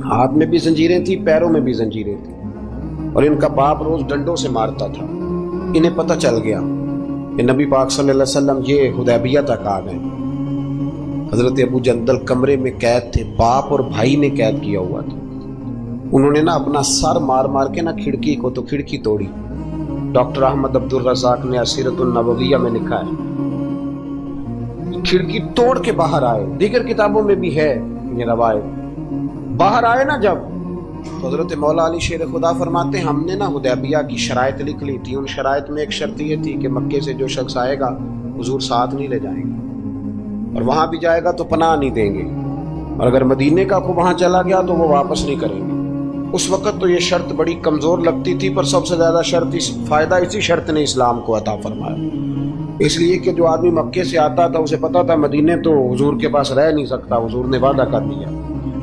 ہاتھ میں بھی زنجیریں تھیں, پیروں میں بھی زنجیریں تھیں, اور ان کا باپ روز ڈنڈوں سے مارتا تھا. انہیں پتہ چل گیا کہ نبی پاک صلی اللہ علیہ وسلم یہ حدیبیہ تک آ گئے. حضرت ابو جندل کمرے میں قید تھے, باپ اور بھائی نے قید کیا ہوا تھا. انہوں نے نا اپنا سر مار مار کے نا کھڑکی کو تو کھڑکی توڑی. ڈاکٹر احمد عبد الرزاق نے اسیرۃ النبویہ میں لکھا ہے کھڑکی توڑ کے باہر آئے. دیگر کتابوں میں بھی ہے یہ روایت. باہر آئے نا جب, تو حضرت مولا علی شیر خدا فرماتے ہیں ہم نے نا حدیبیہ کی شرائط لکھ لی تھی. ان شرائط میں ایک شرط یہ تھی کہ مکے سے جو شخص آئے گا حضور ساتھ نہیں لے جائیں گے, اور وہاں بھی جائے گا تو پناہ نہیں دیں گے, اور اگر مدینے کا کو وہاں چلا گیا تو وہ واپس نہیں کریں گے. اس وقت تو یہ شرط بڑی کمزور لگتی تھی, پر سب سے زیادہ فائدہ اسی شرط نے اسلام کو عطا فرمایا. اس لیے کہ جو آدمی مکے سے آتا تھا اسے پتا تھا مدینے تو حضور کے پاس رہ نہیں سکتا, حضور نے وعدہ کر دیا.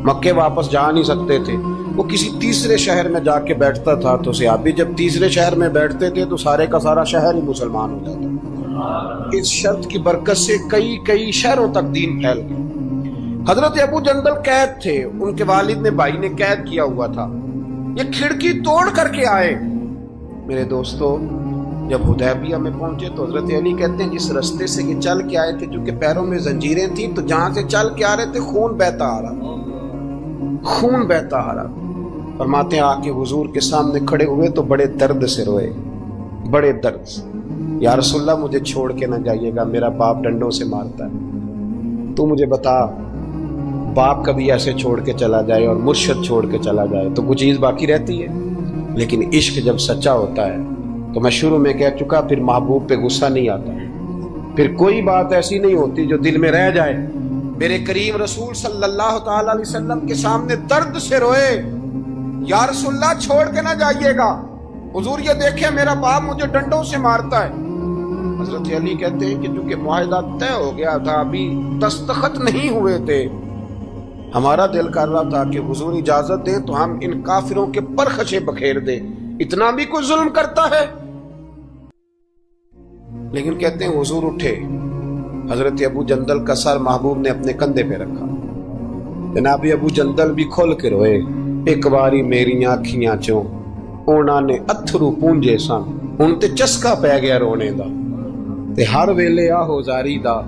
مکے واپس جا نہیں سکتے تھے, وہ کسی تیسرے شہر میں جا کے بیٹھتا تھا. تو صحابی جب تیسرے شہر میں بیٹھتے تھے تو سارے کا سارا شہر ہی مسلمان ہو جاتا. اس شرط کی برکت سے کئی شہروں تک دین پھیل گیا. حضرت ابو جندل قید تھے, ان کے والد نے بھائی نے قید کیا ہوا تھا. یہ کھڑکی توڑ کر کے آئے. میرے دوستو جب حدیبیہ میں پہنچے تو حضرت علی کہتے ہیں جس رستے سے یہ چل کے آئے تھے, چونکہ پیروں میں زنجیریں تھیں, تو جہاں سے چل کے آ رہے تھے خون بہتا آ رہا, خون بہتا آ رہا. فرماتے ہیں آ کے حضور کے سامنے کھڑے ہوئے تو بڑے درد سے روئے, بڑے درد سے. یا رسول اللہ مجھے چھوڑ کے نہ جائیے گا, میرا باپ ڈنڈوں سے مارتا ہے. تو مجھے بتا, باپ کبھی ایسے چھوڑ کے چلا جائے اور مرشد چھوڑ کے چلا جائے تو کچھ چیز باقی رہتی ہے, لیکن عشق جب سچا ہوتا ہے تو میں شروع میں کہہ چکا, پھر محبوب پہ غصہ نہیں آتا, پھر کوئی بات ایسی نہیں ہوتی جو دل میں رہ جائے. میرے کریم رسول صلی اللہ تعالی علیہ وسلم کے سامنے درد سے روئے, یا رسول اللہ چھوڑ کے نہ جائیے گا, حضور یہ دیکھیں میرا باپ مجھے ڈنڈوں سے مارتا ہے. حضرت علی کہتے ہیں کہ چونکہ معاہدہ طے ہو گیا تھا, ابھی دستخط نہیں ہوئے تھے, ہمارا دل کر رہا تھا کہ حضور اجازت دیں تو ہم ان کافروں کے پرخچے بکھیر دیں, اتنا بھی کوئی ظلم کرتا ہے. لیکن کہتے ہیں حضور اٹھے, حضرت ابو جندل کا سر محبوب نے اپنے کندھے پہ رکھا. جناب ابو جندل بھی کھول کے روئے, ایک باری میری آنکھیاں چوں اونا نے اتھرو پونجے سن, ان تے چسکا پہ گیا رونے دا, تے ہر ویلے آہو زاری دا.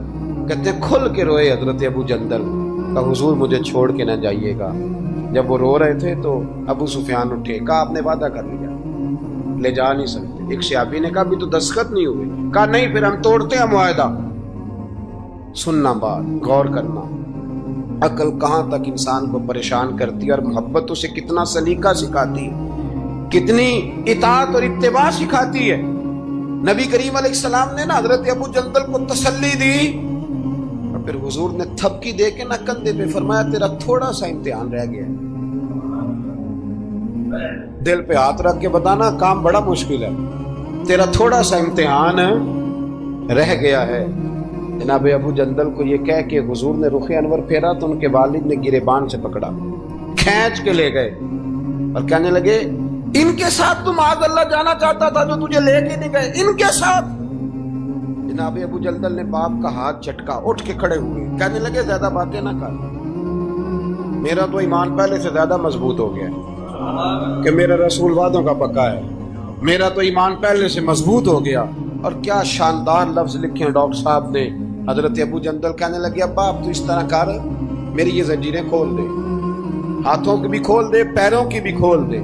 کہتے ہیں کھل کے روئے حضرت ابو جندل, کہ حضور مجھے چھوڑ کے نہ جائیے گا. جب وہ رو رہے تھے تو ابو سفیان اٹھے, کہا آپ نے وعدہ کر لیا, لے جا نہیں سکتے۔ ایک صحابی نے کہا بھی تو دستخط نہیں ہوئے، کہا نہیں پھر ہم توڑتے ہیں معاہدہ۔ سننا بات، غور کرنا، عقل کہاں تک انسان کو پریشان کرتی ہے اور محبت اسے کتنا سلیقہ سکھاتی ہے، کتنی اطاعت اور اتباع سکھاتی ہے۔ نبی کریم علیہ السلام نے نا حضرت ابو جندل کو تسلی دی اور پھر حضور نے تھپکی دے کے نا کندھے پہ فرمایا تیرا تھوڑا سا امتحان رہ گیا ہے۔ دل پہ ہاتھ رکھ کے بتانا کام بڑا مشکل ہے، تیرا تھوڑا سا امتحان رہ گیا ہے۔ جناب ابو جندل کو یہ کہہ کہ حضور نے رخ انور پھیرا تو ان کے والد نے گریبان سے پکڑا، کھینچ کے لے گئے اور کہنے لگے ان کے ساتھ تم معاذ اللہ جانا چاہتا تھا جو تجھے لے کے نہیں گئے، ان کے ساتھ۔ جناب ابو جندل نے باپ کا ہاتھ جھٹکا، اٹھ کے کھڑے ہوئے، کہنے لگے زیادہ باتیں نہ کر، میرا تو ایمان پہلے سے زیادہ مضبوط ہو گیا ہے کہ میرا رسول وعدوں کا پکا ہے، میرا تو ایمان پہلے سے مضبوط ہو گیا۔ اور کیا شاندار لفظ لکھے ہیں ڈاکٹر صاحب نے۔ حضرت ابو جندل کہنے لگے ابا اب تو اس طرح کر، میری یہ زنجیریں کھول دے، ہاتھوں کی بھی کھول دے، پیروں کی بھی کھول دے،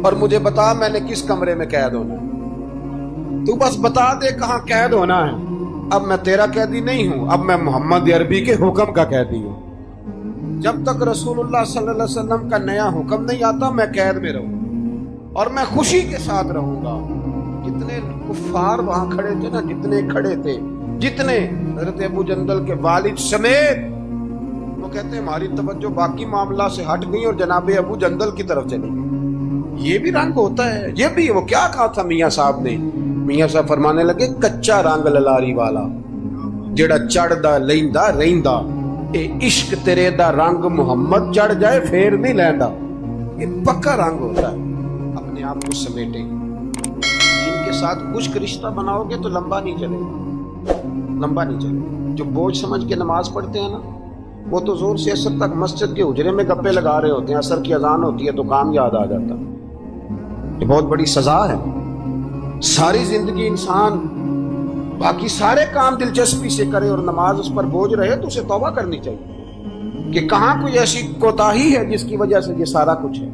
اور مجھے بتا میں نے کس کمرے میں قید ہونا ہے، تو بس بتا دے کہاں قید ہونا ہے۔ اب میں تیرا قیدی نہیں ہوں، اب میں محمد عربی کے حکم کا قیدی ہوں۔ جب تک رسول اللہ صلی اللہ علیہ وسلم کا نیا حکم نہیں آتا میں قید میں رہوں اور میں خوشی کے ساتھ رہوں گا۔ جتنے کفار وہاں کھڑے تھے نا، جتنے کھڑے تھے، جتنے حضرت ابو جندل کے والد سمیت، وہ کہتے ہیں ہماری توجہ باقی معاملہ سے ہٹ گئی اور جناب ابو جندل کی طرف چلی گئی۔ یہ بھی رنگ ہوتا ہے، یہ بھی وہ کیا کہا تھا میاں صاحب نے؟ میاں صاحب فرمانے لگے کچا رنگ للاری والا جڑا چڑھدا لیندا رہندا، اے عشق تیرے دا رنگ محمد چڑھ جائے پھر نہیں لیندا۔ یہ پکا رنگ ہوتا ہے، اپنے آپ کو سمیٹے، جن کے ساتھ خشک رشتہ بناؤ گے تو لمبا نہیں چلے گا، لمبا نہیں چلے گا۔ جو بوجھ سمجھ کے نماز پڑھتے ہیں نا، وہ تو زور سے عصر تک مسجد کے حجرے میں گپے لگا رہے ہوتے ہیں، عصر کی اذان ہوتی ہے تو کام یاد آ جاتا۔ یہ بہت بڑی سزا ہے۔ ساری زندگی انسان باقی سارے کام دلچسپی سے کرے اور نماز اس پر بوجھ رہے تو اسے توبہ کرنی چاہیے کہ کہاں کوئی ایسی کوتاہی ہے جس کی وجہ سے یہ سارا کچھ ہے۔